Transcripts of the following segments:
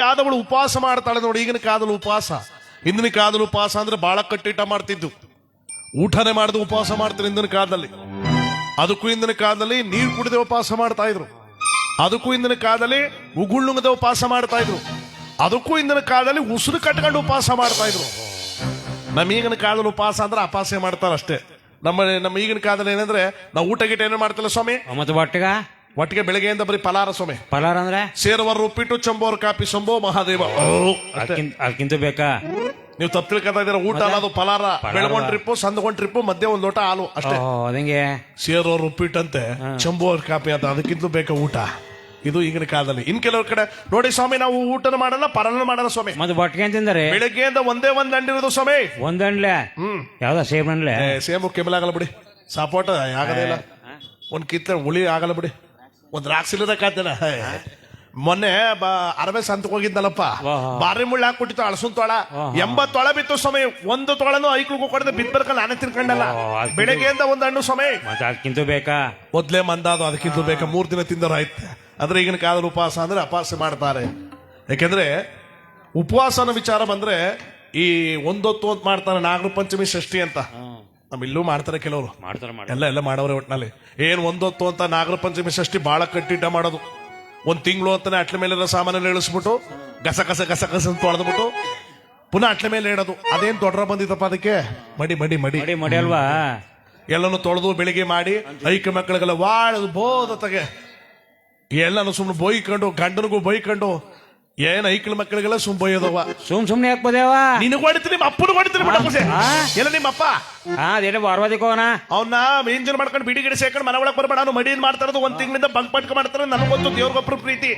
ಕಾದವಳು ಉಪವಾಸ ಮಾಡ್ತಾಳೆ ನೋಡಿ. ಈಗಿನ ಕಾದಲು ಉಪವಾಸ, ಹಿಂದಿನ ಕಾದಲು ಉಪವಾಸ ಅಂದ್ರೆ ಬಹಳ ಕಟ್ಟಿಟ ಮಾಡ್ತಿದ್ದು, ಊಟನೇ ಮಾಡಿದ ಉಪವಾಸ ಮಾಡ್ತಾರೆ ಹಿಂದಿನ ಕಾಲದಲ್ಲಿ. ಅದಕ್ಕೂ ಹಿಂದಿನ ಕಾಲದಲ್ಲಿ ನೀರು ಕುಡಿದೇ ಉಪವಾಸ ಮಾಡ್ತಾ ಇದ್ರು. ಅದಕ್ಕೂ ಹಿಂದಿನ ಕಾಲದಲ್ಲಿ ಉಗುಳ್ನುಂಗದೆ ಉಪವಾಸ ಮಾಡ್ತಾ ಇದ್ರು. ಅದಕ್ಕೂ ಹಿಂದಿನ ಕಾಲದಲ್ಲಿ ಉಸಿರು ಕಟ್ಕೊಂಡು ಉಪವಾಸ ಮಾಡ್ತಾ ಇದ್ರು. ನಮ್ಮ ಈಗಿನ ಕಾಲದಲ್ಲಿ ಉಪವಾಸ ಅಂದ್ರೆ ಅಪಾಸೆ ಮಾಡ್ತಾರ ಅಷ್ಟೇ. ನಮ್ಮ ಈಗಿನ ಕಾಲದಲ್ಲಿ ಏನಂದ್ರೆ ನಾವು ಊಟ ಗಿಟ ಏನೇ ಮಾಡ್ತಿಲ್ಲ ಸ್ವಾಮಿ. ಮತ್ತೆ ಒಟ್ಟಿಗೆ ಬೆಳಗ್ಗೆಯಿಂದ ಬರೀ ಪಲಾರ ಸ್ವಾಮಿ. ಪಲಾರ ಅಂದ್ರೆ ಸೇರುವರು ಉಪ್ಪಿಟ್ಟು, ಚಂಬೋರ್ ಕಾಪಿ, ಶಂಭೋ ಮಹಾದೇವ. ಅದಕ್ಕಿಂತ ಬೇಕಾ? ನೀವು ತಪ್ಪು ತಿಳ್ಕೊತಾ ಇದ್ದೀರಾ. ಊಟ ಅನ್ನೋದು ಪಲಾರ. ಬೆಳಗೊಂಡ್ ಟ್ರಿಪ್ಪು, ಸಂದಗೊಂಡ್ ಟ್ರಿಪ್ಪು, ಮಧ್ಯೆ ಒಂದ್ ಲೋಟ ಹಾಲು ಅಷ್ಟೇ. ಅದಂಗೆ ಸೇರೋರು ಉಪ್ಪಿಟ್ಟಂತೆ, ಚಂಬೋರ್ ಕಾಪಿ ಅಂತ ಅದಕ್ಕಿಂತ ಬೇಕಾ ಊಟ. ಇದು ಈಗಿನ ಕಾಲದಲ್ಲಿ. ಇನ್ ಕೆಲವ್ರ ಕಡೆ ನೋಡಿ ಸ್ವಾಮಿ, ನಾವು ಊಟನ ಮಾಡಲ್ಲ, ಪರನ ಮಾಡಲ್ಲ ಸ್ವಾಮಿ. ಮತ್ತೆ ಬಟ್ಗೆ ತಿಂದರೆ ಬೆಳಗ್ಗೆಯಿಂದ ಒಂದೇ ಒಂದ್ ಅಂಡಿರೋದು ಸ್ವಾಮಿ. ಒಂದಂಡ್ಲೆ ಯಾವ್ದ ಸೇಬ್ ಅಂಡ್ಲೆ? ಸೇಬು ಕೆಮ್ಮಲ್ ಆಗಲ್ಲ ಬಿಡಿ, ಸಪೋಟ ಆಗದೇ ಇಲ್ಲ. ಒಂದ್ ಕಿತ್ತ ಹುಳಿ ಆಗಲ್ಲ ಬಿಡಿ, ಒಂದ್ ರಾಕ್ಸಿಲ್ಲದ ಕಾತೇನ. ಮೊನ್ನೆ ಅರವೇ ಸಂತಕ್ಕೆ ಹೋಗಿದ್ನಲ್ಲಪ್ಪ, ಬಾರಿ ಮುಳ್ಳು ಹಾಕೊಟ್ಟಿತ್ತು ಅಳಸುನ್ ತೊಳ. 80 ತೊಳ ಬಿತ್ತು ಸ್ವಾಮಿ. ಒಂದು ತೊಳನು ಐಕ್ಳಿಗೂ ಕೊಡದೆ ಬಿತ್ಬರ್ಕಲ್ಲ, ನಾನೇ ತಿನ್ಕೊಂಡಲ್ಲ. ಬೆಳಗ್ಗೆಯಿಂದ ಒಂದ್ ಹಣ್ಣು ಸ್ವಾಮಿ. ಅದಕ್ಕಿಂತ ಬೇಕಾ? ಮೊದ್ಲೇ ಮಂದಾದು, ಅದಕ್ಕಿಂತ ಬೇಕಾ? 3 ದಿನ ತಿಂದವ್ರು ಆಯ್ತು. ಅಂದ್ರೆ ಈಗಿನ ಕಾಲದ ಉಪವಾಸ ಅಂದ್ರೆ ಅಪಾಸ ಮಾಡ್ತಾರೆ. ಯಾಕೆಂದ್ರೆ ಉಪವಾಸನ ವಿಚಾರ ಬಂದ್ರೆ ಈ ಒಂದೊತ್ತು ಅಂತ ಮಾಡ್ತಾರೆ, ನಾಗರ ಪಂಚಮಿ ಷಷ್ಠಿ ಅಂತ. ನಮ್ಮ ಇಲ್ಲೂ ಮಾಡ್ತಾರೆ ಕೆಲವರು, ಎಲ್ಲ ಮಾಡೋರೆ. ಒಟ್ಟಿನಲ್ಲಿ ಏನ್ ಒಂದೊತ್ತು ಅಂತ ನಾಗರ ಪಂಚಮಿ ಷಷ್ಠಿ ಬಹಳ ಕಟ್ಟಿಟ್ಟ ಮಾಡೋದು. 1 ತಿಂಗಳು ಅಂತಾನೆ ಅಟ್ಲ ಮೇಲೆ ಸಾಮಾನೆಲ್ಲ ಇಳಿಸ್ಬಿಟ್ಟು ಗಸ ಗಸ ಗಸ ಗಸ ಅಂತ ತೊಳೆದ್ಬಿಟ್ಟು ಪುನಃ ಅಟ್ಲ ಮೇಲೆ ಇಡೋದು. ಅದೇನ್ ತೊಡ್ರ ಬಂದಿತ್ತಪ್ಪ ಅದಕ್ಕೆ? ಮಡಿ ಮಡಿ ಮಡಿ ಮಡಿ ಅಲ್ವಾ? ಎಲ್ಲನೂ ತೊಳೆದು ಬೆಳಿಗ್ಗೆ ಮಾಡಿ ಐಕ ಮಕ್ಕಳಿಗೆಲ್ಲ ವಾಳದು ಬೋದತೆಗೆ ಎಲ್ಲಾನು ಸುಮ್ನೆ ಬೊಯ್ಕೊಂಡು, ಗಂಡನಿಗೂ ಬೈಕೊಂಡು, ಏನ್ ಐಕ್ಳ ಮಕ್ಕಳಿಗೆಲ್ಲ ಸುಮ್ ಬೈಯೋದವ. ಸುಮ್ನೆ ಹಾಕ್ಬೋದೇವ? ನಿನಗೆ ಹೊಡಿತೀನಿ, ನಿಮ್ಮ ಅಪ್ಪನ ಹೊಡಿತೀನಿ. ಎಲ್ಲ ನಿಮ್ಮಪ್ಪ ಅದೇನೋ ಬಾರ್ವಾದಿಕ್ ಹೋಗೋಣ. ಅವನ್ನ ಇಂಜಿನ್ ಮಾಡ್ಕೊಂಡು ಬಿಡಿ ಗಿಡ ಸೇರ್ಕೊಂಡು ಮನೆ ಒಳಗೆ ಬರ್ಬೇಡ. ನಾನು ಮಡಿಯಿಂದ ಮಾಡ್ತಾ ಇರೋದು 1 ತಿಂಗಳಿಂದ ಬಂಕ್ ಪಟ್ಕ ಮಾಡ್ತಾರೆ. ನನಗೊತ್ತು ದೇವ್ರಿಗೊಬ್ರು ಪ್ರೀತಿ.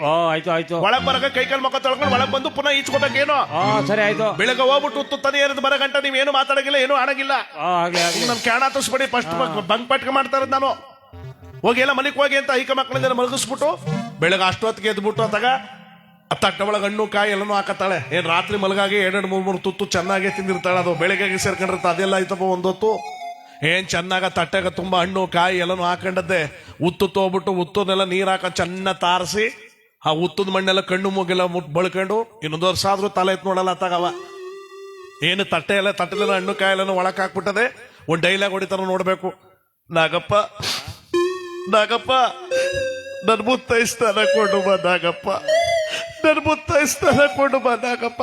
ಆಯ್ತು ಒಳಗ್ ಬರಕ ಕೈಕಾಲ್ ಮಕ್ಕ ತೊಳ್ಕೊಂಡು ಒಳಗ್ ಬಂದು ಪುನಃ ಈಚ್ಕೋಬೇಕೇನೋ. ಸರಿ ಆಯ್ತು. ಬೆಳಗ್ಗೆ ಹೋಗ್ಬಿಟ್ಟು ಉತ್ತುತ್ತಾನೆ ಏನಿದ್ ಬರ ಗಂಟ ನೀವೇನು ಮಾತಾಡಂಗಿಲ್ಲ, ಏನು ಆಡಂಗಿಲ್ಲ. ನನ್ ಕ್ಯಾಣ ತೋರಿಸ್ಬೇಡಿ. ಫಸ್ಟ್ ಬಂಕ್ ಪಟ್ಕ ಮಾಡ್ತಾ ಇರೋದು ನಾನು. ಹೋಗಿ ಎಲ್ಲ ಮನೆಗೆ ಹೋಗಿ ಅಂತ ಐಕ ಮಕ್ಕಳಿಂದ ಮಲಗಿಸ್ಬಿಟ್ಟು ಬೆಳಗ್ಗೆ ಅಷ್ಟೊತ್ತಿಗೆ ಎದ್ಬಿಟ್ಟು ಅತ್ತಾಗ ತಟ್ಟ ಒಳಗೆ ಹಣ್ಣು ಕಾಯಿ ಎಲ್ಲನೂ ಹಾಕತ್ತಾಳೆ. ಏನ್ ರಾತ್ರಿ ಮಲಗಾಗಿ 2-3 ತುತ್ತು ಚೆನ್ನಾಗಿ ತಿಂದಿರ್ತಾಳೆ. ಅದು ಬೆಳಗ್ಗೆ ಸೇರ್ಕೊಂಡಿರ್ತ. ಅದೆಲ್ಲ ಆಯ್ತಪ್ಪ ಒಂದೊತ್ತು. ಏನ್ ಚೆನ್ನಾಗ ತಟ್ಟೆಗ ತುಂಬಾ ಹಣ್ಣು ಕಾಯಿ ಎಲ್ಲನೂ ಹಾಕೊಂಡದ್ದೆ. ಉತ್ತು ಹೋಗ್ಬಿಟ್ಟು ಉತ್ತನೆಲ್ಲ ನೀರ್ ಹಾಕ ಚೆನ್ನಾಗಿ ತಾರಿಸಿ ಆ ಉತ್ತದ ಮಣ್ಣೆಲ್ಲ ಕಣ್ಣು ಮೂಗೆಲ್ಲ ಬಳ್ಕೊಂಡು ಇನ್ನೊಂದು ವರ್ಷ ಆದ್ರೂ ತಲೆ ಎತ್ ನೋಡಲ್ಲ ಅತ್ತಾಗವ. ಏನು ತಟ್ಟೆಲೆಲ್ಲ ಹಣ್ಣು ಕಾಯಿ ಎಲ್ಲನೂ ಒಳಕ್ ಹಾಕ್ಬಿಟ್ಟದೆ. ಒಂದ್ ಡೈಲಾಗ್ ಹೊಡಿತಾರ ನೋಡ್ಬೇಕು. ನಾಗಪ್ಪ ನನ್ ಮುತ್ತೈಸ್ತಾನ ಕೊಂಡು ಬಾ ನಾಗಪ್ಪ, ನನ್ ಮುತ್ತೈಸ್ತಾನ ಕೊಂಡು ಬಾ ನಾಗಪ್ಪ.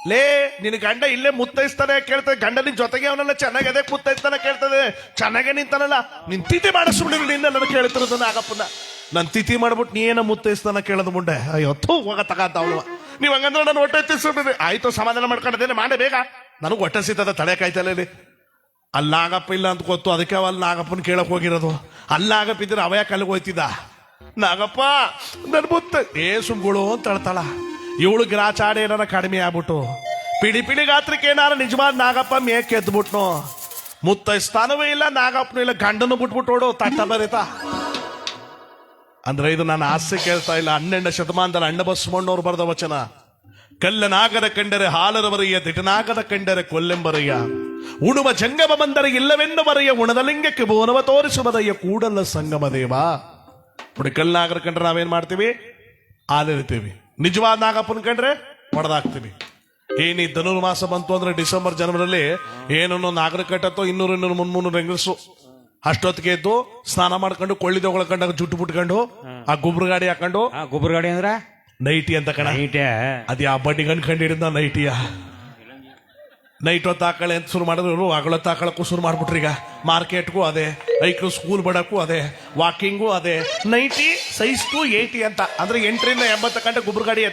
ಲೇ ನಿನ್ ಗಂಡ ಇಲ್ಲೇ ಮುತ್ತೈಸ್ತಾನೆ ಕೇಳ್ತದೆ. ಗಂಡ ನಿನ್ ಜೊತೆಗೆ ಅವನೆಲ್ಲ ಚೆನ್ನಾಗಿ ಅದೇ ಮುತ್ತೈಸ್ತಾನ ಕೇಳ್ತದೆ. ಚೆನ್ನಾಗೆ ನಿಂತಾನಲ್ಲ, ನಿನ್ ತಿಥಿ ಮಾಡಿಸ್ಬಿಡಿ. ನಿನ್ನ ನನ್ನ ಕೇಳ್ತಿರೋದು ನಾಗಪ್ಪನ. ನನ್ ತಿಥಿ ಮಾಡ್ಬಿಟ್ಟು ನೀ ಏನ ಮುತ್ತೈಸ್ತಾನ ಕೇಳೋದು ಮುಂಡೆ. ಅಯ್ಯೋ ಹೋಗ ತಗಂತ ಅವಳು. ನೀವ್ ಹಂಗಂದ್ರೆ ನಾನು ಹೊಟ್ಟೆ ತಿರ್ಸ್ಬಿಡ್ರಿ. ಆಯ್ತು ಸಮಾಧಾನ ಮಾಡ್ಕೊಂಡಿದ್ದೇನೆ, ಮಾಡೇ ಬೇಗ. ನನಗೂ ಹೊಟ್ಟೆ ಸಿಗ್ತದ, ತಡೆ ಕಾಯ್ತಲ್ಲ. ಇಲ್ಲಿ ಅಲ್ಲಿ ನಾಗಪ್ಪ ಇಲ್ಲ ಅಂತ ಗೊತ್ತು, ಅದಕ್ಕೆ ಅಲ್ಲಿ ನಾಗಪ್ಪನ ಕೇಳಕ್ ಹೋಗಿರೋದು. ಅಲ್ಲಿ ನಾಗಪ್ಪ ಇದ್ರೆ ಅವಯ ಕಲ್ಲಿಗೆ ಹೋಯ್ತಿದ್ದ. ನಾಗಪ್ಪ ನನ್ ಮುತ್ತ ಸುಮ್ಗಳು ಅಂತ ಹೇಳ್ತಾಳ. ಇವಳು ಗಿರಾಚಾಡಿ ಏನಾರ ಕಡಿಮೆ ಆಗ್ಬಿಟ್ಟು ಪಿಡಿ ಗಾತ್ರಕ್ಕೆ ಏನಾರ ನಿಜವಾದ ನಾಗಪ್ಪ ಮೇಕೆ ಎದ್ಬಿಟ್ನು. ಮುತ್ತ ಸ್ಥಾನವೇ ಇಲ್ಲ, ನಾಗಪ್ಪನೂ ಇಲ್ಲ, ಗಂಡನು ಬಿಟ್ಬಿಟ್ಟು ಓಡು ತಟ್ಟ ಬರೀತಾ. ಅಂದ್ರೆ ಇದು ನನ್ನ ಆಸೆ ಕೇಳ್ತಾ ಇಲ್ಲ. 12ನೇ ಶತಮಾನದಲ್ಲಿ ಅಣ್ಣ ಬಸವಣ್ಣವ್ರು ಬರೆದ ವಚನ. ಕಲ್ಲನಾಗದ ಕಂಡರೆ ಹಾಲರವರಯ್ಯ, ದಿಟನಾಗದ ಕಂಡರೆ ಕೊಲ್ಲೆಂಬರಯ್ಯ, ಉಣುವ ಜಂಗಮ ಬಂದರೆ ಇಲ್ಲವೆನ್ನುವರಯ್ಯ, ಉಣದಲಿಂಗಕ್ಕೆ ಬೋನವ ತೋರಿಸುವುದಯ್ಯ ಕೂಡಲ ಸಂಗಮ ದೇವ. ನೋಡಿ, ಕಲ್ಲನಾಗರ ಕಂಡ್ರೆ ನಾವೇನ್ ಮಾಡ್ತೀವಿ? ಹಾಲಿರ್ತೀವಿ. ನಿಜವಾದ ನಾಗಪ್ಪನ ಕಂಡ್ರೆ ಹೊಡೆದಾಕ್ತೀವಿ. ಏನಿ ಧನುರ್ಮಾಸ ಬಂತು ಅಂದ್ರೆ ಡಿಸೆಂಬರ್ ಜನವರಿಯಲ್ಲಿ ಏನನ್ನು ನಾಗರ ಕಟ್ಟತ್ತೋ 200-300 ಹೆಂಗಸು ಅಷ್ಟೊತ್ತಿಗೆ ಎದ್ದು ಸ್ನಾನ ಮಾಡ್ಕೊಂಡು ಕೊಳ್ಳಿದ ಒಳಕೊಂಡಾಗ ಜುಟ್ಟು ಬಿಟ್ಕೊಂಡು ಆ ಗೊಬ್ಬರ ಗಾಡಿ ಹಾಕೊಂಡು. ಗೊಬ್ಬರ ಗಾಡಿ ಅಂದ್ರ ನೈಟಿ ಅಂತ ಕಣ. ಅದ್ ಯಾವ ಬಡ್ಡಿ ಗಂಡ್ ಕಂಡಿಡಿದ ನೈಟಿಯ. ನೈಟ್ ಹೊತ್ತು ಹಾಕಳೆ ಅಂತ ಶುರು ಮಾಡಿದ್ರು, ಹಗಳೊತ್ತು ಹಾಕಳಕ್ಕೂ ಶುರು ಮಾಡ್ಬಿಟ್ರಿ. ಈಗ ಮಾರ್ಕೆಟ್ಗೂ ಅದೇ, ಐಕ್ಳು ಸ್ಕೂಲ್ ಬಡಕ್ಕೂ ಅದೇ, ವಾಕಿಂಗು ಅದೇ. ನೈಟಿ ಸೈಜ್ 280 ಅಂತ. ಅಂದ್ರೆ 8ರಿಂದ 80 ಗಂಟೆ ಗೊಬ್ಬರ ಗಾಡಿ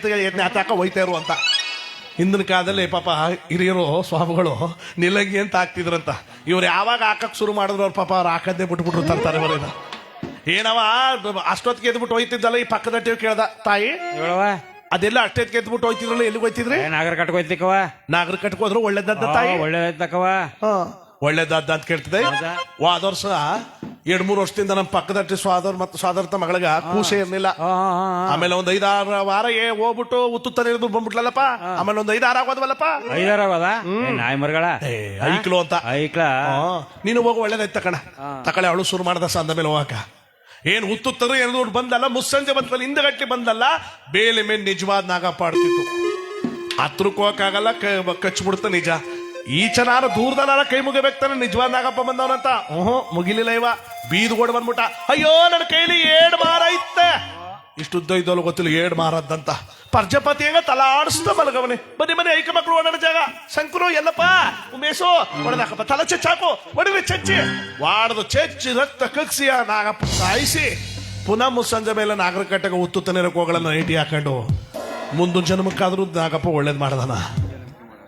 ಹಾಕ ಹೋಯ್ತಾ ಇರು ಅಂತ. ಹಿಂದಿನ ಕಾಲದಲ್ಲಿ ಪಾಪ ಹಿರಿಯರು ಸ್ವಾಮಿಗಳು ನಿಲಂಗಿ ಅಂತ ಹಾಕ್ತಿದ್ರಂತ. ಇವ್ರು ಯಾವಾಗ ಹಾಕಕ್ ಶುರು ಮಾಡಿದ್ರು ಅವ್ರ ಪಾಪ ಅವ್ರು ಹಾಕದ್ದೇ ಬಿಟ್ಬಿಟ್ರು ತರ್ತಾರೆ ಬರೀನ. ಏನವ ಅಷ್ಟೊತ್ತಿಗೆ ಎದ್ಬಿಟ್ಟು ಹೋಯ್ತಿದ್ದಲ್ಲ, ಈ ಪಕ್ಕದ ಕೇಳ್ದ ತಾಯಿ ಅದೆಲ್ಲ ಅಷ್ಟೊತ್ತಿಗೆ ಎದ್ಬಿಟ್ಟು ಹೋಯ್ತಿದ್ರಲ್ಲ, ಎಲ್ಲಿಗೆ ಹೋಯ್ತಿದ್ರಿ? ನಾಗರ ಕಟ್ಕ ಹೋಯ್ತಿಕವ. ನಾಗರ ಕಟ್ಕ ಹೋದ್ರು ಒಳ್ಳೇದದ್ದ ತಾಯಿ, ಒಳ್ಳೇದಕ್ಕವ, ಒಳ್ಳೇದದ್ದ ಅಂತ ಕೇಳ್ತಿದ್ದೆ. ಹೋದ ವರ್ಷ 2-3 ವರ್ಷದಿಂದ ನಮ್ಮ ಪಕ್ಕದಟ್ಟಿ ಸ್ವಾದರ್ತ ಮಗಳಿಗೆ ಕೂಸೆ ಇರ್ಲಿಲ್ಲ. ಆಮೇಲೆ ಒಂದ್ 5-6 ವಾರ ಹೋಗ್ಬಿಟ್ಟು ಉತ್ತುತ್ತಾನೆ ಬಂದ್ಬಿಟ್ಲಲ್ಲಪ್ಪ. ಆಮೇಲೆ ಒಂದ್ 5-6 ಆಗೋದ್ವಲ್ಲಪ್ಪ. 5-6 ಆಗೋದ ನಾಯಿ ಮರಗಳ ಐಕ್ಲು ಅಂತ. ಐಕ್ಲ ನೀನು ಹೋಗು, ಒಳ್ಳೇದಾಯ್ತು ತಕಳೆ. ಅವಳು ಶುರು ಮಾಡ್ದ ಸಂದ ಮೇಲೆ ಹೋಗಕ. ಏನ್ ಹುತ್ತುತ್ತಾರೆ ಏನು ಬಂದಲ್ಲ, ಮುಸ್ಸಂಜೆ ಬಂತಲ್ಲ, ಹಿಂದಗಟ್ಟಿ ಬಂದಲ್ಲ, ಬೇಲೆ ಮೇಲೆ ನಿಜವಾದ ನಾಗಪ್ಪ ಆಡ್ತಿತ್ತು. ಹತ್ರಕ್ಕೆ ಹೋಗಕ್ಕಾಗಲ್ಲ, ಕಚ್ಬಿಡ್ತ ನಿಜ. ಈಚನಾರ ದೂರದನಾರ ಕೈ ಮುಗಿಬೇಕ್ತಾನೆ, ನಿಜವಾದ ನಾಗಪ್ಪ ಬಂದವನಂತ. ಮುಗಿಲಿಲ್ಲ ಇವ, ಬೀದ್ಗೋಡ್ ಬಂದ್ಬಿಟ್ಟ. ಅಯ್ಯೋ ನನ್ನ ಕೈಲಿ 7 ಮಾರ ಇತ್ತೆ, ಇಷ್ಟುದ್ದ ಇದ್ದೋಲು ಗೊತ್ತಿಲ್ಲ 7 ಮಾರದ್ದಂತ. ಪ್ರಜಾಪತಿಯಾಗ ತಲಾ ಆಡಿಸ್ತಾ ಮಲಗವನೆ. ಬನ್ನಿ ಬನ್ನಿ, ಐಕ ಮಕ್ಕಳು ಓಡಾಡ ಜಾಗ. ಶಂಕರು ಎಲ್ಲಪ್ಪ, ಉಮೇಶು ಹೊಡೆದಾಕಪ್ಪ, ತಲೆ ಚೆಚ್ಚಾಕು, ಹೊಡಿವಿ ಚೆಚ್ಚಿ. ವಾಡದು ಚೆಚ್ಚಿ ರಕ್ತ ಕಗ್ಸಿ ಆ ನಾಗಪ್ಪ ಸಾಯಿಸಿ ಪುನಃ ಮುಸ್ಸಂಜೆ ಮೇಲೆ ನಾಗರಕಟ್ಟೆಗೆ ಉತ್ತು ನೀರಕ್ಕೆ ಹೋಗಳನ್ನ ನೈಟಿ ಹಾಕೊಂಡು ಮುಂದಿನ ಜನ್ಮಕ್ಕಾದ್ರೂ ನಾಗಪ್ಪ ಒಳ್ಳೇದ್ ಮಾಡದಾನ.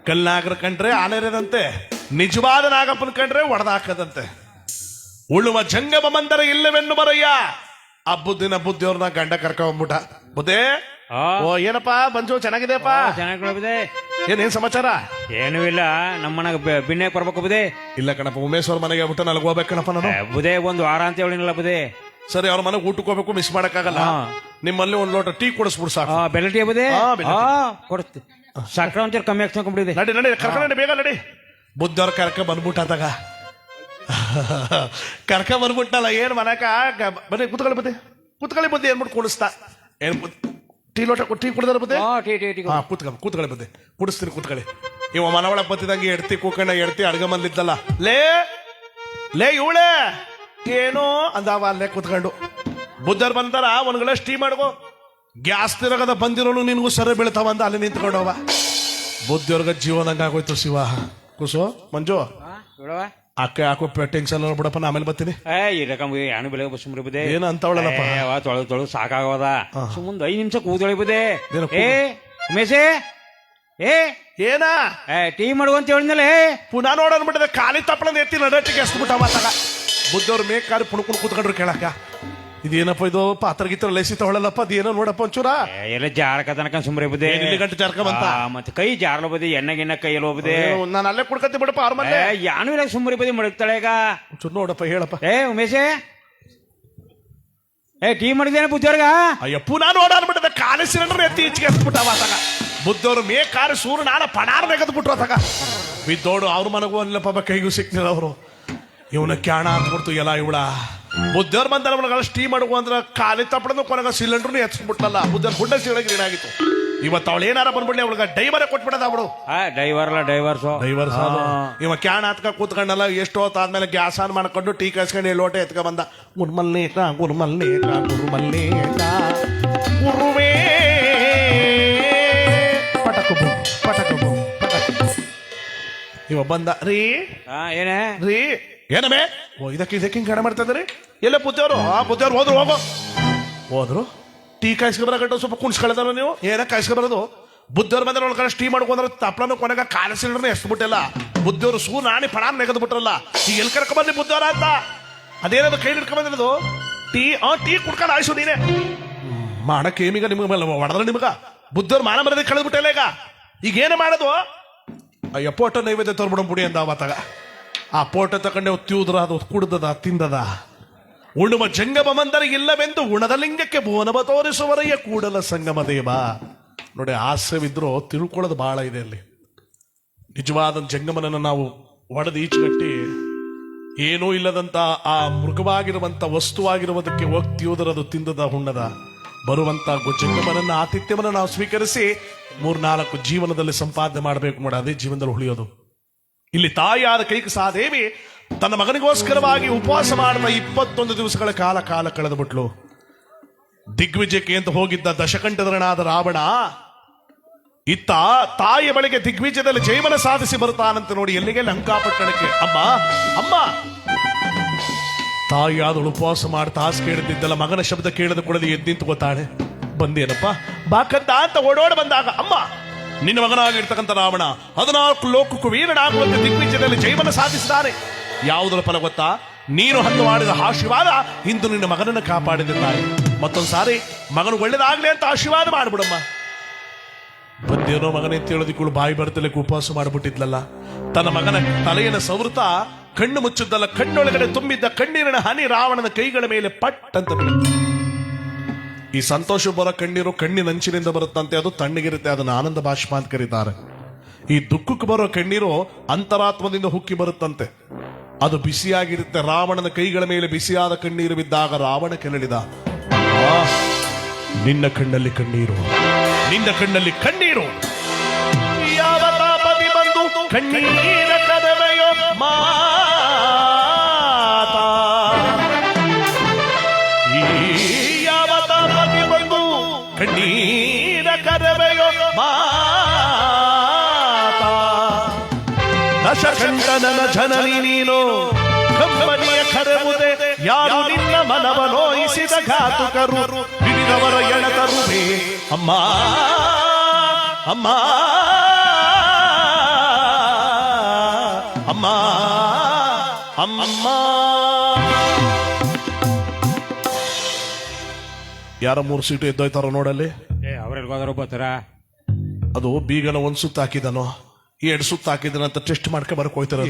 ಕಲ್ನಾಗರ ಕಂಡ್ರೆ ಆನೆರದಂತೆ, ನಿಜವಾದ ನಾಗಪ್ಪನ ಕಂಡ್ರೆ ಒಡೆದಾಕದಂತೆ. ಉಳುವ ಜಂಗಮ ಮಂದರ ಇಲ್ಲವೆನ್ನು ಬರಯ್ಯ. ಹಬ್ಬದ ದಿನ ಬುದ್ಧಿಯವ್ರನ್ನ ಗಂಡ ಕರ್ಕೊಂಡ್ಬಿಟ್ಟ. ಬುದ್ಧೇ, ಓ ಏನಪ್ಪಾ ಬಂಜು, ಚೆನ್ನಾಗಿದೆಯಪ್ಪ? ಚೆನ್ನಾಗಿದೆ. ಏನೇನ್ ಸಮಾಚಾರ? ಏನೂ ಇಲ್ಲ, ನಮ್ಮ ಮನೆಗೆ ಬಿನ್ನೆ ಬರ್ಬೇಕು ಬುದೇ. ಇಲ್ಲ ಕಣಪ್ಪ, ಉಮೇಶ್ ಅವ್ರ ಮನೆಗೆ ಬಿಟ್ಟು ನನಗೆ ಹೋಗ್ಬೇಕು ಕಣಪ್ಪ ನಾನು. ಬುದೇ 1 ವಾರ ಅಂತ ಹೇಳಿನಲ್ಲ ಬುದೇ. ಸರಿ, ಅವ್ರ ಮನೆಗೆ ಊಟಕ್ಕೆ ಹೋಗ್ಬೇಕು, ಮಿಸ್ ಮಾಡಕ್ಕಾಗಲ್ಲ. ನಿಮ್ಮಲ್ಲಿ 1 ಲೋಟ ಟೀ ಕೊಡಿಸ್ಬಿಡು ಸಾಕು. ಬೆಲ್ಲ ಟೀ ಬುದೇ ಬೆಲ್ಲ ಕೊಡಿಸ್ತಿ. ಸಕ್ಕರೆ ಒಂಚೂರು ಕಮ್ಮಿ ಹಾಕ್ಸ್ಕೊಂಡ್ಬಿಟ್ಟಿದೆ. ನಡಿ ನಡಿ, ಕರ್ಕೊಂಡು ಬೇಗ ನಡಿ. ಬುದ್ಧವ್ರ ಕರ್ಕ ಬಂದ್ಬಿಟ್ಟಾದಾಗ ಕರ್ಕ ಬಂದ್ಬಿಟ್ಟಲ್ಲ, ಏನ್ ಮನಕ ಬನ್ನಿ ಕೂತ್ಕೊಳ್ಳಿ ಬುದ್ಧಿ, ಕೂತ್ಕೊಳ್ಳಿ ಬುದ್ಧಿ ಏನ್ಬಿಟ್ಟು ಕುಡಿಸ್ತಾ. ಏನ್ ಟೀ ಲೋಟ ಟೀ ಕುಡಿದಾರ ಬುದ್ಧಿ? ಹಾ, ಕೂತ್ಕೊಳ್ಳಿ ಬುದ್ಧಿ, ಕುಡಿಸ್ತೀನಿ ಕೂತ್ಕೊಳ್ಳಿ. ಇವ ಮನ ಒಳಗ್ ಬತ್ತಿದಂಗೆ ಎಡ್ತಿ ಕೂಕಣ್ಣ ಎಡ್ತಿ ಅಡ್ಗ ಬಂದಿದ್ದಲ್ಲ. ಲೇ ಇವಳೆ ಏನೋ ಅಂದಾವ ಅಲ್ಲೇ ಕೂತ್ಕೊಂಡು. ಬುದ್ಧರ್ ಬಂತಾರ, 1 ಗ್ಲಾಸ್ ಟೀ ಮಾಡ್ಕೋ. ಗ್ಯಾಸ್ ತಿರಗದ ಬಂದಿರೋನು ನಿನ್ಗೂ ಸರಿ ಬೀಳ್ತಾವ ಅಂತ ಅಲ್ಲಿ ನಿಂತ್ಕೊಂಡವ. ಬುದ್ಧಿಯವ್ರಿಗೆ ಜೀವನಂಗ ಆಗೋಯ್ತು. ಶಿವ ಕುಸು ಮಂಜು ಅಕ್ಕ ಹಾಕೋ ಟೆನ್ಷನ್ ಬಿಡಪ್ಪ, ನಾ ಆಮೇಲೆ ಬರ್ತೀನಿ. ಏನು ಬೆಳಗ್ಗೆ ಬಸ್ಸುಮ್ರಿ ಬುದೇ. ಏನು ಅಂತವಳಲ್ಲಪ್ಪ, ತೊಳೆದು ಸಾಕಾಗೋದ. ಸುಮ್ಮನೆ 5 ನಿಮಿಷ ಕೂದೊಳಿ ಬುದೇ. ಏ ಉಮೇಶೇ, ಏನ ಟೀ ಮಾಡುವಂತ ಹೇಳಿದ್ನಲ್ಲ. ಪುನಃ ನೋಡನ್ಬಿಟ್ಟದ, ಖಾಲಿ ತಪ್ಪಳ ಎತ್ತಿ ನಡಟ್ಟಿಗೆ ಎಸ್ಬಿಟ್ಟ ಮಾತಾಗ. ಬುದ್ಧವ್ರ ಮೇಕಾರಿ ಪುಣ್ಕೊಂಡು ಕೂತ್ಕೊಂಡ್ರು ಕೇಳಕ್ಕ. ಇದೇನಪ್ಪ ಇದು ಪಾತ್ರ ಗೀತ್ರ ಲೇಸಿ ತಗೊಳ್ಳಲ್ಲಪ್ಪ, ಅದೇನೋ ನೋಡಪ್ಪ ಒಂಚೂರ. ಎಲ್ಲ ಜಾರಕ ತನಕ ಸುಮ್ರೆ ಬುದೇ. ಇಲ್ಲಿ ಗಂಟೆ ಜಾರಕ ಬಂತ, ಮತ್ತೆ ಕೈ ಜಾರ್ಲ ಬುದೇ, ಎಣ್ಣೆಗಿನ್ನ ಕೈಯಲ್ಲಿ ಹೋಗುದೇ. ನಾನು ಅಲ್ಲೇ ಕುಡ್ಕತ್ತಿ ಬಿಡಪ್ಪ ಅವ್ರ ಮನೆ. ಯಾನು ಇಲ್ಲ, ಸುಮ್ರಿ ಬುದೇ ಮಡಗ್ತಾಳೆ ಈಗ. ಒಂಚೂರು ನೋಡಪ್ಪ, ಹೇಳಪ್ಪ. ಉಮೇಶೇ, ಟೀ ಮಾಡಿದೇನೆ ಬುದ್ಧಿಯವ್ರಗ? ಅಯ್ಯ ಪುನಃ ನೋಡನ್ಬಿಟ್ಟದ, ಖಾಲಿ ಸಿಲಿಂಡರ್ ಎತ್ತಿ ಈಚೆಗೆ ಎಸ್ಬಿಟ್ಟ ಮಾತಾಗ. ಬುದ್ಧವ್ರು ಮೇಕಾರಿ ಸೂರು ನಾಳ ಪಣಾರ ನೆಗದ್ ಬಿಟ್ರು ಅತ್ತಾಗ. ಬಿದ್ದೋಡು ಅವ್ರ ಮನೆಗೂ ಅಲ್ಲಪ್ಪ, ಕೈಗೂ ಸಿಕ್ತಿಲ್ಲ ಅವರು. ಇವನ ಕ್ಯಾಣ ಅಂದ್ಬಿಡ್ತು ಎಲ್ಲ ಇವಳ. ಬುದ್ಧವ್ರ ಬಂದ ಟೀ ಮಾಡುವ ಅಂದ್ರೆ ಖಾಲಿ ತಪ್ಪಡದು ಕೊನೆಗ ಸಿಲಿಂಡರ್ನು ಎತ್ಸ್ಬಿಟ್ಲಲ್ಲ. ಬುದ್ಧರ್ ಗುಡ್ಡ ಸಿಳಗೆ ಏನಾಗಿತ್ತು. ಇವತ್ತು ಅವಳು ಏನಾರ ಬಂದ್ಬಿಡ್ಲಿ, ಅವಳಿಗೆ ಡೈವರೇ ಕೊಟ್ಬಿಡದ ಅವಳು. ಡೈವರ್ಸ್ ಇವ ಕ್ಯಾಣ ಹತ್ಕ ಕೂತ್ಕೊಂಡಲ್ಲ. ಎಷ್ಟು ಹೊತ್ತಾದ್ಮೇಲೆ ಗ್ಯಾಸ್ ಆನ್ ಮಾಡ್ಕೊಂಡು ಟೀ ಕಾಯಿಸ್ಕೊಂಡು 7 ಲೋಟ ಎತ್ಕ ಬಂದ. ಗುರುಮಲ್ಲೇಕ ಗುರುವೇ ಪಟಕು ಇವ ಬಂದ. ರೀ ಏನೇ ರೀ ಏನಮೇ, ಇದಕ್ಕೆ ಹಿಂಗೆ ಕಡೆ ಮಾಡ್ತಾ ಇದ್ರಿ? ಎಲ್ಲ ಬುದ್ಧಿಯವರು ಹೋದ್ರು ಹೋದ್ರು ಟೀ ಕಾಯಿಸ್ಕೊಬರಗಟ್ಟು ಸ್ವಲ್ಪ ಕುಣಿಸ್ಕೊಳ್ದಾರ ನೀವು. ಏನ ಕಾಯಿಸ್ಕೊಬರೋದು? ಬುದ್ಧಿಯವ್ರ ಬಂದ್ರೆ ಒಳಗಡೆ ಟೀ ಮಾಡ್ಕೊಂಡ್ರೆ ತಪ್ಪಲನ್ನು ಕೊನೆಗ ಖಾಲಿ ಸಿಲಿಂಡರ್ನ ಎಸ್ಬಿಟ್ಟಿಲ್ಲ. ಬುದ್ಧಿಯವರು ನಾಣಿ ಪಣಾರ್ ನೆಗೆದು ಬಿಟ್ರಲ್ಲ. ಈಗ ಎಲ್ಲಿ ಕರ್ಕೊಂಡ್ಬಂದ್ರಿ ಬುದ್ಧಿಯವ್ರ ಅಂತ? ಅದೇನದು ಕೈ ಹಿಡ್ಕೊಂಡ್ಬಂದಿರೋದು? ಟೀ ಕುಡ್ಕೊಂಡು ಆಯ್ಸು ನೀನೆ ಮಾಡಕ್ಕೆ. ಏಮೀಗ ನಿಮ್ಗೆ ಹೊಡೆದ್ರೆ ನಿಮ್ಗ ಬುದ್ಧಿಯವ್ರು ಮಾನ ಮರದಿ ಕಳೆದ್ಬಿಟ್ಟಲ್ಲ. ಈಗ ಏನು ಮಾಡೋದು? ಅಯ್ಯ ಪೋಟ ನೈವೇದ್ಯ ತೋರ್ಬಿಡ ಬುಡಿ ಅಂದ ಅವತ್ತಾಗ. ಆ ಪೋಟ ತಗೊಂಡೆ ತ್ಯೂದ್ರ, ಅದು ಕುಡ್ದದ ತಿಂದದ. ಉಣುವ ಜಂಗಮ ಮಂದರ ಇಲ್ಲವೆಂದು ಉಣದ ಲಿಂಗಕ್ಕೆ ಬೋನವ ತೋರಿಸುವರೆಯ ಕೂಡಲ ಸಂಗಮ ದೇವ. ನೋಡಿ, ಹಾಸ್ಯವಿದ್ರು ತಿಳ್ಕೊಳ್ಳೋದು ಬಹಳ ಇದೆ ಅಲ್ಲಿ. ನಿಜವಾದ ಜಂಗಮನನ್ನು ನಾವು ಒಡೆದು ಈಚುಗಟ್ಟಿ ಏನೂ ಇಲ್ಲದಂತ ಆ ಮೃಗವಾಗಿರುವಂತ ವಸ್ತುವಾಗಿರುವುದಕ್ಕೆ ಹೋಗ್ತಿಯುವುದರದು ತಿಂದದ ಹುಣ್ಣದ ಬರುವಂತ ಜಂಗಮನನ್ನ ಆತಿಥ್ಯವನ್ನ ನಾವು ಸ್ವೀಕರಿಸಿ 3-4 ಜೀವನದಲ್ಲಿ ಸಂಪಾದನೆ ಮಾಡಬೇಕು ನೋಡಿ, ಅದೇ ಜೀವನದಲ್ಲಿ ಉಳಿಯೋದು. ಇಲ್ಲಿ ತಾಯಿಯಾದ ಕೈಕಸಾದೇವಿ ತನ್ನ ಮಗನಿಗೋಸ್ಕರವಾಗಿ ಉಪವಾಸ ಮಾಡುವ 21 ದಿವಸಗಳ ಕಾಲ ಕಳೆದು ಬಿಟ್ಲು. ದಿಗ್ವಿಜಯಕ್ಕೆ ಅಂತ ಹೋಗಿದ್ದ ದಶಕಂಠಧರನಾದ ರಾವಣ ಇತ್ತ ತಾಯಿಯ ಬಳಿಗೆ ದಿಗ್ವಿಜಯದಲ್ಲಿ ಜೈವನ ಸಾಧಿಸಿ ಬರುತ್ತಾನಂತೆ ನೋಡಿ. ಎಲ್ಲಿಗೆ? ಲಂಕಾಪಟ್ಟಣಕ್ಕೆ. ಅಮ್ಮ ತಾಯಿಯಾದಳು ಉಪವಾಸ ಮಾಡ್ತಾ ಹಾಸು ಕೇಳಿದ್ದಲ್ಲ, ಮಗನ ಶಬ್ದ ಕೇಳಿದ ಕೂಡಲೇ ಎದ್ದು ನಿಂತು ಗೊತ್ತಾಳೆ. ಬಂದೇನಪ್ಪ ಬಾಕಂತ ಅಂತ ಓಡೋಡಿ ಬಂದಾಗ, ಅಮ್ಮ ನಿನ್ನ ಮಗನಾಗಿರ್ತಕ್ಕಂಥ ರಾವಣ 14 ಲೋಕಕ್ಕೂ ವೀರನಾಗುವಂತೆ ದಿಗ್ವಿಜಯದಲ್ಲಿ ಜೈವನ ಸಾಧಿಸಿದ್ದಾನೆ. ಯಾವುದರ ಫಲ ಗೊತ್ತಾ? ನೀನು ಹತ್ತು ಮಾಡಿದ ಆಶೀರ್ವಾದ ಇಂದು ನಿನ್ನ ಮಗನನ್ನು ಕಾಪಾಡಿದ್ದಾನೆ. ಮತ್ತೊಂದ್ಸಾರಿ ಮಗನು ಒಳ್ಳೇದಾಗ್ಲಿ ಅಂತ ಆಶೀರ್ವಾದ ಮಾಡ್ಬಿಡಮ್ಮ. ಬಂದೇನೋ ಮಗನೇ ತಿಳಿದುಕೊಳ್ಳು, ಬಾಯಿ ಬರ್ತಲೆ ಉಪವಾಸ ಮಾಡಿಬಿಟ್ಟಿದ್ಲಲ್ಲ. ತನ್ನ ಮಗನ ತಲೆಯನ್ನು ಸವೃತ ಕಣ್ಣು ಮುಚ್ಚಿದ್ದಲ್ಲ, ಕಣ್ಣೊಳಗಡೆ ತುಂಬಿದ್ದ ಕಣ್ಣೀರಿನ ಹನಿ ರಾವಣನ ಕೈಗಳ ಮೇಲೆ ಪಟ್ ಅಂತ ಬೀಳುತ್ತೆ. ಈ ಸಂತೋಷ ಬರೋ ಕಣ್ಣೀರು ಕಣ್ಣಿನಂಚಿನಿಂದ ಬರುತ್ತಂತೆ, ಅದು ತಣ್ಣಗಿರುತ್ತೆ, ಅದನ್ನು ಆನಂದ ಬಾಷ್ಪ ಅಂತ ಕರೀತಾರೆ. ಈ ದುಃಖಕ್ಕೆ ಬರೋ ಕಣ್ಣೀರು ಅಂತರಾತ್ಮದಿಂದ ಹುಕ್ಕಿ ಬರುತ್ತಂತೆ, ಅದು ಬಿಸಿಯಾಗಿರುತ್ತೆ. ರಾವಣನ ಕೈಗಳ ಮೇಲೆ ಬಿಸಿಯಾದ ಕಣ್ಣೀರು ಬಿದ್ದಾಗ ರಾವಣ ಕೆರಳಿದ, ಆ, ನಿನ್ನ ಕಣ್ಣಲ್ಲಿ ಕಣ್ಣೀರು, ನಿನ್ನ ಕಣ್ಣಲ್ಲಿ ಕಣ್ಣೀರು. ಯಾವ ತಾಪದಿ ಬಂದು ಕಣ್ಣೀರ ಕದವೆಯೋ ಮಾತಾ, ಈ ಯಾವ ತಾಪದಿ ಬಂದು ಕಣ್ಣೀರ ಕದವೆಯೋ ಮಾತಾ. ದಶಕಂಠನನ ಜನನಿ ನೀನು, ಕಂಬನಿಯ ಕರೆವುದೇ ಯಾರು ನಿನ್ನ ಮನವ ನೋಯಿಸಿದ ಘಾತುಕರು, ಹಿಡಿದವರ ಎಣತರುವೆ ಅಮ್ಮ ಅಮ್ಮ ಅಮ್ಮ ಅಮ್ಮ. ಯಾರ 3 ಸೀಟು ಎದ್ದೋಯ್ತಾರ ನೋಡಲ್ಲಿ. ಅವ್ರೆಲ್ಗೋದ್ರು ಬರ್ತಾರ. ಅದು ಬೀಗನ ಒಂದ್ ಸುತ್ತ ಹಾಕಿದನೋ 2 ಸುತ್ತ ಹಾಕಿದನಂತ ಟೆಸ್ಟ್ ಮಾಡ್ಕೊ ಬರಕ್ ಹೋಯ್ತಾರ.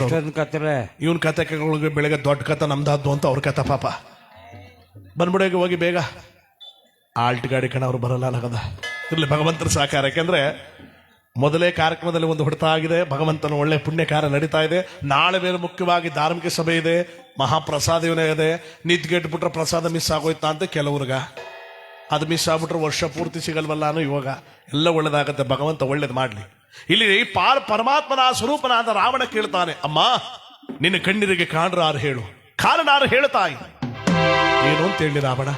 ಕತ್ತಲೆ ಇವನ್ ಕತೆ ಬೆಳಗ್ಗೆ ದೊಡ್ಡ ಕತೆ ನಮ್ದಾದ್ದು ಅಂತ ಅವ್ರ ಕತೆ. ಪಾಪ ಬಂದ್ಬಿಡೋಕೆ ಹೋಗಿ ಬೇಗ. ಆಲ್ಟ್ ಗಾಡಿ ಕಣ ಅವ್ರು ಬರಲ್ಲ ಅನ್ನಕದ. ಇರ್ಲಿ ಭಗವಂತನ ಸಹಕಾರ. ಯಾಕೆಂದ್ರೆ ಮೊದಲೇ ಕಾರ್ಯಕ್ರಮದಲ್ಲಿ ಒಂದು ಹೊಡೆತ ಆಗಿದೆ. ಭಗವಂತನ ಒಳ್ಳೆ ಪುಣ್ಯ ಕಾರ್ಯ ನಡೀತಾ ಇದೆ. ನಾಳೆ ಬೇರೆ ಮುಖ್ಯವಾಗಿ ಧಾರ್ಮಿಕ ಸಭೆ ಇದೆ, ಮಹಾಪ್ರಸಾದ ಇದೆ. ನಿದ್ಗೆಟ್ಬಿಟ್ರೆ ಪ್ರಸಾದ ಮಿಸ್ ಆಗೋಯ್ತಾ ಅಂತ ಕೆಲವ್ರಿಗ. ಅದು ಮಿಸ್ ಆಗ್ಬಿಟ್ರೆ ವರ್ಷ ಪೂರ್ತಿ ಸಿಗಲ್ವಲ್ಲ ಅನ್ನೋ ಇವಾಗ. ಎಲ್ಲ ಒಳ್ಳೇದಾಗತ್ತೆ, ಭಗವಂತ ಒಳ್ಳೇದು ಮಾಡ್ಲಿ. ಇಲ್ಲಿ ಪರಮಾತ್ಮನ ಸ್ವರೂಪನಾದ ರಾವಣ ಕೇಳ್ತಾನೆ, ಅಮ್ಮ ನಿನ್ನ ಕಣ್ಣೀರಿಗೆ ಕಾರಣರಾರು ಹೇಳು, ಕಾರಣಾರು ಹೇಳ್ತಾಯಿ ಏನು ಅಂತ ಹೇಳಿ. ರಾವಣ,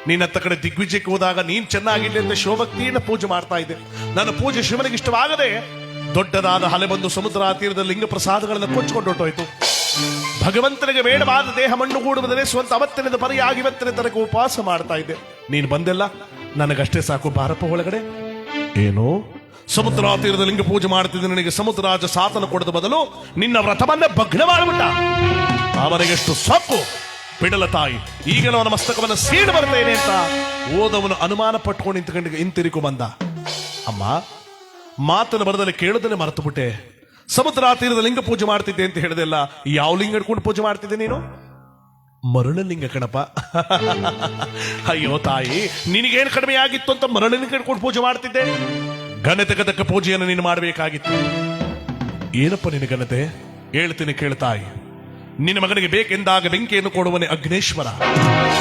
ನೀನತ್ತ ಕಡೆ ದಿಗ್ವಿಜಯಕ್ಕೆ ಹೋದಾಗ ನೀನ್ ಚೆನ್ನಾಗಿಲ್ಲ ಅಂತ ಶಿವಭಕ್ತಿಯಿಂದ ಪೂಜೆ ಮಾಡ್ತಾ ಇದ್ದೆ. ನನ್ನ ಪೂಜೆ ಶಿವನಿಗೆ ಇಷ್ಟವಾಗದೆ ದೊಡ್ಡದಾದ ಹಲೆ ಬಂದು ಸಮುದ್ರ ತೀರದ ಲಿಂಗ ಪ್ರಸಾದಗಳನ್ನು ಕೊಚ್ಚಿಕೊಂಡು ಹೊರಟೋಯ್ತು. ಭಗವಂತನಿಗೆ ಬೇಡವಾದ ದೇಹ ಮಣ್ಣುಗೂಡುವುದನ್ನೇ ಸ್ವಂತ ಅವತ್ತಿನದ ಪರಿಯಾಗಿ ಇವತ್ತಿನ ತನಕ ಉಪವಾಸ ಮಾಡ್ತಾ ಇದ್ದೆ. ನೀನು ಬಂದೆಲ್ಲ, ನನಗಷ್ಟೇ ಸಾಕು, ಬಾರಪ್ಪ ಒಳಗಡೆ. ಏನು ಸಮುದ್ರ ತೀರದ ಲಿಂಗ ಪೂಜೆ ಮಾಡ್ತಿದ್ದೆ, ನನಗೆ ಸಮುದ್ರರಾಜ ಸಾತನ ಕೊಡದ ಬದಲು ನಿನ್ನ ವ್ರತವನ್ನೇ ಭಗ್ನ ಮಾಡಿಬಿಟ್ಟ. ಅವನಿಗೆಷ್ಟು ಸೊಕ್ಕು ಬಿಡಲ ತಾಯಿ. ಈಗಲೂ ಅವನ ಮಸ್ತಕವನ್ನು ಸೀಡು ಬರ್ತೇನೆ ಅಂತ ಓದವನು ಅನುಮಾನ ಪಟ್ಕೊಂಡು ಹಿಂತಿರಿಕು ಬಂದ. ಅಮ್ಮ ಮಾತನ್ನು ಬರದಲ್ಲಿ ಕೇಳದಲ್ಲೇ ಮರೆತು ಬಿಟ್ಟೆ. ಸಮುದ್ರ ತೀರದ ಲಿಂಗ ಪೂಜೆ ಮಾಡ್ತಿದ್ದೆ ಅಂತ ಹೇಳಿದೆಲ್ಲ, ಯಾವ ಲಿಂಗ ಹಿಡ್ಕೊಂಡು ಪೂಜೆ ಮಾಡ್ತಿದ್ದೆ ನೀನು? ಮರಳಲಿಂಗ ಕಣಪ್ಪ. ಅಯ್ಯೋ ತಾಯಿ, ನಿನಗೇನು ಕಡಿಮೆ ಆಗಿತ್ತು ಅಂತ ಮರಳಲಿಂಗ ಹಿಡ್ಕೊಂಡು ಪೂಜೆ ಮಾಡ್ತಿದ್ದೆ? ಘನತೆ ಕದಕ ಪೂಜೆಯನ್ನು ನೀನು ಮಾಡಬೇಕಾಗಿತ್ತು. ಏನಪ್ಪ ನಿನ್ನ ಘನತೆ? ಹೇಳ್ತೀನಿ ಕೇಳ್ತಾಯಿ. ನಿನ್ನ ಮಗನಿಗೆ ಬೇಕೆಂದಾಗ ಬೆಂಕಿಯನ್ನು ಕೊಡುವನೇ ಅಗ್ನೇಶ್ವರ,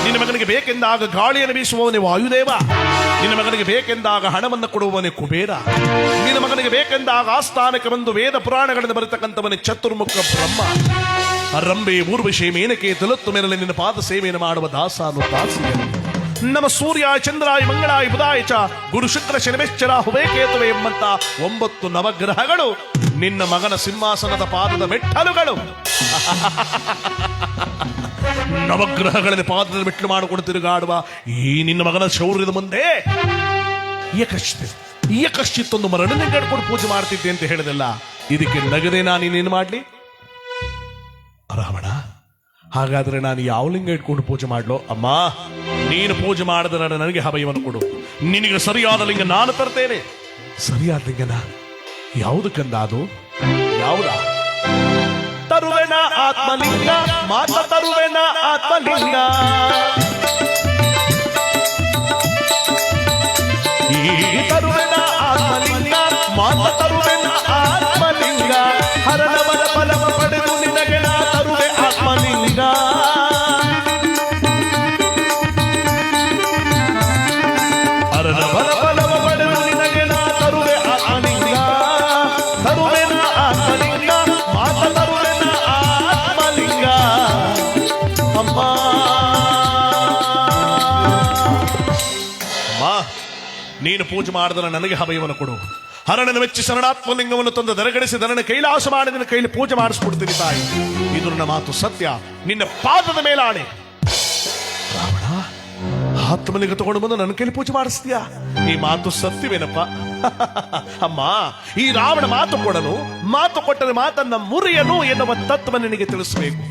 ನಿನ್ನ ಮಗನಿಗೆ ಬೇಕೆಂದಾಗ ಗಾಳಿಯನ್ನು ಬೀಸುವವನೇ ವಾಯುದೇವ, ನಿನ್ನ ಮಗನಿಗೆ ಬೇಕೆಂದಾಗ ಹಣವನ್ನು ಕೊಡುವವನೇ ಕುಬೇರ, ನಿನ್ನ ಮಗನಿಗೆ ಬೇಕೆಂದಾಗ ಆಸ್ಥಾನಕ್ಕೆ ಬಂದು ವೇದ ಪುರಾಣಗಳನ್ನು ಬರತಕ್ಕಂಥವನೇ ಚತುರ್ಮುಖ ಬ್ರಹ್ಮ. ರಂಬೆ ಊರ್ವಶಿ ಮೇನಕೆ ತುಲತ್ತು ಮೇಲೆ ನಿನ್ನ ಪಾದ ಸೇವೆಯನ್ನು ಮಾಡುವ ದಾಸಾನು ದಾಸಿಯರು. ನಮ್ಮ ಸೂರ್ಯ ಚಂದ್ರಾಯ ಮಂಗಳಾಯ ಬುಧಾಯ ಚ ಗುರು ಶುಕ್ರ ಶನಿಶ್ಚರ ಹುಬೇಕೇತುವೆ ಎಂಬಂತ 9 ನವಗ್ರಹಗಳು ನಿನ್ನ ಮಗನ ಸಿಂಹಾಸನದ ಪಾದದ ಮೆಟ್ಟಲುಗಳು. ನವಗ್ರಹಗಳಲ್ಲಿ ಪಾದದ ಮೆಟ್ಟಲು ಮಾಡಿಕೊಂಡು ತಿರುಗಾಡುವ ಈ ನಿನ್ನ ಮಗನ ಶೌರ್ಯದ ಮುಂದೆ ಏಕಶ್ಚಿತ್ತೊಂದು ಮರಳನ್ನು ಕಡ್ಕೊಂಡು ಪೂಜೆ ಮಾಡ್ತಿದ್ದೆ ಅಂತ ಹೇಳಿದೆಲ್ಲ, ಇದಕ್ಕೆ ನಗದೆ ನಾನೇನು ಮಾಡ್ಲಿ? ರಾವಣ, ಹಾಗಾದ್ರೆ ನಾನು ಯಾವ ಲಿಂಗ ಇಟ್ಕೊಂಡು ಪೂಜೆ ಮಾಡ್ಲೋ? ಅಮ್ಮ, ನೀನು ಪೂಜೆ ಮಾಡಿದ್ರೆ ನನಗೆ ಹಭಯವನ್ನು ಕೊಡು. ನಿನಗೆ ಸರಿಯಾದ ಲಿಂಗ ನಾನು ತರ್ತೇನೆ. ಸರಿಯಾದ ಲಿಂಗನ ಯಾವುದಕ್ಕಂದ? ಅದು ಯಾವುದ? ತರುವೆನ ಆತ್ಮಲಿಂಗ, ಮಾತ ತರುವೆನ ಆತ್ಮಲಿಂಗ. ಈ ತರುವೆನ ಆತ್ಮಲಿಂಗ, ಮಾತ ತರುವೆನ ಆತ್ಮಲಿಂಗ. ಹರನವರ ಫಲವ ಪಡೆದು ನಿನಗೆ ನಾ ತರುವೆ ಆತ್ಮಲಿಂಗ. ಹರನವರ ಫಲವ ಪಡೆದು ನಿನಗೆ ನಾ ತರುವೆ ಆತ್ಮಲಿಂಗ. ತರುವೆನ ಆತ್ಮಲಿಂಗ, ಮಾತ ತರುವೆನ ಆತ್ಮಲಿಂಗ. ಅಮ್ಮ ನೀನು ಪೂಜೆ ಮಾಡಿದ್ರೆ ನನಗೆ ಹಭಯವನ್ನು ಕೊಡು. ಹರಣನ ಮೆಚ್ಚಿ ಶರಣಾತ್ಮಲಿಂಗವನ್ನು ತಂದು ದರಗಡಿಸಿ ದರನ ಕೈಲಾಸ ಮಾಡಿ ನಿನ್ನ ಕೈಲಿ ಪೂಜೆ ಮಾಡಿಸ್ಬಿಡ್ತೀನಿ ತಾಯಿ. ಇದು ನನ್ನ ಮಾತು ಸತ್ಯ, ನಿನ್ನ ಪಾದದ ಮೇಲಾಣೆ. ರಾವಣ, ಆತ್ಮಲಿಂಗ ತಗೊಂಡು ಬಂದು ನನ್ನ ಕೈಲಿ ಪೂಜೆ ಮಾಡಿಸ್ತೀಯಾ? ಈ ಮಾತು ಸತ್ಯವೇನಪ್ಪ? ಅಮ್ಮ, ಈ ರಾವಣ ಮಾತು ಕೊಡನು, ಮಾತು ಕೊಟ್ಟರೆ ಮಾತನ್ನ ಮುರಿಯನು ಎನ್ನುವ ತತ್ವ ನಿನಗೆ ತಿಳಿಸಬೇಕು.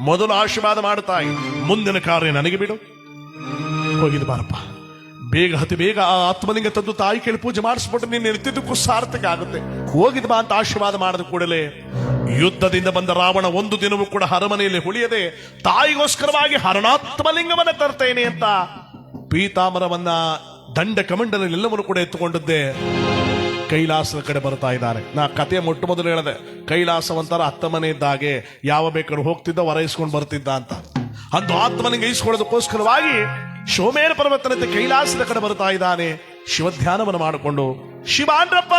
ಮೊದಲು ಆಶೀರ್ವಾದ ಮಾಡುತ್ತಾಯಿ, ಮುಂದಿನ ಕಾರ್ಯ ನನಗೆ ಬಿಡು. ಹೋಗಿದ್ದು ಬಾರಪ್ಪ, ಬೇಗ ಅತಿ ಬೇಗ ಆ ಆತ್ಮಲಿಂಗ ತಂದು ತಾಯಿ ಕೇಳಿ ಪೂಜೆ ಮಾಡಿಸ್ಬಿಟ್ಟು ನೀನು ಇರ್ತಿದ್ದಕ್ಕೂ ಸಾರ್ಥಕ ಆಗುತ್ತೆ. ಹೋಗಿದ್ ಬಾ ಅಂತ ಆಶೀರ್ವಾದ ಮಾಡಿದ ಕೂಡಲೇ ಯುದ್ಧದಿಂದ ಬಂದ ರಾವಣ ಒಂದು ದಿನವೂ ಕೂಡ ಅರಮನೆಯಲ್ಲಿ ಉಳಿಯದೆ ತಾಯಿಗೋಸ್ಕರವಾಗಿ ಹರಣಾತ್ಮಲಿಂಗವನ್ನ ತರ್ತೇನೆ ಅಂತ ಪೀತಾಮರವನ್ನ ದಂಡ ಕಮಂಡಲನೆಲ್ಲವನ್ನು ಕೂಡ ಎತ್ತುಕೊಂಡಿದ್ದೆ. ಕೈಲಾಸದ ಕಡೆ ಬರ್ತಾ ಇದ್ದಾನೆ. ನಾ ಕಥೆಯ ಮೊಟ್ಟ ಮೊದಲು ಹೇಳಿದೆ, ಕೈಲಾಸವಂತರ ಅತ್ತ ಮನೆ ಇದ್ದಾಗೆ ಯಾವ ಬೇಕಾದ್ರೂ ಹೋಗ್ತಿದ್ದ ಹೊರೈಸ್ಕೊಂಡು ಬರ್ತಿದ್ದ ಅಂತ. ಅಂದು ಆತ್ಮನಿಗೆ ಇಸ್ಕೊಳ್ಳೋದಕ್ಕೋಸ್ಕರವಾಗಿ ಸೋಮೇನ ಪರ್ವತನಂತೆ ಕೈಲಾಸದ ಕಡೆ ಬರ್ತಾ ಇದ್ದಾನೆ. ಶಿವಧ್ಯಾನವನ್ನು ಮಾಡಿಕೊಂಡು ಶಿವ ಅಂದ್ರಪ್ಪ,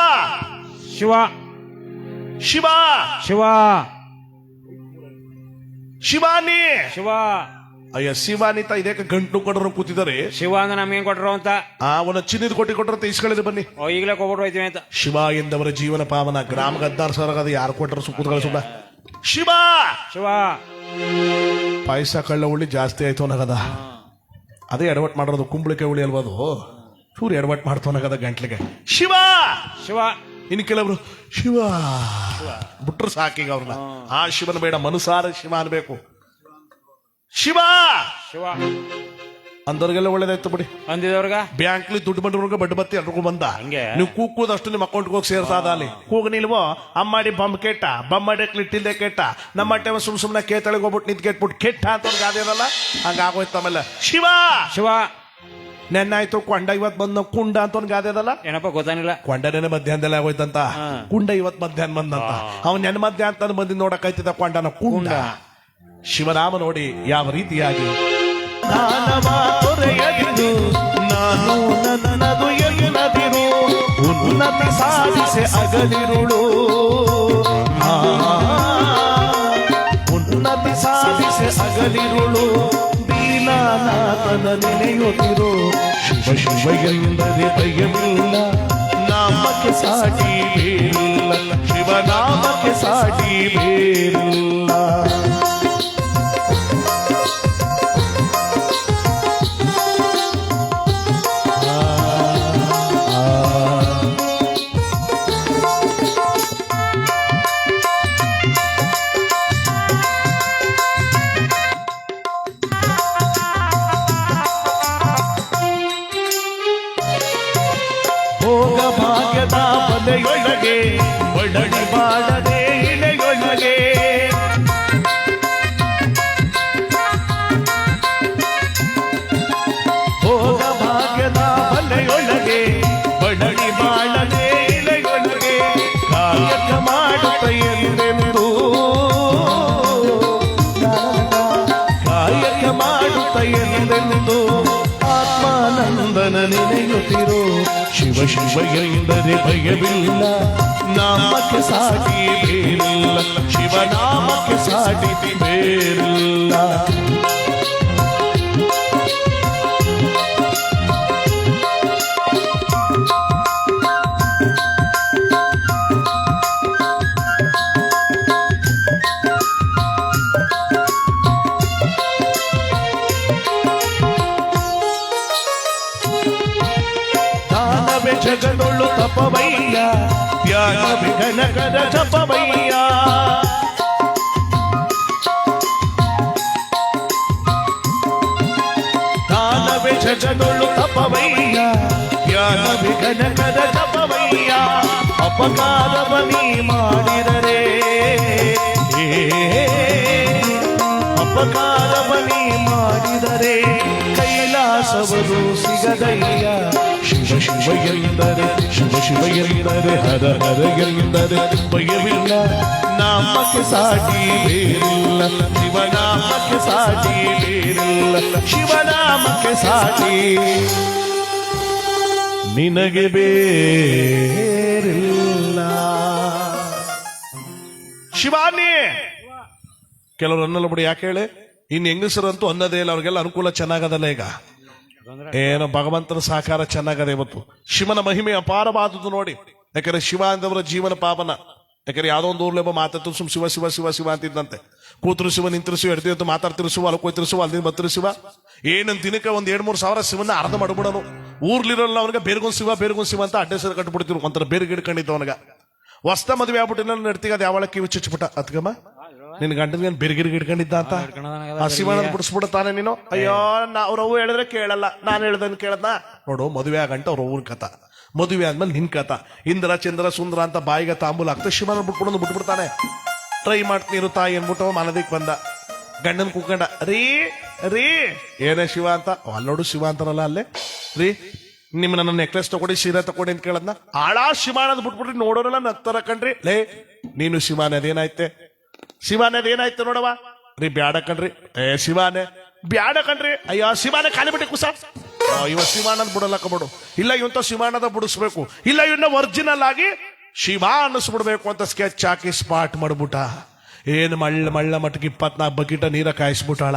ಶಿವ ಶಿವ ಶಿವ ಶಿವಾನಿ, ಶಿವ ಅಯ್ಯ ಶಿವಾನಿತ ಇದಕ್ಕೆ ಗಂಟು ಕೊಡರು ಕೂತಿದ್ದಾರೆ. ಶಿವ ಅಂದ್ರೆ ನಮ್ಗೇನ್ ಕೊಟ್ರು ಅಂತ ಒಂದು ಚಿನ್ನದ ಕೊಟ್ಟಿ ಕೊಟ್ಟರಂತ ಇಸ್ಕೊಳ್ಳಿ ಬನ್ನಿ. ಈಗಲೇ ಕೊಟ್ಬಿಟ್ಟು ಹೋಯ್ತೀವಿ ಅಂತ. ಶಿವ ಎಂದವರ ಜೀವನ ಪಾವನ, ಗ್ರಾಮ ಗದ್ದಾರ್ ಸರ್ ಅದು ಯಾರು ಕೊಟ್ಟರು ಸುಕ್ಕುತ್ಗಳ ಸುಬ್ಬ. ಶಿವ ಶಿವ ಪಾಯಸ ಕಳ್ಳ ಉಳ್ಳಿ ಜಾಸ್ತಿ ಆಯ್ತು ಅನ್ನಗದ, ಅದೇ ಎಡವಟ್ ಮಾಡೋದು. ಕುಂಬಳಿಕೆ ಉಳಿ ಅಲ್ವದು, ಚೂರು ಎಡವಟ್ ಮಾಡ್ತು ಅನ್ನಗದ ಗಂಟ್ಲಿಗೆ. ಶಿವ ಶಿವ ಇನ್ನು ಕೆಲವರು ಶಿವ ಬಿಟ್ರು ಸಾಕೀಗ ಅವ್ರನ್ನ. ಆ ಶಿವನ ಬೇಡ, ಮನುಸಾರ ಶಿವ ಅನ್ಬೇಕು. ಶಿವ ಶಿವ ಅಂದವ್ರಿಗೆಲ್ಲ ಒಳ್ಳೇದಾಯ್ತು ಬಿಡಿ. ಅಂದಿದವ್ರಗ ಬ್ಯಾಂಕ್ಲಿ ದುಡ್ಡು ಬಂದವ್ರಿಗೆ ಬಡ್ಡಿ ಬತ್ತಿ ಎಲ್ರಿಗೂ ಬಂದ. ಹಂಗೆ ನೀವು ಕೂಗೋದಷ್ಟು ನಿಮ್ಮ ಅಕೌಂಟ್ಗೆ ಹೋಗಿ ಸೇರ್ಸಾದ ಅಲ್ಲಿ ಕೂಗ ನಿಲ್ವೋ. ಅಮ್ಮಾಡಿ ಬಂಬ್ ಕೆಟ್ಟ, ಬಮ್ಮಡಿ ಇಟ್ಟಿಲ್ದೆ ಕೆಟ್ಟ, ನಮ್ಮ ಟೈಮ್ ಸುಮ್ನೆ ಕೇತಳಿಗೆ ಹೋಗ್ಬಿಟ್ಟು ನಿಂತ್ ಕೆಟ್ಬಿಟ್ಟು ಕೆಟ್ಟ ಅಂತ ಅವ್ರಿಗೆ ಅದೇನಲ್ಲ ಹಂಗಾಗೋಯ್ತು. ಆಮೇಲೆ ಶಿವ ಶಿವ ನೆನ್ನಾಯ್ತು ಕೊಂಡ ಇವತ್ ಬಂದ ಕುಂಡ ಅಂತ ಅವ್ನಿಗೆ ಅದೇದಲ್ಲ ಏನಪ್ಪ ಗೊತ್ತಾನಿಲ್ಲ. ಕೊಂಡನೇ ಮಧ್ಯಾಹ್ನದಲ್ಲೇ ಆಗೋಯ್ತಂತ, ಕುಂಡ ಇವತ್ ಮಧ್ಯಾಹ್ನ ಬಂದಂತ. ಅವ್ನು ನೆನ್ ಮಧ್ಯಾಹ್ನ ಬಂದಿ ನೋಡಕ್ಕಾಯ್ತಿದ್ದ ಕೊಂಡನ ಕುಂಡ. ಶಿವನಾಮ ನೋಡಿ ಯಾವ ರೀತಿಯಾಗಿ ದಾನವ ತೊರೆಯದಿರು, ನಾನು ನನ್ನದು ಎನ್ನದಿರು, ಉನ್ನತಿ ಸಾಧಿಸೆ ಅಗಲಿರುಳು, ಉನ್ನತಿ ಸಾಧಿಸೆ ಅಗಲಿರುಳು, ದೀನಾನಾಥನ ನೆನೆಯುತ್ತಿರು. ಶಿವ ಶಿವ ಎಂದರೆ ಭಯವಿಲ್ಲ, ನಾಮಕ್ಕೆ ಸಾಟಿ ಬೇರಿಲ್ಲ, ಶಿವನಾಮಕ್ಕೆ ಸಾಟಿ ಬೇರಿಲ್ಲ. ಭೋಗ ಭಾಗ್ಯದ ಬಲೆಯೊಳಗೆ ಒಡಡಿ ಬಾಳದೆ ಇಳೆಯೊಳಗೆ, ಭೋಗ ಭಾಗ್ಯದ ಬಲೆಯೊಳಗೆ ಒಡಡಿ ಬಾಳದೆ ಇಳೆಯೊಳಗೆ, ಕಾಯಕ ಮಾಡುತ್ತ ಎಂದೆಂದು, ಕಾಯಕ ಮಾಡುತ್ತ ಎಂದೆಂದು ಆತ್ಮಾನಂದನ ನೆನೆಯುತ್ತಿರು. ಶಿವ ಶಿವ ಎಂದರೆ ಭಯವಿಲ್ಲ, ನಾಮಕ್ಕೆ ಸಾಟಿ ಬೇರಿಲ್ಲ, ಶಿವನಾಮಕ್ಕೆ ಸಾಟಿ ಬೇರಿಲ್ಲ. ದಾನವೇ ಜಗದೊಳ್ಳು ತಪವಯ್ಯ, ತ್ಯಾಗವೇ ಘನಕರ ಜಪವಯ್ಯ, ದಾನವೇ ಜಗದೊಳ್ಳು ತಪವಯ್ಯ, ತ್ಯಾಗವೇ ಘನಕರ ಜಪವಯ್ಯ. ಅಪಕಾರವ ನೀ ಮಾಡಿದರೆ, ಅಪಕಾರವ ನೀ ಮಾಡಿದರೆ ಕೈಲಾಸವರು ಸಿಗದಯ್ಯ. ಶಿವ ಶಿವ ಎಂದರೆ, ಶಿವ ಶಿವ ಎಂದರೆ, ಹರ ಹರ ಎಂದರೆ ಭಯವಿಲ್ಲ, ನಾಮಕ್ಕೆ ಸಾಟಿ ಬೇರಿಲ್ಲ, ಶಿವನಾಮಕ್ಕೆ ಸಾಟಿ ಬೇರಿಲ್ಲ, ಶಿವನಾಮಕ್ಕೆ ಸಾಟಿ ನಿನಗೆ ಬೇರಿಲ್ಲ. ಶಿವಾನಿ ಕೆಲವರು ಅನ್ನಲ್ಲ ಬಿಡಿ, ಯಾಕೆ ಹೇಳಿ, ಇನ್ನು ಹೆಂಗಸರಂತೂ ಅನ್ನದೇ ಇಲ್ಲ, ಅವ್ರಿಗೆಲ್ಲ ಅನುಕೂಲ ಚೆನ್ನಾಗದಲ್ಲ ಈಗ. ಏನೋ ಭಗವಂತನ ಸಹಕಾರ ಚೆನ್ನಾಗದೆ. ಇವತ್ತು ಶಿವನ ಮಹಿಮೆ ಅಪಾರವಾದದ್ದು ನೋಡಿ. ಯಾಕಂದ್ರೆ ಶಿವ ಅಂದವರ ಜೀವನ ಪಾವನ. ಯಾಕಂದ್ರೆ ಯಾವ್ದೋ ಒಂದು ಊರ್ಲೆಬ್ಬ ಮಾತಾಡ್ತು ಸುಮ್ ಶಿವ ಶಿವ ಶಿವ ಶಿವ ಅಂತಿದ್ದಂತೆ. ಕೂತರು ಶಿವ, ನಿಂತರು ಶಿವ, ಎಡ್ತಿತ್ತು ಮಾತಾಡ್ತಿರು ಶಿವ, ಅಲ್ಲಿ ಹೋಯ್ತಿರು ಶಿವ, ಅಲ್ಲಿ ಬತ್ತಿರು ಶಿವ. ಏನಂತ ದಿನಕ್ಕೆ ಒಂದ್ 2-3 ಸಾವಿರ ಶಿವನ ಅರ್ಧ ಮಾಡ್ಬಿಡೋನು. ಊರ್ಲಿರೋಲ್ಲ ಅವನಿಗೆ ಬೇರ್ಗೊಂದ್ ಶಿವ ಬೇರ್ಗೊಂದ್ ಶಿವ ಅಂತ ಅಡ್ಡೆಸರು ಕಟ್ಬಿಡ್ತಿರು. ಒಂಥರ ಬೇರೆ ಗಿಡ್ಕೊಂಡಿತ್ತು ಅವನಿಗೆ. ಹೊಸ್ತ ಮದುವೆ ಆಗ್ಬಿಟ್ಟಿನ ನಡ್ತಿಗ ಅದು ಯಾವಳ ಕಿವಿ ಚುಚ್ಬಿಟ್ಟ ಅತ್ಗಮ್ಮ, ನಿನ್ ಗಂಟನ್ ಬಿರ್ಗಿರಿ ಗಿಡ್ಕೊಂಡಿದ್ದ ಅಂತ ಆ ಶಿವನ ಬಿಡಿಸ್ಬಿಡುತ್ತಾನೆ ನೀನು. ಅಯ್ಯೋ ಅವ್ರವ್ವ ಹೇಳಿದ್ರೆ ಕೇಳಲ್ಲ, ನಾನು ಹೇಳ್ದನ್ ಕೇಳದ್ನ ನೋಡು. ಮದುವೆ ಆಗಂಟ ಅವ್ರ ಅವ್ರ ಕಥ, ಮದುವೆ ಆದ್ಮೇಲೆ ನಿನ್ ಕಥ. ಇಂದ್ರ ಚಂದ್ರ ಸುಂದರ ಅಂತ ಬಾಯಿಗೆ ತಾಂಬೂಲ ಆಗ್ತದೆ, ಶಿವನ ಬಿಟ್ಬಿಡೋದು ಬಿಟ್ಬಿಡ್ತಾನೆ. ಟ್ರೈ ಮಾಡ್ತೀನಿ ತಾಯಿ ಅನ್ಬಿಟ್ಟು ಮನದಿಕ್ ಬಂದ, ಗಂಡನ್ ಕೂಕೊಂಡ, ರೀ ರೀ ಏನೇ ಶಿವ ಅಂತ. ಅಲ್ಲಿ ನೋಡು ಶಿವ ಅಂತಾರಲ್ಲ ಅಲ್ಲೇ, ರೀ ನಿಮ್ಮ ನನ್ನ ನೆಕ್ಲೆಸ್ ತಗೊಡಿ ಸೀರೆ ತಗೊಡಿ ಅಂತ ಕೇಳದ್ನ ಆಳ ಶಿವಾನದ್ ಬಿಟ್ಬಿಟ್ರಿ ನೋಡೋರೆಲ್ಲ ನಗ್ತಾರ ಕಣ್ರಿ ಲೇ ನೀನು ಶಿವಾನ ಅದೇನಾಯ್ತೆ ಶಿವಾನ ಅದೇನಾಯ್ತು ನೋಡವ ರೀ ಬ್ಯಾಡ ಕಣ್ರಿ ಶಿವಾನೆ ಬ್ಯಾಡ ಕಣ್ರಿ ಅಯ್ಯೋ ಶಿವಾನ ಖಾಲಿ ಬಿಟ್ಟಿ ಕುಸ ಇವ ಶಿವಾನದ್ ಬಿಡಲಕ್ಕ ಬಿಡು ಇಲ್ಲ ಇವಂತ ಶಿವಾನದ ಬಿಡಿಸ್ಬೇಕು ಇಲ್ಲ ಇವನ್ನ ಒರಿಜಿನಲ್ ಆಗಿ ಶಿವ ಅನ್ನಿಸ್ಬಿಡ್ಬೇಕು ಅಂತ ಸ್ಕೆಚ್ ಹಾಕಿ ಸ್ಪಾಟ್ ಮಾಡ್ಬಿಟ್ಟ ಏನ್ ಮಳ್ಳ ಮಟ್ಟಿಗೆ 24 ಬಕೀಟ ನೀರ ಕಾಯಿಸ್ಬಿಟ್ಟಾಳ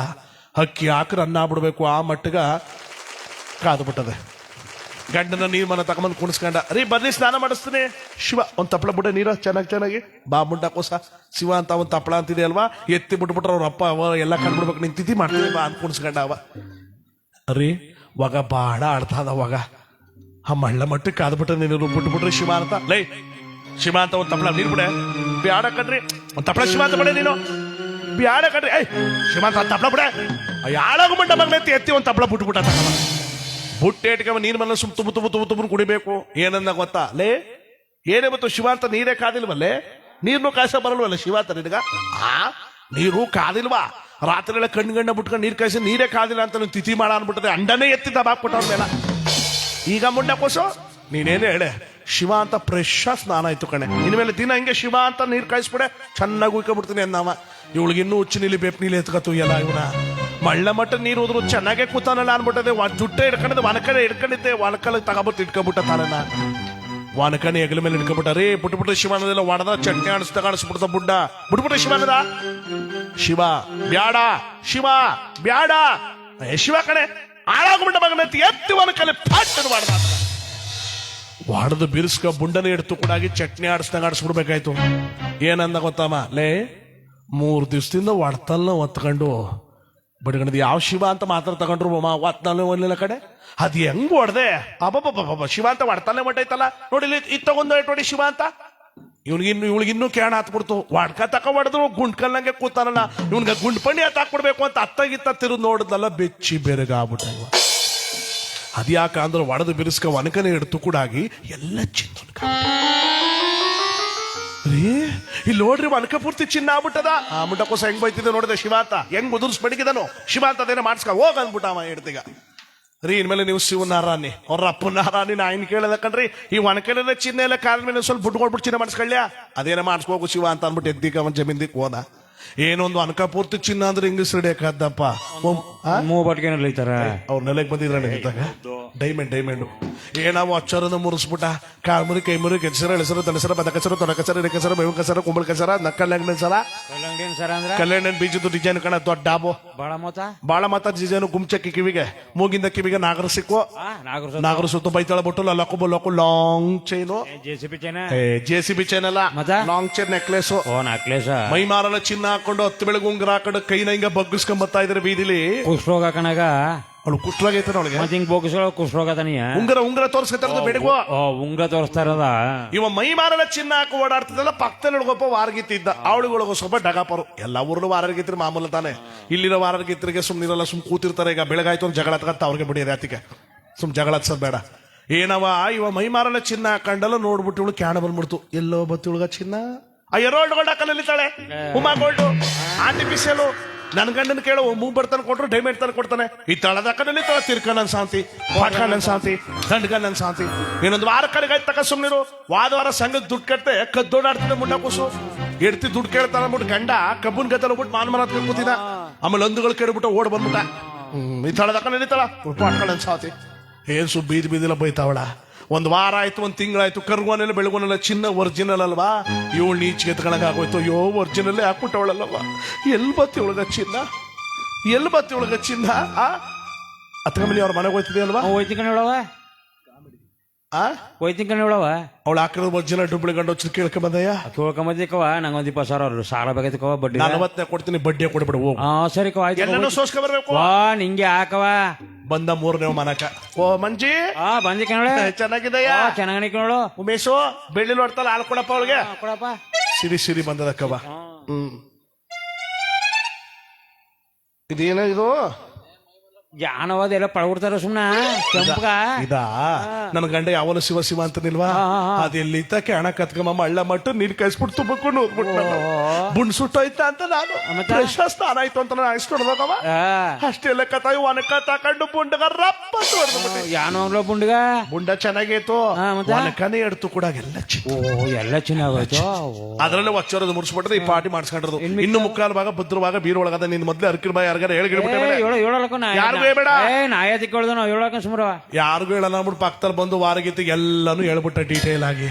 ಹಕ್ಕಿ ಹಾಕ್ರ ಅನ್ನ ಬಿಡ್ಬೇಕು ಆ ಮಟ್ಟಿಗ ಕಾದು ಬಿಟ್ಟದೆ ಗಂಡನ ನೀರ್ ಮನ ತಗೊಂಬಂದು ಕುಣಿಸ್ಕೊಂಡ ರೀ ಬರ್ಲಿ ಸ್ನಾನ ಮಾಡಿಸ್ತೀನಿ ಶಿವ ಒಂದ್ ತಪ್ಪಳ ಬಿಡ ನೀರ ಚೆನ್ನಾಗಿ ಬಾ ಮುಂಡ ಕೋಸ ಶಿವ ಅಂತ ಒಂದ್ ತಪ್ಪಳ ಅಂತಿದೆ ಅಲ್ವಾ ಎತ್ತಿ ಬಿಟ್ಬಿಟ್ರ ಅವ್ರ ಅಪ್ಪ ಅವ ಎಲ್ಲ ಕಂಡ್ಬಿಡ್ಬೇಕು ನೀನ್ ತಿಥಿ ಮಾಡ್ತೀನಿ ಬಾ ಅಂತ ಕುಣಿಸ್ಕೊಂಡ ಅವ ರೀ ವಾಗ ಬಾಳ ಆಡ್ತಾದ ಅವಾಗ ಆ ಮಳ್ಳ ಮಟ್ಟಕ್ಕೆ ಕಾದ್ಬಿಟ್ಟ ನೀನು ಬಿಟ್ಬಿಟ್ರಿ ಶಿವ ಅಂತ ಲೈ ಶಿವ ಅಂತ ಒಂದ್ ತಪ್ಪಳ ನೀರ್ ಬಿಡೆ ಬ್ಯಾಡ ಕಣ್ರಿ ಒಂದ್ ತಪ್ಪಳ ಶಿವ ಅಂತ ಬಿಡೆ ನೀನು ಬ್ಯಾಡ ಕಣ್ರಿ ಐ ಶಿವ ಅಂತ ತಪ್ಪಳ ಬಿಡೆ ಯಾಳಾಗು ಮಂಡ ಮಗನ ಎತ್ತಿ ಒಂದ್ ತಪ್ಪಳ ಬಿಟ್ಬಿಟ್ಟ ತಗವ ಬುಟ್ಟೆ ಇಟ್ಕೊಂಡ ನೀರ್ ಮನ ಸುಮ್ ತುಬು ಕುಡಿಬೇಕು ಏನನ್ನ ಗೊತ್ತಾ ಲೇ ಏನೇ ಬಂತು ಶಿವ ಅಂತ ನೀರೇ ಕಾದಿಲ್ವಲ್ಲೇ ನೀರ್ನು ಕಾಯ್ಸ ಬರಲ್ವಲ್ಲ ಶಿವ ಅಂತ ನಿನಗ ನೀರು ಕಾದಿಲ್ವಾ ರಾತ್ರಿ ಎಲ್ಲ ಕಣ್ಗಣ್ಣ ಬಿಟ್ಕೊಂಡು ನೀರ್ ಕಾಯಿಸಿ ನೀರೇ ಕಾದಿಲ್ಲ ಅಂತ ನೀವು ತಿಥಿ ಮಾಡ ಅನ್ಬಿಟ್ಟದೆ ಅಂಡನೇ ಎತ್ತಿದ್ದ ಬಾಕ್ಬಿಟ್ಟವ್ರ ಮೇಲೆ ಈಗ ಮುಂಡ ಕೋಸು ನೀನೇನು ಹೇಳೆ ಶಿವ ಅಂತ ಫ್ರೆಶ್ ಸ್ನಾನ ಆಯ್ತು ಕಣೆ ಇನ್ಮೇಲೆ ದಿನ ಹಿಂಗೆ ಶಿವ ಅಂತ ನೀರ್ ಕಾಯಿಸ್ಬಿಡೆ ಚೆನ್ನಾಗಿ ಉಯ್ಕೊಬಿಡ್ತೀನಿ ಅಂದವ ಇವಳಿಗೆ ಇನ್ನೂ ಹುಚ್ಚು ನೀಲಿ ಬೇಪ್ ನೀಲಿ ಎತ್ಕತ್ತು ಎಲ್ಲ ಇವನ ಮಳ್ಳ ಮಟ್ಟ ನೀರು ಹೋದ್ರು ಚೆನ್ನಾಗೆ ಕೂತಾನಲ್ಲ ಅನ್ಬಿಟ್ಟದೆ ಜುಟ್ಟೆ ಹಿಡ್ಕೊಂಡಿದ್ದೆ ಒನಕಡೆ ಹಿಡ್ಕೊಂಡಿದ್ದೆ ಒನಕಲ್ ತಗೊಬಿಟ್ಟು ಇಟ್ಕೊಬಿಟ್ಟ ತಾನ ವಾನಕನೆ ಹೆಗಲ ಮೇಲೆ ಇಟ್ಕೊಬಿಟ್ಟ ರೇ ಬಿಟ್ಬಿಟ್ರೆ ಶಿವಾನದೆಲ್ಲ ಒಡದ ಚಟ್ನಿ ಅಣಿಸ್ತಾ ಕಾಣಿಸ್ಬಿಡ್ತ ಬುಡ್ಡ ಬಿಟ್ಬಿಟ್ರೆ ಶಿವಾನದ ಶಿವ ಬ್ಯಾಡ ಶಿವ ಬ್ಯಾಡ ಶಿವ ಕಣೆ ಹಾಳಾಗ್ಬಿಟ್ಟ ಮಗನಂತ ಎತ್ತಿ ಒನಕಲೆ ಪಾಟ್ ಮಾಡ್ದ ವಾಡದು ಬಿರ್ಸ್ಕ ಬುಂಡನೆ ಎಡ್ತು ಕೂಡ ಚಟ್ನಿ ಆಡಿಸ್ದಂಗ ಆಡಿಸ್ಬಿಡ್ಬೇಕಾಯ್ತು ಏನಂದ ಗೊತ್ತಮ್ಮ ಲೇ 3 ದಿವಸದಿಂದ ಒಡ್ತಲ್ನ ಒತ್ಕೊಂಡು ಬಡ್ಗಣದ ಯಾವ ಶಿವ ಅಂತ ಮಾತ್ರ ತಗೊಂಡ್ರು ಒತ್ನಲ್ಲ ಒಂದಿಲ್ಲ ಕಡೆ ಅದ್ ಹೆಂಗ್ ಹೊಡ್ದೆ ಅಬ್ಬಬ್ಬ ಶಿವ ಅಂತ ಒಡ್ತಲ್ಲೇ ಮಟ್ಟೈತಲ್ಲ ನೋಡಿ ಇದು ತಗೊಂಡ್ ನೋಡಿ ಶಿವ ಅಂತ ಇವಳಿಗಿನ್ನೂ ಕ್ಯಾಣ ಹಾತ್ಬಿಡ್ತು ವಾಡ್ಕ ತಕ ಹೊಡೆದ್ರು ಗುಂಡ್ಕಲ್ಲಂಗೆ ಕೂತಾನಲ್ಲ ಇವ್ನಿಗೆ ಗುಂಡ್ಪಣ್ಣಿ ಹಾಕ್ಬಿಡ್ಬೇಕು ಅಂತ ಅತ್ತಗಿತ್ತ ತಿರುದ್ ನೋಡಿದ್ನಲ್ಲ ಬೆಚ್ಚಿ ಬೆರಗ ಆಗ್ಬಿಟ್ಟ ಇವ ಅದ್ಯಾಕ ಅಂದ್ರೆ ಒಡೆದು ಬಿರುಸ್ಕ ಒನಕನೆ ಹಿಡ್ತು ಕೂಡ ಆಗಿ ಎಲ್ಲ ಚಿನ್ನ ರೀ ಇಲ್ಲಿ ನೋಡ್ರಿ ಒನಕ ಪೂರ್ತಿ ಚಿನ್ನ ಆಗ್ಬಿಟ್ಟದ ಆ ಮುಟ್ಟಕೋಸ ಹೆಂಗ್ ಬೈತಿದ್ದೆ ನೋಡಿದೆ ಶಿವ ಅಂತ ಹೆಂಗ್ ಉದುರ್ಸ್ ಬಡಿಗಿದನು ಶಿವ ಅಂತ ಅದೇನೋ ಮಾಡ್ಸ್ಕ ಹೋಗ ಅಂದ್ಬಿಟ್ಟ ಅವ ಹಿಡ್ತಿಗ ರೀ ಇನ್ಮೇಲೆ ನೀವು ಶಿವನಾರಾಣಿ ಅವ್ರ ಅಪ್ಪನಾರಾಣಿ ನಾ ಇನ್ ಕೇಳದ ಕಣ್ರಿ ಈ ಒನಕೆಲ್ಲ ಚಿನ್ನ ಎಲ್ಲ ಕಾಲ ಮೇಲೆ ಸ್ವಲ್ಪ ಬುಟ್ಕೊಳ್ಬಿಟ್ಟು ಚಿನ್ನ ಮಾಡಿಸ್ಕೊಳ್ಳ್ಯಾ ಅದೇನ ಮಾಡಿಸ್ಕೋಗು ಶಿವ ಅಂತ ಅನ್ಬಿಟ್ಟು ಎದ್ದಿಕ ಅವನ್ ಜಮೀನ್ದಿಕ್ ಹೋದ ಏನೊಂದು ಅನಕ ಪೂರ್ತಿ ಚಿನ್ನ ಅಂದ್ರೆ ಇಂಗ್ಲಿಷ್ ಹಿಡಿಯಕ್ಕದ್ದಪ್ಪ ಮೂವಟ್ಗೆ ಅವ್ರ ನೆಲೆಗೆ ಬಂದಿದ್ರ ಡೈಮಂಡ್ ಏನಾವು ಅಚ್ಚರನ್ನು ಮುರಿಸ್ಬಿಟ್ಟ ಕಾಲ್ಮುರಿ ಕೈಮುರಿ ಕೆಸರ ಎಳಸರ ತಲಸರ ಬದಕಸರ ತೊಡಕಸರ ಇಡಕಸರ ಬೇವು ಕಸರ ಕುಂಬಳ ಕಸರ ನಕ್ಕಲ್ಲಂಗನ ಸರ ಕಲ್ಯಾಣ ಬೀಜದ್ದು ಡಿಸೈನ್ ಕಣ ದೊಡ್ಡ ಡಾಬು ಬಾಳ ಮತ ಡಿಸೈನ್ ಗುಮ್ಚಕ್ಕಿ ಕಿವಿಗೆ ಮೂಗಿಂದ ಕಿವಿಗೆ ನಾಗರ ಸಿಕ್ಕು ನಾಗರ ಸುತ್ತ ಬೈತಾಳ ಬಿಟ್ಟು luck long chain JCB chain ಅಲ್ಲ ಲಾಂಗ್ ಚೈನ್ ನೆಕ್ಲೆಸ್ ಮೈ ಮಾರಲ್ಲ ಚಿನ್ನ ಹಾಕೊಂಡು 10 ಬೆಳಗ್ಗೆ ಉಂಗ್ರ ಹಾಕೊಂಡು ಕೈನ ಹಿಂಗ ಬಗ್ಗಿಸ್ಕೊಂಡ್ ಬರ್ತಾ ಇದ್ರೆ ಬೀದಿಲಿ ಕುಷ್ಠರೋಗ ಕಣಗ ಅವಳು ಕುಷ್ಠರೋಗ ಐತೆ ಅವಳಿಗೆ ಹಿಂಗ್ ಬೋಗಿಸೋ ಕುಷ್ಠರೋಗ ತಾನಿಯ ಉಂಗ್ರ ತೋರ್ಸ್ಕೊತಾರದು ಬೆಳಗು ಉಂಗ್ರ ತೋರಿಸ್ತಾ ಇರೋದ ಇವ ಮೈ ಮಾರಲ್ಲ ಚಿನ್ನ ಹಾಕಿ ಓಡಾಡ್ತಿದ್ದಲ್ಲ ಪಕ್ಕದಲ್ಲಿ ಒಳಗೊಬ್ಬ ವಾರಗಿತ್ತಿದ್ದ ಅವಳಿಗೊಳಗ ಸ್ವಲ್ಪ ಡಗಾಪರು ಎಲ್ಲ ಊರ್ಲು ವಾರಗಿತ್ರಿ ಮಾಮೂಲ ತಾನೆ ಇಲ್ಲಿರೋ ವಾರಗಿತ್ರಿಗೆ ಸುಮ್ನಿರಲ್ಲ ಸುಮ್ ಕೂತಿರ್ತಾರೆ ಈಗ ಬೆಳಗಾಯ್ತು ಅಂತ ಜಗಳ ತಗತ್ತ ಅವ್ರಿಗೆ ಬಿಡಿ ರಾತಿಗೆ ಸುಮ್ ಜಗಳ ಹತ್ಸದ್ ಬೇಡ ಏನವ ಇವ ಮೈ ಮಾರಲ್ಲ ಚಿನ್ನ ಹಾಕೊಂಡಲ್ಲ ನೋಡ್ಬಿಟ್ಟು ಇವಳು ಕ್ಯಾಣ ಬಂದ್ಬಿಡ್ತು ಎಲ್ಲೋ ಬತ್ತಿ ಒಳಗ ಚಿನ್ನ ಆ ಎರೋಲ್ಡ್ ಗೋಲ್ಡ್ ಹಾಕಲಿತಾಳೆ ಉಮಾ ಗೋಲ್ಡ್ ಆರ್ಟಿಫಿಷಿಯಲ್ ನನ್ ಗಂಡನ ಕೇಳೋ ಮೂವ್ ಬರ್ತಾನೆ ಕೊಟ್ರು ಡೈಮಂಡ್ ತಾನೆ ಕೊಡ್ತಾನೆ ಈ ತಳದ ಕಣ್ಣಲ್ಲಿ ತಳ ತಿರ್ಕ ನನ್ ಶಾಂತಿ ಪಾಠ ನನ್ ಶಾಂತಿ ದಂಡ್ಗ ನನ್ ಶಾಂತಿ ಇನ್ನೊಂದು ವಾರ ಕಡೆಗಾಯ್ತು ತಕ ಸುಮ್ನಿರು ವಾರ ಸಂಘದ ದುಡ್ಡು ಕಟ್ತೆ ಕದ್ದೋಡಾಡ್ತಿದ್ದೆ ಮುಂಡ ಕೂಸು ಎಡ್ತಿ ದುಡ್ಡು ಕೇಳ್ತಾನ ಅಂದ್ಬಿಟ್ಟು ಗಂಡ ಕಬ್ಬನ್ ಗದ್ದಲ ಹೋಗ್ಬಿಟ್ಟು ಮಾನ್ಮರ ಕೂತಿದ ಆಮೇಲೆ ಒಂದುಗಳು ಕೇಳ್ಬಿಟ್ಟು ಓಡ್ ಬಂದ್ಬಿಟ್ಟ ಈ ತಳದ ಕಣ್ಣಲ್ಲಿ ತಳ ಪಾಠ ನನ್ ಶಾಂತಿ ಏನ್ ಸು ಬೀದಿಲ್ಲ ಬೈತಾವಳ ಒಂದ್ ವಾರ ಆಯ್ತು ಒಂದ್ ತಿಂಗಳಾಯ್ತು ಕರ್ಗೋನೆಲ್ಲ ಬೆಳಗೋನೆಲ್ಲ ಚಿನ್ನ ಒರಿಜಿನಲ್ ಅಲ್ವಾ ಇವಳು ನೀಚಿಗೆ ಎತ್ಕೊಳಕ್ ಆಗೋಯ್ತು ಅಯ್ಯೋ ಒರಿಜಿನಲ್ಲೇ ಹಾಕ್ಬಿಟ್ಟವಳಲ್ಲವ ಎಲ್ ಬತ್ತಿ ಒಳಗ ಚಿನ್ನ ಅತ್ಕಂಬಲಿ ಅವ್ರ ಮನೆಗೆ ಹೋಯ್ತಿದೆ ಅಲ್ವಾ ಹೋಯ್ತಿ ಕಣ ಅವಳು ಹಾಕಿರೋದು ಒರಿಜಿನಲ್ ಡುಬ್ಳಿಗಂಡು వచ్చి ಕೇಳ್ಕೊಂಬಂದಯ್ಯ ಕೇಳ್ಕೊಂಬಂದಿಕವ ನಂಗೊಂದ್ 20,000 ಸಾಲ ಬೇಕಾಯ್ತಿಕವ ಬಡ್ಡಿ 40 ಕೊಡ್ತೀನಿ ಬಡ್ಡಿ ಕೊಡ್ಬಿಡು ಹೋಗು ಸರಿ ಎಲ್ಲನೂ ಸೋಸ್ಕೊ ಬರ್ಬೇಕು ನಿಂಗೆ ಹಾಕವ ಬಂದ 3ನೇ ಮನಕ ಓ ಮಂಜಿ ಬಂದಿ ಕಣ ಚೆನ್ನಾಗಿದೆಯಾ ಚೆನ್ನಾಗಿ ಕಣೋಳು ಉಮೇಶು ಬೆಳ್ಳಿ ನೋಡ್ತಲ್ಲ ಹಾಲು ಕೊಡಪ್ಪ ಅವಳಿಗೆ ಕೊಡಪ್ಪ ಸಿರಿ ಬಂದದಕ್ಕವ ಇದೇನ ಇದು ಜಾನವಾದೆಲ್ಲ ಪಳಗುಡ್ತಾರ ಸುಮ್ನ ಕೆಂಪಗ ಇದಾ ನನ್ ಗಂಡ ಯಾವನ ಶಿವ ಶಿವ ಅಂತನಿಲ್ವಾ ಅದೆಲ್ಲಿ ತಕ್ಕೆ ಹಣ ಕತ್ಕಮ್ಮ ಮಳ್ಳ ಮಟ್ಟು ನೀರ್ ಕೈಸ್ಬಿಟ್ಟು ತುಬ್ಬಕೊಂಡು ಹೋಗ್ಬಿಟ್ಟು ಬುಣ್ ಸುಟ್ಟೋಯ್ತ ಅಂತ ನಾನು ಫ್ರೆಶ್ ಸ್ನಾನ ಆಯ್ತು ಅಂತ ನಾನು ಅನ್ಸ್ಕೊಡ್ಬೇಕವ ಅಷ್ಟೆಲ್ಲ ಕತಾಯಿ ಒನಕ ತಕೊಂಡು ಬುಂಡಗ ರಪ್ಪ ಯಾನವಾಗ್ಲ ಬುಂಡ್ಗ ಬುಂಡ ಚೆನ್ನಾಗೈತು ಒನಕನೇ ಎಡ್ತು ಕೂಡ ಎಲ್ಲ ಎಲ್ಲ ಚೆನ್ನಾಗೋಯ್ತು ಅದ್ರಲ್ಲೇ ಒಚ್ಚೋರದು ಮುಡ್ಸ್ಬಿಟ್ರೆ ಈ ಪಾರ್ಟಿ ಮಾಡಿಸ್ಕೊಂಡಿರೋದು ಇನ್ನು ಮುಕ್ಕಾಲು ಭಾಗ ಭದ್ರವಾಗ ಬೀರ್ ಒಳಗದ ನಿನ್ ಮೊದ್ಲು ಅರ್ಕಿರ್ ಬಾಯಿ ಯಾರಿಗಾರ ಹೇಳ್ಬಿಟ್ಟೆ ಯಾರಿಗೂ ಬೇಡ ನಾಯ ತಿಕ್ಕೊಳ್ದ ನಾವು ಹೇಳಕ ಸುಮ್ರವ ಯಾರಿಗೂ ಹೇಳಲ್ಲ ಅಂದ್ಬಿಟ್ಟು ಪಕ್ಕದಲ್ಲಿ ಬಂದು ವಾರಗೀತಿ ಎಲ್ಲಾನು ಹೇಳ್ಬಿಟ್ಟ ಡೀಟೇಲ್ ಆಗಿ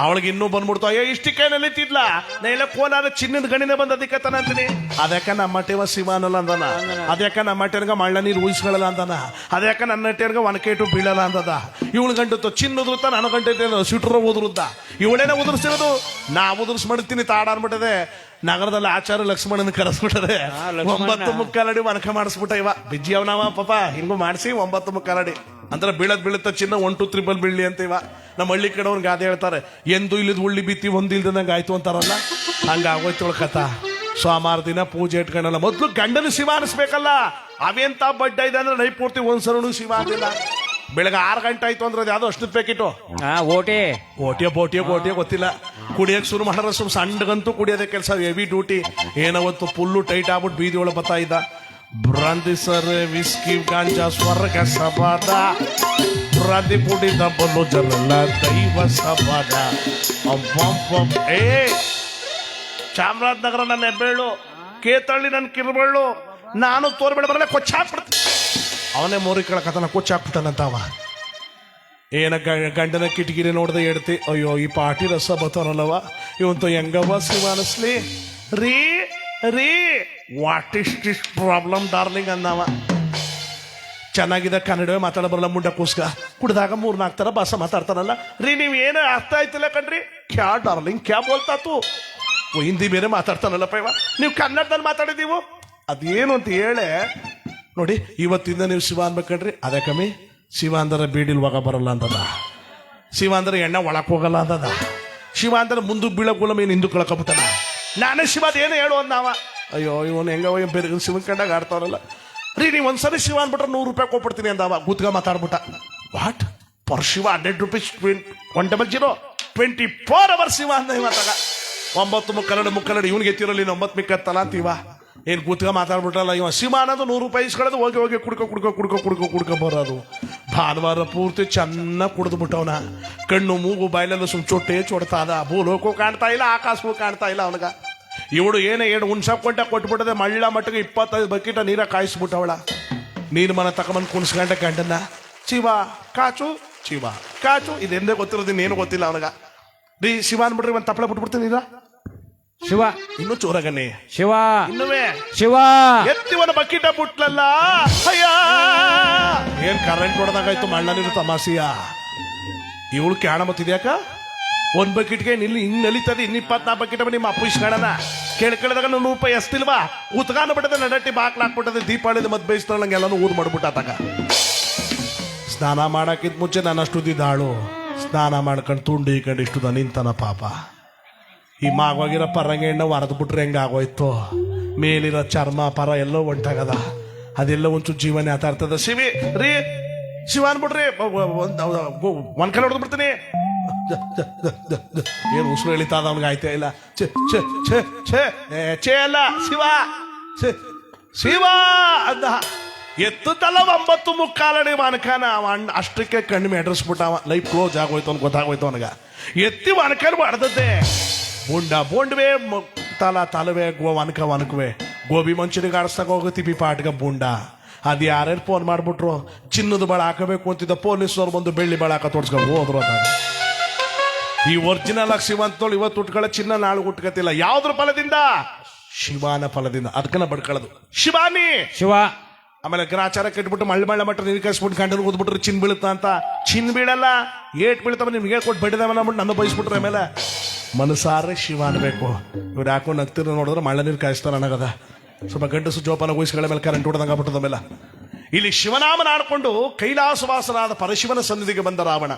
ಅವಳಿಗೆ ಇನ್ನೂ ಬಂದ್ಬಿಡ್ತು ಅಯ್ಯೋ ಇಷ್ಟಕ್ಕೇನಲ್ಲಿ ತಿದ್ಲ ನಾ ಎಲ್ಲ ಕೋಲಾರ ಚಿನ್ನದ ಗಣಿನೇ ಬಂದ ಅದಕ್ಕೆ ಅಂತೀನಿ ಅದಕ್ಕ ನಮ್ಮ ಟೇವ ಶಿವ ಅನ್ನಲ್ಲ ಅಂದನ ಅದಕ್ಕ ನಮ್ಮ ಟೇರ್ಗ ಮಳ್ಳ ನೀರು ಉಳಿಸ್ಕೊಳ್ಳಲ್ಲ ಅಂದನ ಅದಕ್ಕ ನನ್ನ ಟೇರ್ಗ ಒನಕೇಟು ಬೀಳಲ್ಲ ಅಂದದ ಇವಳು ಗಂಟು ಚಿನ್ನ ಉದುರುತ್ತ ನನ್ನ ಗಂಟೆ ಸಿಟ್ರ ಉದುರುದ್ದ ಇವಳೇನೆ ಉದುರಿಸಿರೋದು ನಾ ಉದುರ್ಸ್ ಮಾಡ್ತೀನಿ ತಾಡ ಅನ್ಬಿಟ್ಟದೆ ನಗರದಲ್ಲಿ ಆಚಾರ ಲಕ್ಷ್ಮಣನ ಕರೆಸ್ಬಿಟ್ಟದೆ 9:15 ಅಡಿ ಒನಕ ಮಾಡಿಸ್ಬಿಟ್ಟ ಇವ ಬಿಜ್ಜಿ ಅವನವ ಪಾಪ ಹಿಂಗೂ ಮಾಡಿಸಿ 9:15 ಅಂದ್ರೆ ಬೀಳುತ್ತ ಚಿನ್ನ 1 2 3 ಬೀಳ್ಲಿ ಅಂತ ಇವ ನಮ್ಮ ಹಳ್ಳಿ ಕಡೆ ಅವ್ರಿಗೆ ಗಾದೆ ಹೇಳ್ತಾರೆ ಎಂದು ಇಲ್ಲದ ಉಳ್ಳಿ ಬಿತ್ತಿ ಒಂದು ಇಲ್ದಂಗೆ ಆಯ್ತು ಅಂತಾರಲ್ಲ ಹಂಗಾಗೋಯ್ತು ಕಥಾ ಸೋಮವಾರ ದಿನ ಪೂಜೆ ಇಟ್ಕೊಂಡಲ್ಲ ಮೊದ್ಲು ಗಂಡನ ಶಿವ ಅನಿಸ್ಬೇಕಲ್ಲ ಅವೆಂತ ಬಡ್ಡ ಇದೆ ಅಂದ್ರೆ ನೈ ಪೂರ್ತಿ ಒಂದ್ಸರನು ಶಿವ ಅಂದಿಲ್ಲ ಬೆಳಗ್ಗೆ 6 ಗಂಟೆ ಆಯ್ತು ಅಂದ್ರೆ ಅದು ಯಾವ್ದೋ ಅಷ್ಟು ಪ್ಯಾಕೆಟು ಬೋಟಿಯ ಗೊತ್ತಿಲ್ಲ ಕುಡಿಯಕ್ ಶುರು ಮಾಡ್ರ ಸಣ್ಣಗಂತೂ ಕುಡಿಯೋದೇ ಕೆಲಸ ಹೆವಿ ಡ್ಯೂಟಿ ಏನವತ್ತು ಫುಲ್ಲು ಟೈಟ್ ಆಗ್ಬಿಟ್ಟು ಬೀದಿ ಒಳಗೆ ಬರ್ತಾ ಇದ್ದ ಬ್ರಾಂದಿ ಸರ್ ವಿಸ್ಕಿ ಗಾಂಜಾ ಸ್ವರ್ಗ ಸಬಾದ ಬ್ರಾಂದಿ ಪುಡಿ ದಬ್ಬಲು ಜನಲ್ಲ ದೈವ ಸಬಾದ ಏ ಚಾಮರಾಜನಗರ ನನ್ನ ಹೆಬ್ಬೆಳ್ಳು ಕೇತಳ್ಳಿ ನನ್ನ ಕಿರುಬಳ್ಳು ನಾನು ತೋರ್ಬೇಡ ಬರಲ್ಲ ಕೊಚ್ಚಾಕ್ಬಿಡ್ತೀನಿ ಅವನೇ ಮೋರಿ ಕಳಕತನ ಕೊಚ್ಚಾಕ್ಬಿಟ್ಟನಂತ ಅವ ಏನ ಗಂಡನ ಕಿಟಕಿರಿ ನೋಡ್ದೆ ಹೇಳ್ತಿ ಅಯ್ಯೋ ಈ ಪಾಟಿ ರಸ ಬತ್ತವನಲ್ಲವ ಇವಂತ ಹೆಂಗವ ಶಿವ ಅನಿಸ್ಲಿ ರೀ ರೀ what is this problem darling ಅಂದವ ಚೆನ್ನಾಗಿದೆ ಕನ್ನಡವೇ ಮಾತಾಡ ಬರಲ್ಲ ಮುಂಡ ಕೂಸ್ಕ ಕುಡ್ದಾಗ 3-4 ತರ ಭಾಷೆ ಮಾತಾಡ್ತಾನಲ್ಲ ರೀ ನೀವ್ ಏನು ಅರ್ಥ ಆಯ್ತಿಲ್ಲ ಕಣ್ರಿ ಕ್ಯಾ ಡಾರ್ಲಿಂಗ್ ಕ್ಯಾ ಬೋಲ್ತಾತು ಹಿಂದಿ ಬೇರೆ ಮಾತಾಡ್ತಾನಲ್ಲಪ್ಪ ಇವ ನೀವು ಕನ್ನಡದಲ್ಲಿ ಮಾತಾಡಿದೀವು ಅದೇನು ಅಂತ ಹೇಳೆ ನೋಡಿ ಇವತ್ತಿಂದ ನೀವು ಶಿವ ಅನ್ಬೇಕಂಡ್ರಿ ಅದೇ ಕಮ್ಮಿ ಶಿವ ಅಂದ್ರೆ ಬೀಡಿಲ್ವಾಗ ಬರಲ್ಲ ಅಂತದ ಶಿವ ಅಂದ್ರೆ ಎಣ್ಣೆ ಒಳಕ್ ಹೋಗಲ್ಲ ಅಂತದ ಶಿವ ಅಂದ್ರೆ ಮುಂದಕ್ಕೆ ಬೀಳೋ ಗುಲಮ ಏನು ಹಿಂದೂ ಕಳ್ಕೊಬಿಟ್ಟಾನ ನಾನೇ ಶಿವ ಅದೇನು ಹೇಳು ಅಂದವ ಅಯ್ಯೋ ಇವನು ಹೆಂಗ ಬೇರೆ ಶಿವನ್ ಕಂಡಾಗ ಆಡ್ತಾವರಲ್ಲ ರೀ ನೀವು ಒಂದ್ಸರಿ ಶಿವ ಅನ್ಬಿಟ್ರೆ $100 ಕೊಟ್ಬಿಡ್ತೀನಿ ಅಂದವ ಗುತ್ಗ ಮಾತಾಡ್ಬಿಟ್ಟ what per Shiva $100 100 24 hours Shiva ಅಂದ ಇವಾಗ 9:30 ಇವನಿಗೆ ಎತ್ತಿರಲಿ 9 ಮಿಕ್ಕತ್ತಲ್ಲ ಅಂತೀವ ಏನ್ ಕೂತ್ಕ ಮಾತಾಡ್ಬಿಟ್ರಲ್ಲ ಇವ ಶಿವ ಅನ್ನೋದು $100 ಇಸ್ಕೊಳ್ಳೋದು ಹೋಗಿ ಕುಡ್ಕೊ ಬರೋದು ಭಾನುವಾರ ಪೂರ್ತಿ ಚೆನ್ನಾಗಿ ಕುಡಿದ್ಬಿಟ್ಟವನ ಕಣ್ಣು ಮೂಗು ಬಾಯ್ಲೆಲ್ಲ ಚೊಟ್ಟೆ ಚೊಡ್ತಾದ ಭೂಲೋಕೂ ಕಾಣ್ತಾ ಇಲ್ಲ ಆಕಾಶವೂ ಕಾಣ್ತಾ ಇಲ್ಲ ಅವನಿಗ ಇವಳು ಏನೇ 2 ಹುಣ್ಸಕೊಂಡ ಕೊಟ್ಬಿಟ್ಟದೆ ಮಳ್ಳ ಮಟ್ಟಿಗೆ 25 ಬಕೆಟ ನೀರ ಕಾಯಿಸ್ಬಿಟ್ಟವಳ ನೀರು ಮನ ತಗೊಂಬಂದು ಕುಣಿಸ್ಕೊಂಡ ಗಂಡನ್ನ ಶಿವ ಕಾಚು ಇದೆಂದೇ ಗೊತ್ತಿರೋದು ಇನ್ನೇನು ಗೊತ್ತಿಲ್ಲ ಅವನಿಗ ರೀ ಶಿವ ಅನ್ಬಿಟ್ರಿ ಒಂದು ತಪ್ಪಳೆ ಬಿಟ್ಬಿಡ್ತೀನಿ ಈಗ ಶಿವ ಇನ್ನು ಚೋರಗನೆ ಶಿವ ಇನ್ನುವೇ ಶಿವ ಎತ್ತಿವನ ಬಕ್ಕಿಟ ಬಿಟ್ಲಲ್ಲ ಅಯ್ಯ ಏನ್ ಕರೆಂಟ್ ಹೊಡೆದಾಗಾಯ್ತು ಮಣ್ಣನಿರು ತಮಾಸಿಯ ಇವಳು ಕ್ಯಾಣ ಮತ್ತಿದ್ಯಾಕ 1 ಬಕೆಟ್ಗೆ ಹಿಂಗ್ ನಲಿತದೆ 24 ಬಕೆಟ್ ನಿಮ್ಮ ಅಪ್ಪು ಇಸ್ಕೊಳ್ಳೋಣ ಕೇಳ್ಕೊಳ್ಳೋದಾಗ $100 ಎಸ್ತಿಲ್ವಾ ಉತ್ಗಾನ ಬಿಟ್ಟದೆ ನಡಟ್ಟಿ ಬಾಕ್ಲಾಕ್ಬಿಟ್ಟದೆ ದೀಪಾವಳಿ ಮದ್ ಬೇಯಿಸ್ತಾಳ ನಂಗೆಲ್ಲಾನು ಊರ್ ಮಾಡ್ಬಿಟ್ಟಾಗ ಸ್ನಾನ ಮಾಡಕ್ಕಿಂತ ಮುಂಚೆ ನಾನು ಅಷ್ಟು ದಿದ್ದಾಳು ಸ್ನಾನ ಮಾಡ್ಕೊಂಡು ತುಂಡು ಈಕೊಂಡು ಇಷ್ಟು ನಿಂತನ ಪಾಪ ಈ ಮಾಗೋಗಿರೋ ಪರಂಗೆ ಎಣ್ಣೆ ಹೊರದ್ ಬಿಟ್ರೆ ಹೆಂಗ ಆಗೋಯ್ತು ಮೇಲಿರೋ ಚರ್ಮ ಪರ ಎಲ್ಲೋ ಒಂಟಾಗದ ಅದೆಲ್ಲ ಒಂಚೂರು ಜೀವನ ಆತಾಡ್ತದ ರೀ ಶಿವ ಅನ್ಬಿಟ್ರಿ ಒಂದ್ ಕಡೆ ಹೊಡೆದು ಬಿಡ್ತೀನಿ ಏನು ಉಸಿರು ಎಳಿತಾದ ಅವ್ನಿಗೆ ಆಯ್ತಾ ಇಲ್ಲ ಛೇ ಅಲ್ಲ ಶಿವ ಅಂದ ಎತ್ತಲ್ಲ 9:15 ಮನಕಾನ ಅಷ್ಟಕ್ಕೆ ಕಣ್ಣು ಮೆಡ್ರಿಸ್ಬಿಟ್ಟ ಲೈಫ್ ಕ್ಲೋಸ್ ಆಗೋಯ್ತು ಅವ್ನು ಗೊತ್ತಾಗೋಯ್ತು ಅವನಿಗ ಎತ್ತಿ ಮನಕಾನ ಮಾಡ್ದದ್ದೆ ಬುಂಡವೇ ತಲವೇ ವನಕವೇ ಗೋಬಿ ಮಂಚೂರಿಗೆ ಆಡಿಸ್ದಾಗ ಹೋಗತ್ತೀವಿ ಪಾಟ್ಗ ಬುಂಡ ಅದು ಯಾರ್ಯಾರು ಫೋನ್ ಮಾಡ್ಬಿಟ್ರು ಚಿನ್ನದ ಬಳ ಹಾಕಬೇಕು ಅಂತಿದ್ದ ಪೊಲೀಸ್ನವ್ರು ಬಂದು ಬೆಳ್ಳಿ ಬಳ ಹಾಕ ತೋರ್ಸ್ಕೊಂಡು ಹೋದ್ರು ಅದಾಗ ಈ ಒರಿಜಿನಲ್ ಆಗಿ ಶಿವ ಅಂತೋಳು ಇವತ್ತು ಉಟ್ಕೊಳ್ಳೋ ಚಿನ್ನ ನಾಳೆ ಉಟ್ಕತಿಲ್ಲ ಯಾವ್ದ್ರ ಫಲದಿಂದ ಶಿವನ ಫಲದಿಂದ ಅದಕ್ಕನ ಬಡ್ಕೊಳ್ಳೋದು ಶಿವ ಆಮೇಲೆ ಗ್ರಾಚಾರ ಕಟ್ಬಿಟ್ಟು ಮಳ್ಳ ಮಟ್ಟ ನೀರು ಕಳಿಸ್ಬಿಟ್ಟು ಗಂಡನ ಓದ್ಬಿಟ್ರೆ ಚಿನ್ ಬೀಳುತ್ತಾ ಅಂತ ಚಿನ್ ಬೀಳಲ್ಲ ಏಟ್ ಬೀಳ್ತಾವ ನಿಮ್ಗೆ ಹೇಳ್ಕೊಟ್ಟು ಬಡ್ಡಿದವನ ಅಂದ್ಬಿಟ್ಟು ನನ್ನ ಬಯಸ್ಬಿಟ್ರೆ ಆಮೇಲೆ ಮನಸಾರೆ ಶಿವ ಅನ್ಬೇಕು ಇವ್ರು ಹಾಕೊಂಡು ನಗ್ತಿರೋ ನೋಡಿದ್ರೆ ಮಳ್ಳ ನೀರು ಕಾಯಿಸ್ತಾರ ಅನ್ನಗದ ಸ್ವಲ್ಪ ಗಂಡಸು ಜೋಪಾನ ವಯಸ್ಸುಗಳ ಮೇಲೆ ಕರೆಂಟ್ ಹೊಡೆದಂಗ ಆಗ್ಬಿಟ್ಟದ ಮೇಲೆ ಇಲ್ಲಿ ಶಿವನಾಮನ ಆಡ್ಕೊಂಡು ಕೈಲಾಸವಾಸನಾದ ಪರಶಿವನ ಸನ್ನಿಧಿಗೆ ಬಂದ ರಾವಣ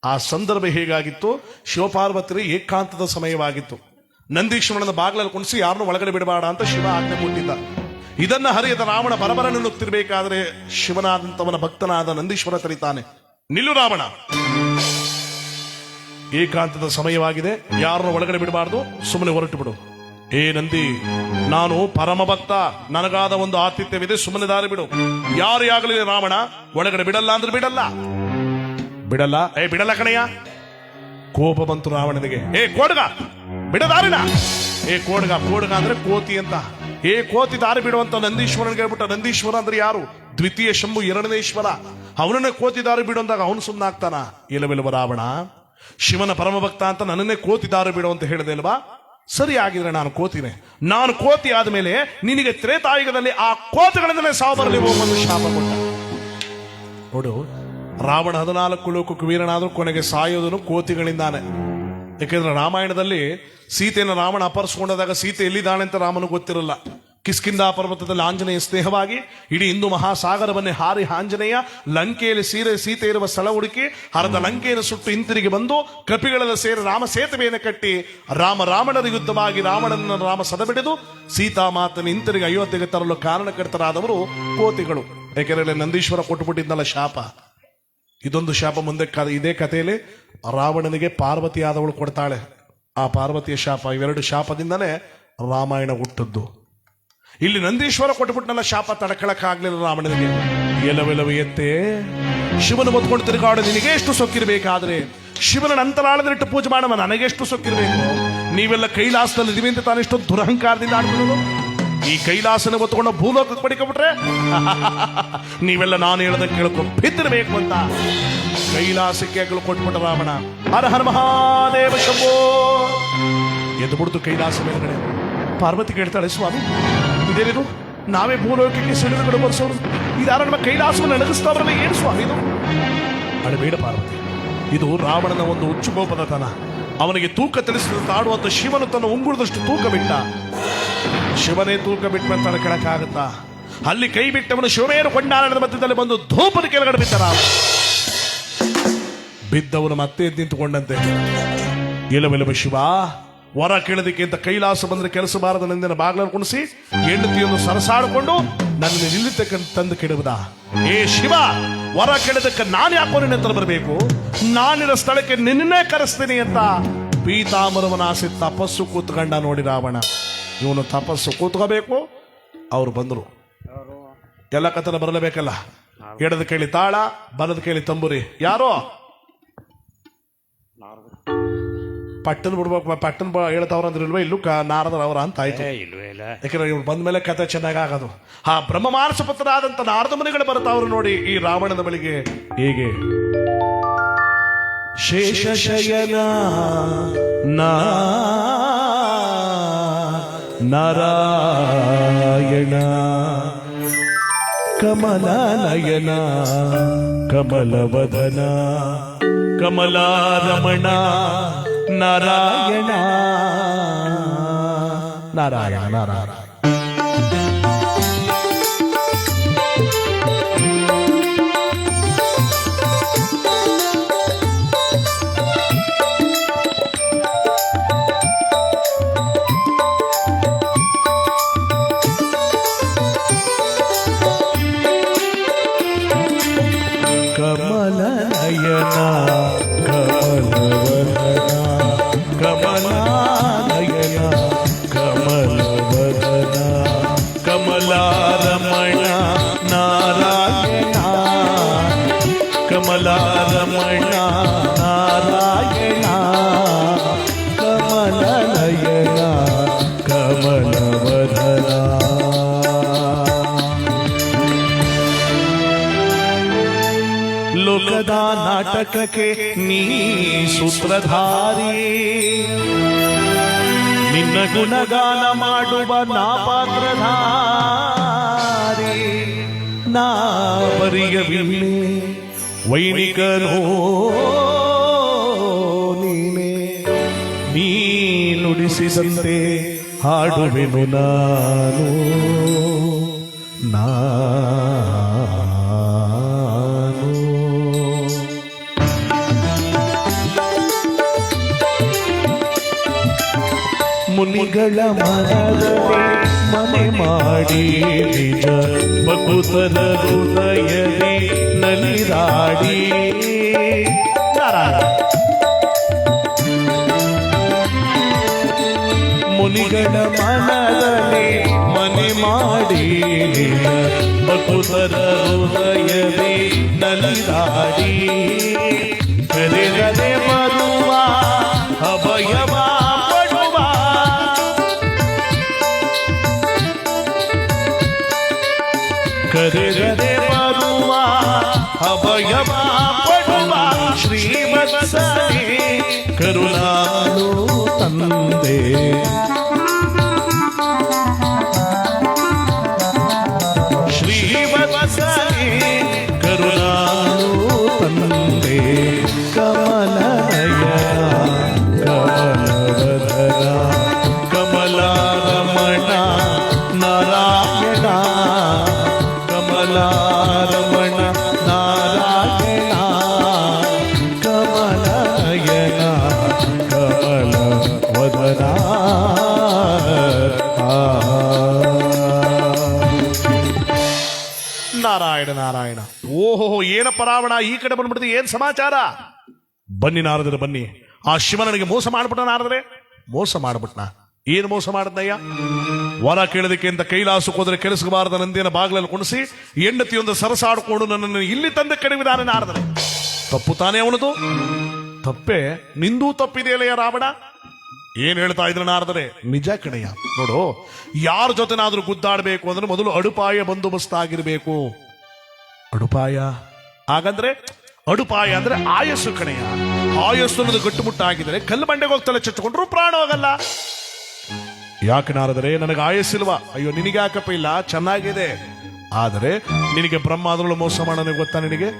ಆ ಸಂದರ್ಭ ಹೇಗಾಗಿತ್ತು ಶಿವಪಾರ್ವತಿಯರು ಏಕಾಂತದ ಸಮಯವಾಗಿತ್ತು ನಂದೀಶ್ವರನ ಬಾಗಿಲಲ್ಲಿ ಕುಣಿಸಿ ಯಾರನ್ನು ಒಳಗಡೆ ಬಿಡಬೇಡ ಅಂತ ಶಿವ ಆಜ್ಞೆ ಕೊಟ್ಟಿದ್ದ ಇದನ್ನ ಹರಿಯದ ರಾವಣ ಬರಬರನ್ನು ನುಗ್ತಿರ್ಬೇಕಾದ್ರೆ ಶಿವನಾದಂತವನ ಭಕ್ತನಾದ ನಂದೀಶ್ವರ ತರಿತಾನೆ, ನಿಲ್ಲು ರಾವಣ, ಏಕಾಂತದ ಸಮಯವಾಗಿದೆ, ಯಾರನ್ನು ಒಳಗಡೆ ಬಿಡಬಾರ್ದು, ಸುಮ್ಮನೆ ಹೊರಟು ಬಿಡು. ಏ ನಂದಿ, ನಾನು ಪರಮ ಭಕ್ತ, ನನಗಾದ ಒಂದು ಆತಿಥ್ಯವಿದೆ, ಸುಮ್ಮನೆ ದಾರಿ ಬಿಡು. ಯಾರೇ ಆಗಲಿ ರಾವಣ, ಒಳಗಡೆ ಬಿಡಲ್ಲ ಅಂದ್ರೆ ಬಿಡಲ್ಲ, ಬಿಡಲ್ಲ. ಬಿಡಲ್ಲ ಕಣಯ್ಯ. ಕೋಪ ಬಂತು ರಾವಣನಿಗೆ. ಕೋಡ್ಗ ಬಿಡದಾರಿನ. ಕೋಡ್ಗ ಅಂದ್ರೆ ಕೋತಿ ಅಂತ. ಕೋತಿ ದಾರಿ ಬಿಡುವಂತ ನಂದೀಶ್ವರನಿಗೆ ಹೇಳ್ಬಿಟ್ಟ. ನಂದೀಶ್ವರ ಅಂದ್ರೆ ಯಾರು? ದ್ವಿತೀಯ ಶಂಭು, ಎರಡನೇ ಈಶ್ವರ. ಅವನನ್ನೇ ಕೋತಿ ದಾರಿ ಬಿಡು ಅಂದಾಗ ಅವನು ಸುಮ್ಮನಾಗ್ತಾನ? ಇಲ್ಲವಿಲ್ಲವ ರಾವಣ, ಶಿವನ ಪರಮ ಭಕ್ತ ಅಂತ ನನ್ನನ್ನೇ ಕೋತಿ ದಾರಿ ಬಿಡು ಅಂತ ಹೇಳಿದೆ ಅಲ್ವಾ? ಸರಿ, ಆಗಿದ್ರೆ ನಾನು ಕೋತಿನೇ. ನಾನು ಕೋತಿ ಆದ್ಮೇಲೆ ನಿನಗೆ ತ್ರೇತಾಯುಗದಲ್ಲಿ ಆ ಕೋತಿಗಳಿಂದಲೇ ಸಾವು ಬರಲಿ ಹೋಗುವಂತ ಶಾಪ ಕೊಟ್ಟ. ನೋಡು, ರಾವಣ 14 ಲೋಕಕ್ಕೆ ವೀರನಾದ್ರೂ ಕೊನೆಗೆ ಸಾಯೋದನು ಕೋತಿಗಳಿಂದಾನೆ. ಯಾಕೆಂದ್ರೆ ರಾಮಾಯಣದಲ್ಲಿ ಸೀತೆಯನ್ನು ರಾವಣ ಅಪಹರಿಸಿಕೊಂಡಾಗ ಸೀತೆ ಎಲ್ಲಿದ್ದಾಳೆ ಅಂತ ರಾಮನಿಗೆ ಗೊತ್ತಿರಲ್ಲ. ಕಿಷ್ಕಿಂಧ ಪರ್ವತದಲ್ಲಿ ಆಂಜನೇಯ ಸ್ನೇಹವಾಗಿ ಇಡೀ ಹಿಂದೂ ಮಹಾಸಾಗರವನ್ನೇ ಹಾರಿ ಆಂಜನೇಯ ಲಂಕೆಯಲ್ಲಿ ಸೀತೆ ಇರುವ ಸ್ಥಳ ಹುಡುಕಿ ಅರ್ಧ ಲಂಕೆಯನ್ನು ಸುಟ್ಟು ಹಿಂತಿರುಗಿ ಬಂದು ಕಪಿಗಳೆಲ್ಲ ಸೇರಿ ರಾಮ ಸೇತುವೆಯನ್ನು ಕಟ್ಟಿ ರಾಮನ ಯುದ್ಧವಾಗಿ ರಾವಣನನ್ನು ರಾಮ ಸದಬಿಡಿದು ಸೀತಾಮಾತನ ಹಿಂತಿರುಗಿ ಅಯೋಧ್ಯೆಗೆ ತರಲು ಕಾರಣಕರ್ತರಾದವರು ಕೋತಿಗಳು. ಯಾಕೆಂದ್ರೆ ನಂದೀಶ್ವರ ಕೊಟ್ಟುಬಿಟ್ಟಿದ್ನಲ್ಲ ಶಾಪ. ಇದೊಂದು ಶಾಪ ಮುಂದೆ ಇದೇ ಕಥೆಯಲ್ಲಿ ರಾವಣನಿಗೆ ಪಾರ್ವತಿ ಆದವಳು ಕೊಡ್ತಾಳೆ. ಆ ಪಾರ್ವತಿಯ ಶಾಪ, ಇವೆರಡು ಶಾಪದಿಂದನೇ ರಾಮಾಯಣ ಹುಟ್ಟದ್ದು. ಇಲ್ಲಿ ನಂದೀಶ್ವರ ಕೊಟ್ಟುಬಿಟ್ನಲ್ಲ ಶಾಪ, ತಡ್ಕೊಳಕ್ಕಾಗ್ಲಿಲ್ಲ ರಾವಣನಿಗೆ. ಎಲ್ಲವೆಲ್ಲವೂ ಎತ್ತೆ ಶಿವನು ಹೊತ್ಕೊಂಡು ತಿರುಗಾಡು, ನಿನಗೆ ಎಷ್ಟು ಸೊಕ್ಕಿರ್ಬೇಕಾದ್ರೆ ಶಿವನ ಅಂತರಾಳದಲ್ಲಿಟ್ಟು ಪೂಜೆ ಮಾಡುವ ನನಗೆಷ್ಟು ಸೊಕ್ಕಿರ್ಬೇಕು. ನೀವೆಲ್ಲ ಕೈಲಾಸದಲ್ಲಿ ಇದೀವಿ ಅಂತ ತಾನೆಷ್ಟು ದುರಹಂಕಾರದಿಂದ ಆಡ್ಕೊಳ್ಳೋದು. ಈ ಕೈಲಾಸನ ಹೊತ್ಕೊಂಡು ಭೂಲೋಕಕ್ಕೆ ಪಡಿಕೊಂಡ್ಬಿಟ್ರೆ ನೀವೆಲ್ಲ ನಾನು ಹೇಳೋದಕ್ಕೆ ಕೇಳ್ಕೊಂಡು ಬಿದ್ದಿರ್ಬೇಕು ಅಂತ ಕೈಲಾಸಕ್ಕೆ ಕೊಟ್ಬಿಟ್ಟ ರಾವಣ. ಹರ ಹರ ಮಹಾದೇವ ಶಂಭೋ. ಎದ್ದು ಬಿಡ್ತು ಕೈಲಾಸ ಮೇಲ್ಗಡೆ. ಪಾರ್ವತಿ ಕೇಳ್ತಾಳೆ, ಸ್ವಾಮಿ ಇದೇನಿದು? ನಾವೇ ಭೂಲೋಕಕ್ಕೆ ಸಿಡಿದುಗಳು ಬರ್ಸೋರು, ಇದಾರ ನಮ್ಮ ಕೈಲಾಸವನ್ನು ನಡಗಿಸ್ತಾವ್ರಲ್ಲ, ಏನು ಸ್ವಾಮಿ ಇದು? ಅಳಬೇಡ ಪಾರ್ವತಿ, ಇದು ರಾವಣನ ಒಂದು ಹುಚ್ಚುಕೋಪದ ತನ. ಅವನಿಗೆ ತೂಕ ತಿಳಿಸಿದ ತಾಡುವಂತ ಶಿವನು ತನ್ನ ಉಂಗುಳದಷ್ಟು ತೂಕ ಬಿಟ್ಟ. ಶಿವನೇ ತೂಕ ಬಿಟ್ಟು ತಡ್ಕೊಳಕ್ಕಾಗತ್ತಾ? ಅಲ್ಲಿ ಕೈ ಬಿಟ್ಟವನು ಶಿವಮೇರು ಕೊಂಡಾರಣದ ಮಧ್ಯದಲ್ಲಿ ಬಂದು ಧೂಪದ ಕೆಳಗಡೆ ಬಿದ್ದ. ಬಿದ್ದವನು ಮತ್ತೆ ನಿಂತುಕೊಂಡಂತೆ, ಇಲ್ಲವಿಲ್ಲವ ಶಿವ, ವರ ಕೇಳೋದಕ್ಕೆ ಅಂತ ಕೈಲಾಸ ಬಂದ್ರೆ ಕೆಲಸ ಬಾರದ ನಂದಿನ ಬಾಗ್ಲನ್ನು ಕುಣಿಸಿ ಹೆಂಡತಿಯನ್ನು ಸರಸಾಡಿಕೊಂಡು ನನ್ನ ಇಲ್ಲಿ ತಂದು ಕೆಡುವುದ? ಶಿವ, ವರ ಕೇಳೋದಕ್ಕೆ ನಾನು ಯಾಕೋ ನಿನ್ನ ಹತ್ರ ಬರಬೇಕು? ನಾನಿರೋ ಸ್ಥಳಕ್ಕೆ ನಿನ್ನೇ ಕರೆಸ್ತೀನಿ ಅಂತ ಪೀತಾಂಬರವನ ಆಸೆ ತಪಸ್ಸು ಕೂತ್ಕೊಂಡ. ನೋಡಿ ರಾವಣ, ಇವನು ತಪಸ್ಸು ಕೂತ್ಕೋಬೇಕು, ಅವ್ರು ಬಂದರು. ಎಲ್ಲ ಕಥನ ಬರಲೇಬೇಕಲ್ಲ. ಎಡದ ಕೇಳಿ ತಾಳ, ಬಲದ ಕೇಳಿ ತಂಬುರಿ. ಯಾರೋ ಪಟ್ಟನ್ ಬಿಡ್ಬೇಕು, ಪಟ್ಟನ್ ಹೇಳ್ತಾವ್ರಂದ್ರೆ ಇಲ್ವೇ, ಇಲ್ಲೂ ನಾರದರ ಅವರ ಅಂತ ಆಯ್ತು. ಯಾಕಂದ್ರೆ ಇವ್ರು ಬಂದ ಮೇಲೆ ಕಥೆ ಚೆನ್ನಾಗಿ ಆಗೋದು. ಆ ಬ್ರಹ್ಮ ಮಾನಸ ಪುತ್ರರಾದಂತ ನಾರದ ಮುನಿಗಳು ಬರ್ತಾವ್ರು ನೋಡಿ ಈ ರಾವಣನ ಬಳಿಗೆ. ಹೇಗೆ ಶೇಷಶಯನ ನಾರಾಯಣ ಕಮಲನಯನ ಕಮಲವದನ ಕಮಲಾರಮಣ ನಾರಾಯಣ ನಾರಾಯಣ ನಾರಾಯಣ. ಕಮಲನಯನ ಕಮಲವದನ ಕಮಲಾನಯನ ಕಮಲವದನ ಕಮಲಾರಮಣ ನಾರಾಯಣ ಕಮಲಾರಮಣ ನಾರಾಯಣ ಕಮಲನಯನ ಕಮಲವದನ. ಲೋಕದ ನಾಟಕಕ್ಕೆ ನೀ ಸೂತ್ರಧಾರಿ, ನಿನ್ನ ಗುಣಗಾನ ಮಾಡುವ ನಾ ಪಾತ್ರಧಾರಿ. ನಾ ಬರಿಯವಿಲ್ಲೆ ವೈಣಿಕನೋ ನೀನೆ, ನೀ ನುಡಿಸಿದಂತೆ ಹಾಡುವೆನು ನಾನು. ಮುನಿಗಳ ಮನದಲ್ಲಿ ಮನೆ ಮಾಡಿ ನಿಜ ಭಕುತರ ಹೃದಯದಿ ನಲಿದಾಡಿ ಮುನಿಗಳ ಮನದಲ್ಲಿ ಮನೆ ಮಾಡಿ ನಿಜ ಭಕುತರ ಹೃದಯದಿ ನಲಿದಾಡಿ ಕರೆದರೆ ಬರುವ ಅಭಯವ ಪಡುವ ಕರೆದರೆ ಬರುವ ಅಭಯವ ಪಡುವ ಶ್ರೀವತ್ಸನೇ ಕರುಣಾಳು ತಂದೆ ಶ್ರೀವತ್ಸನೇ ಕರುಣಾಳು ತಂದೆ ಕಮಲನಯ ಕಮಲವದನ ಕಮಲಾರಮಣ ನಾರಾಯಣ ಕಮಲಾರಮಣ ನಾರಾಯಣ ಕಮಲನಯನ ಕಮಲವದನ ನಾರಾಯಣ ನಾರಾಯಣ. ಓಹೋ ಏನಪ್ಪ ರಾವಣ ಈ ಕಡೆ ಬಂದ್ಬಿಡ್ತೀವಿ, ಏನ್ ಸಮಾಚಾರ? ಬನ್ನಿ ನಾರದ್ರೆ ಬನ್ನಿ. ಆ ಶಿವ ನನಗೆ ಮೋಸ ಮಾಡ್ಬಿಟ್ಟ ನಾರದ್ರೆ, ಮೋಸ ಮಾಡ್ಬಿಟ್ನ. ಏನ್ ಮೋಸ ಮಾಡದ್ನಯ್ಯ? ವರ ಕೇಳೋದಕ್ಕೆ ಅಂತ ಕೈಲಾಸಕ್ಕೆ ಹೋದ್ರೆ ಕೆಲಸಬಾರದ ನಂದಿನ ಬಾಗಿಲಲ್ಲಿ ಕುಣಿಸಿ ಹೆಂಡತಿಯೊಂದು ಸರಸಾಡ್ಕೊಂಡು ನನ್ನನ್ನು ಇಲ್ಲಿ ತಂದೆ ಕಡಿವಿದಾನೆ ನಾರದ್ರೆ. ತಪ್ಪು ತಾನೇ ಅವನದು? ತಪ್ಪೆ ನಿಂದೂ ತಪ್ಪಿದೆಯಲ್ಲಯ್ಯ ರಾವಣ. ಏನ್ ಹೇಳ್ತಾ ಇದ್ರ ನಾರದರೆ? ನಿಜ ಕಣಯ್ಯ. ನೋಡು, ಯಾರ ಜೊತೆನಾದ್ರೂ ಗುದ್ದಾಡ್ಬೇಕು ಅಂದ್ರೆ ಮೊದಲು ಅಡುಪಾಯ ಬಂದೋಬಸ್ತ್ ಆಗಿರ್ಬೇಕು. ಅಡುಪಾಯ ಹಾಗಂದ್ರೆ ಅಡುಪಾಯ ಅಂದ್ರೆ ಆಯಸ್ಸು ಕಣಯ್ಯ. ಆಯಸ್ಸು ಅನ್ನೋದು ಗಟ್ಟುಮುಟ್ಟಾಗಿದ್ರೆ ಕಲ್ಲು ಬಂಡೆಗೆ ಹೋಗ್ತಲ್ಲ ಚಚ್ಕೊಂಡ್ರು ಪ್ರಾಣ ಹೋಗಲ್ಲ. ಯಾಕೆ ನಾರದರೆ? ನನಗೆ ಆಯಸ್ಸಿಲ್ವಾ? ಅಯ್ಯೋ ನಿನಗೆ ಯಾಕಪ್ಪ ಇಲ್ಲ, ಚೆನ್ನಾಗಿದೆ. ಆದರೆ ನಿನಗೆ ಬ್ರಹ್ಮ ಆದ್ರೂ ಮೋಸ ಮಾಡೋಣ ಗೊತ್ತಾ ನಿನಗೆ?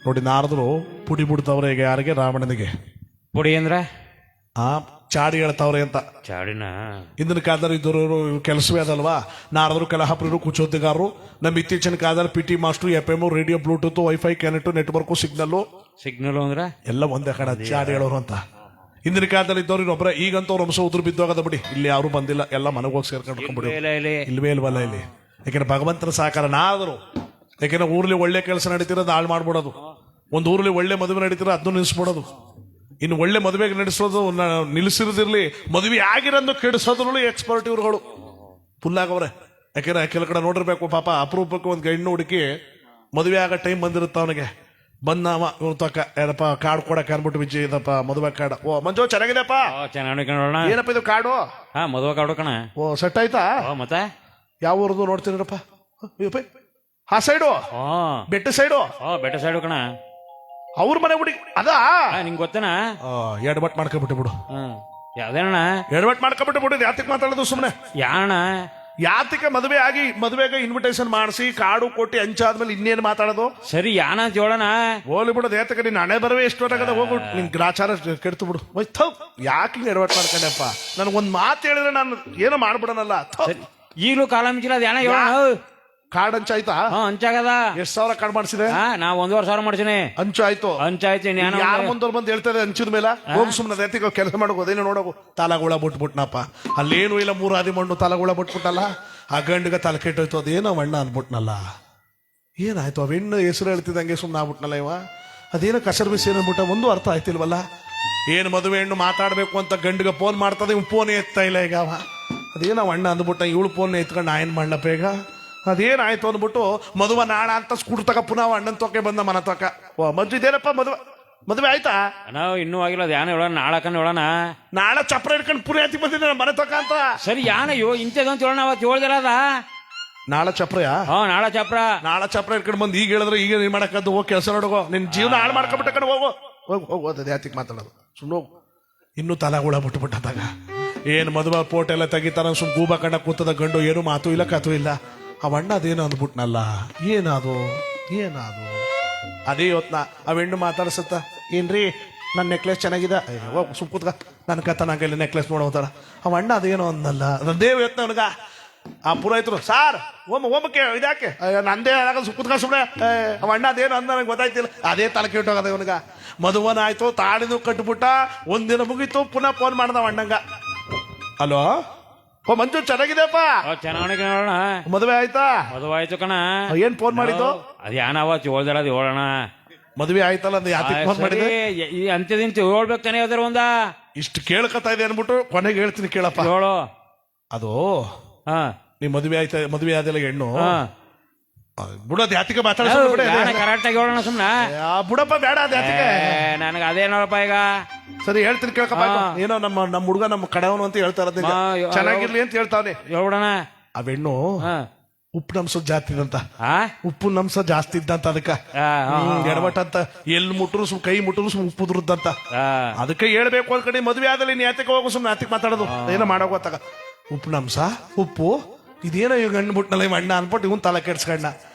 ನೋಡಿ ನಾರದರು ಪುಡಿ ಬಿಡ್ತವ್ರೆ ಈಗ ಯಾರಿಗೆ? ರಾವಣನಿಗೆ. ಪುಡಿ ಅಂದ್ರ ಆ ಚಾಡಿ ಹೇಳ್ತಾವ್ರೆ ಅಂತ. ಚಾಡಿನ ಇಂದಿನ ಕಾಲದಲ್ಲಿ ಇದ್ದವರು ಕೆಲಸವೇ ಅದಲ್ವಾ? ನಾರದರು ಕಲಹಪ್ರಿಯರು ಕುಚೋದ್ಯಗಾರರು. ನಮ್ಮ ಇತ್ತೀಚಿನ ಕಾಲದಲ್ಲಿ P T master, FM, radio, Bluetooth, wifi, ಕ್ಯಾನೆಟ್, ನೆಟ್ವರ್ಕ್, ಸಿಗ್ನಲ್ ಅಂದ್ರ ಎಲ್ಲ ಒಂದೇ ಕಡೆ ಚಾಡಿ ಹೇಳೋರು ಅಂತ. ಹಿಂದಿನ ಕಾಲದಲ್ಲಿ ಇದ್ದವ್ರು ಇನ್ನೊಬ್ಬರ. ಈಗಂತೂ ಅವ್ರ ವಂಶ ಉದುರು ಬಿದ್ದೋಗದ ಬಿಡಿ. ಇಲ್ಲಿ ಯಾರು ಬಂದಿಲ್ಲ, ಎಲ್ಲ ಮನೆಗೋಗಿ ಸೇರ್ಕೊಂಡ್ಬಿಡಿ. ಇಲ್ವೇ ಇಲ್ವಲ್ಲ ಇಲ್ಲಿ. ಯಾಕೆಂದ್ರೆ ಭಗವಂತನ ಸಹಕಾರ ನಾದರು. ಯಾಕೆಂದ್ರೆ ಊರ್ಲಿ ಒಳ್ಳೆ ಕೆಲಸ ನಡೀತಿರೋದು ಹಾಳು ಮಾಡ್ಬಿಡೋದು. ಒಂದು ಊರಲ್ಲಿ ಒಳ್ಳೆ ಮದುವೆ ನಡೀತಿರೋ ಅದನ್ನು ನಿಲ್ಸ್ಬಿಡೋದು. ಇನ್ನು ಒಳ್ಳೆ ಮದುವೆಗೆ ನಡೆಸೋದು ನಿಲ್ಲಿಸಿರೋದಿರ್ಲಿ, ಮದುವೆ ಆಗಿರೋದು ಕೆಡಿಸೋದ್ರಲ್ಲೂ ಎಕ್ಸ್ಪರ್ಟ್ ಇವ್ರುಗಳು ಫುಲ್ ಆಗವ್ರೆ. ಯಾಕೆಂದ್ರೆ ಕೆಲ ಕಡೆ ನೋಡಿರ್ಬೇಕು ಪಾಪ, ಅಪರೂಪಕ್ಕೆ ಒಂದು ಹೆಣ್ಣು ಹುಡುಕಿ ಮದುವೆ ಆಗೋ ಟೈಮ್ ಬಂದಿರುತ್ತೆ ಅವನಿಗೆ. ಬಂದವ ಇವ್ರ ತಕ್ಕ ಏನಪ್ಪ ಕಾರ್ಡ್ ಕೊಡಕ್ಕೆ ಅನ್ಬಿಟ್ಟು ವಿಜಯ್ ಇದಪ್ಪ ಮದುವೆ ಕಾರ್ಡ್. ಓ ಮಂಜು ಚೆನ್ನಾಗಿದೆಪ್ಪ. ಏನಪ್ಪ ಇದು ಕಾರ್ಡು? ಮದುವೆ ಕಾರ್ಡು ಕಣ. ಓ ಸೆಟ್ ಆಯ್ತಾ? ಮತ್ತೆ ಯಾವ ಊರದು ನೋಡ್ತೀರಪ್ಪ? ಆ ಸೈಡು ಬೆಟ್ಟ ಸೈಡು? ಬೆಟ್ಟ ಸೈಡು ಕಣ. ಅವ್ರ ಮನೆ ಹುಡುಗಿ ಅದಾ? ನಿಂಗೆ ಗೊತ್ತೇನಾ? ಎಡಬಟ್ ಮಾಡ್ಕೊಬಿಟ್ಟು ಬಿಡು. ಯಾವ್ದೇನ ಎಡಬಟ್ ಮಾಡ್ಕೊಬಿಟ್ಟು ಬಿಡು. ಯಾತಕ್ಕೆ ಮಾತಾಡೋದು ಸುಮ್ಮನೆ? ಯಾಣ ಯಾತಕ್ಕೆ ಮದುವೆ ಆಗಿ ಮದುವೆಗೆ ಇನ್ವಿಟೇಷನ್ ಮಾಡಿಸಿ ಕಾಡು ಕೊಟ್ಟಿ ಹಂಚಾದ್ಮೇಲೆ ಇನ್ನೇನು ಮಾತಾಡೋದು? ಸರಿ ಯಾಣ ಅಂತ ಹೇಳೋಣ. ಹೋಲಿ ಬಿಡೋದು. ಯಾತಕ್ಕೆ ನಿನ್ನ ಹಣೆ ಬರವೇ ಎಷ್ಟು ಹೊತ್ತಾಗದ? ಹೋಗ್ಬಿಟ್ಟು ನಿನ್ ಗ್ರಾಚಾರ ಕೆಡ್ತು ಬಿಡು. ಯಾಕೆ ಹಿಂಗೆ ಎಡವಟ್ ಮಾಡ್ಕೊಂಡೆಪ್ಪ? ನನಗೊಂದು ಮಾತು ಹೇಳಿದ್ರೆ ನಾನು ಏನೋ ಮಾಡ್ಬಿಡೋನಲ್ಲ. ಈಗಲೂ ಕಾಲ ಮಿಂಚಿಲ್ಲ. ಅದು ಯಾಣ ಹೇಳೋಣ. ಕಾರ್ಡ್ ಹಂಚಾಯ್ತಾ? ಹಂಚಾಗದ. ಎಷ್ಟು ಸಾವಿರ ಕಾರ್ಡ್ ಮಾಡಿಸಿದೆ? ನಾ 1,500,000 ಮಾಡ್ಸೀನಿ. ಹಂಚಾಯ್ತು? ಹಂಚಾಯ್ತು. ಯಾರ ಮುಂದವ್ರು ಬಂದು ಹೇಳ್ತಾರೆ ಹಂಚಿದ ಮೇಲೆ ಹೋಗಿ ಸುಮ್ಮನೆ ಎತ್ತಿಗೆ ಕೆಲಸ ಮಾಡೋದು. ಅದೇನು ನೋಡೋಗು. ತಲಗುಳ ಬಿಟ್ಬಿಟ್ನಪ್ಪ. ಅಲ್ಲೇನು ಇಲ್ಲ, 3 ಆದಿ ಮಣ್ಣು ತಲಗುಳ ಬಿಟ್ಬಿಟ್ಟಲ್ಲ. ಆ ಗಂಡಿಗೆ ತಲೆ ಕೆಟ್ಟೋಯ್ತು. ಅದೇನೋ ಅಣ್ಣ ಅನ್ಬಿಟ್ನಲ್ಲ. ಏನಾಯ್ತು? ಅವ್ ಹೆಣ್ಣು ಹೆಸರು ಹೇಳ್ತಿದ್ದಂಗೆ ಸುಮ್ಮನೆ ಆಗ್ಬಿಟ್ನಲ್ಲ ಇವ. ಅದೇನೋ ಕಸರ್ ಬಿಸಿ ಏನ್ಬಿಟ್ಟ, ಒಂದು ಅರ್ಥ ಆಯ್ತಿಲ್ವಲ್ಲ. ಏನು ಮದುವೆ ಹೆಣ್ಣು ಮಾತಾಡ್ಬೇಕು ಅಂತ ಗಂಡಿಗೆ ಫೋನ್ ಮಾಡ್ತದೆ, ಇವ್ ಫೋನ್ ಎತ್ತಾ ಇಲ್ಲ ಈಗ ಅವ. ಅದೇನೋ ಅಣ್ಣ ಅಂದ್ಬಿಟ್ಟ. ಇವಳು ಫೋನ್ ಎತ್ಕೊಂಡು ನಾ ಏನ್ ಮಾಡ್ಲಪ್ಪ ಈಗ? ಅದೇನಾಯ್ತು ಅಂದ್ಬಿಟ್ಟು ಮದುವೆ ನಾಳ ಅಂತ ಸ್ಕೂಟರ್ ತಕ ಪುನಃ ಅಣ್ಣನ ತೊಕೆ ಬಂದ ಮನ ತಕ. ಓ ಮಂಜು ಇದೇನಪ್ಪ ಮದುವೆ ಆಯ್ತಾ? ನಾವು ಇನ್ನೂ ಆಗಿಲ್ಲ. ಅದು ಯಾನ ಹೇಳೋಣ, ನಾಳಕನ್ ಹೇಳೋಣ. ನಾಳೆ ಚಪ್ರ ಹಿಡ್ಕೊಂಡು ಪುರಿಯಾತಿ ಬಂದಿದ್ದೆ ಮನೆ ತಕ ಅಂತ. ಸರಿ ಯಾನ ಇಂಥದಂತ ಹೇಳೋಣ. ಅವತ್ತು ಹೇಳ್ದಿರದ ನಾಳೆ ಚಪ್ರಯಾ? ನಾಳೆ ಚಪ್ರ. ನಾಳೆ ಚಪ್ರ ಹಿಡ್ಕೊಂಡು ಬಂದು ಈಗ ಹೇಳಿದ್ರೆ ಈಗ ನೀನ್ ಮಾಡಕ್ಕದ್ದು. ಹೋಗಿ ಕೆಲಸ ನೋಡೋಗೋ. ನಿನ್ ಜೀವನ ಹಾಳು ಮಾಡ್ಕೊಂಡ್ಬಿಟ್ಟ ಕಡೆ ಹೋಗೋ. ಹೋಗೋದು ಯಾತಿಗೆ ಮಾತಾಡೋದು? ಸುಮ್ಮನೆ ಹೋಗು. ಇನ್ನೂ ತಲೆಗುಳ ಬಿಟ್ಟುಬಿಟ್ಟದಾಗ ಏನು ಮದುವೆ ಪೋಟ್ ಎಲ್ಲ ತೆಗಿತಾರ. ಸುಮ್ ಗೂಬ ಕಂಡ ಕೂತದ ಗಂಡು. ಏನು ಮಾತು ಇಲ್ಲ ಕತು ಇಲ್ಲ. ಅವಣ್ಣ ಅದೇನು ಅಂದ್ಬಿಟ್ನಲ್ಲ. ಏನಾದು ಅದೇ ಇವತ್ನ ಆ ಹೆಣ್ಣು ಮಾತಾಡ್ಸತ್ತ. ಏನ್ರಿ ನನ್ನ ನೆಕ್ಲೆಸ್ ಚೆನ್ನಾಗಿದೆ? ಹೋಗ್ ಸುಮ್ ಕೂತ್ಕ. ನನ್ನ ಕತ್ತ ನಂಗೆ ನೆಕ್ಲೆಸ್ ನೋಡೋತಾರ. ಅವಣ್ಣ ಅದೇನೋ ಅಂದಲ್ಲ. ಅದೇ ಇವತ್ನ ಅವನಿಗ ಆ ಪುರೋಹಿತರು ಸಾರ್ ಓಮಕ್ಕೆ ಇದಾಕೆ ನಂದೇ ಸುಕ್ಕುತ್ಕ ಸುಮ್ಮನೆ. ಅವಣ್ಣ ಅದೇನು ಅಂದ ನನಗೆ ಗೊತ್ತಾಯ್ತಿಲ್ಲ. ಅದೇ ತಲೆ ಕೆಟ್ಟೋಗದ ಇವನಿಗ. ಮದುವನ ಆಯ್ತು, ತಾಳಿನೂ ಕಟ್ಬಿಟ್ಟ. ಒಂದಿನ ಮುಗೀತು, ಪುನಃ ಫೋನ್ ಮಾಡ್ದ ಅಣ್ಣಂಗ. ಅಲೋ ಓ ಮಂಜು ಚೆನ್ನಾಗಿದೆಪ್ಪ. ಚೆನ್ನಾಗಿ ನೋಡೋಣ. ಮದುವೆ ಆಯ್ತಾ? ಮದುವಾಯ್ತು ಕಣ. ಏನ್ ಫೋನ್ ಮಾಡಿದ್ದು? ಅದ್ಯಾನವ ಚೋಳ್ದಳ ಹೇಳೋಣ. ಮದುವೆ ಆಯ್ತಲ್ಲ ಅಂದ ಯಾತಿಗೆ ಫೋನ್ ಮಾಡಿದೆ? ಈ ಅಂತ್ಯದಿಂದ ಹೇಳ್ಬೇಕಾನೆ ಯಾವ್ದಾರ ಒಂದ ಇಷ್ಟು ಕೇಳ್ಕತ್ತಾ ಇದೆ ಅನ್ಬಿಟ್ಟು ಕೊನೆಗೆ ಹೇಳ್ತೀನಿ ಕೇಳಪ್ಪ. ಹೇಳು. ಅದು ಹಾ ನೀ ಮದುವೆ ಆಯ್ತಾ, ಮದುವೆ ಆದಲ್ಲ ಹೆಣ್ಣು ಬುಡದ್ ಯಾತಿಗೆ ಕರೆಕ್ಟ್ ಆಗಿ ಹೇಳೋಣ ಸುಮ್ನ. ಬುಡಪ್ಪ ಬೇಡ ಅದ್ ಯಾತಿಗೆ. ನನಗ ಅದೇ ನೋಡಪ್ಪ ಈಗ. ಸರಿ ಹೇಳ್ತೀನಿ ಕೇಳಪ್ಪ. ಏನೋ ನಮ್ಮ ಹುಡುಗ ನಮ್ಮ ಕಡೆಯವನು ಅಂತ ಹೇಳ್ತಾ ಇರೋದು, ಚೆನ್ನಾಗಿರ್ಲಿ ಅಂತ ಹೇಳ್ತಾವನೆ. ಹೇಳ್ಬಿಡಣ. ಆ ಹೆಣ್ಣು ಉಪ್ಪು ನಮ್ಸ ಜಾಸ್ತಿ ಇದಂತ, ಉಪ್ಪು ನಮ್ಸ ಜಾಸ್ತಿ ಇದ್ದಂತ, ಅದಕ್ಕ ಎಡವಟ್ ಅಂತ ಎಲ್ಲಿ ಮುಟ್ರು ಕೈ ಮುಟ್ರು ಉಪ್ಪು ಉದುರುದಂತ. ಅದಕ್ಕೆ ಹೇಳ್ಬೇಕು ಒಂದ್ ಕಡೆ ಮದುವೆ ಆದಲ್ಲಿ ನೀ ಯಾತಕ್ಕೆ ಹೋಗು, ಸುಮ್ನೆ ಯಾತಕ್ಕೆ ಮಾತಾಡೋದು, ಏನೋ ಮಾಡೋಗೋತ್ತಾಗ ಉಪ್ಪು ನಮ್ಸ ಉಪ್ಪು ಇದೇನೋ ಇವ್ ಗಂಡು ಬಿಟ್ನಲ್ಲ ಇವ ಅಣ್ಣ ಅನ್ಬಿಟ್ಟು ಇವನ್ ತಲೆ ಕೆಡ್ಸ್ಕಣ್ಣ.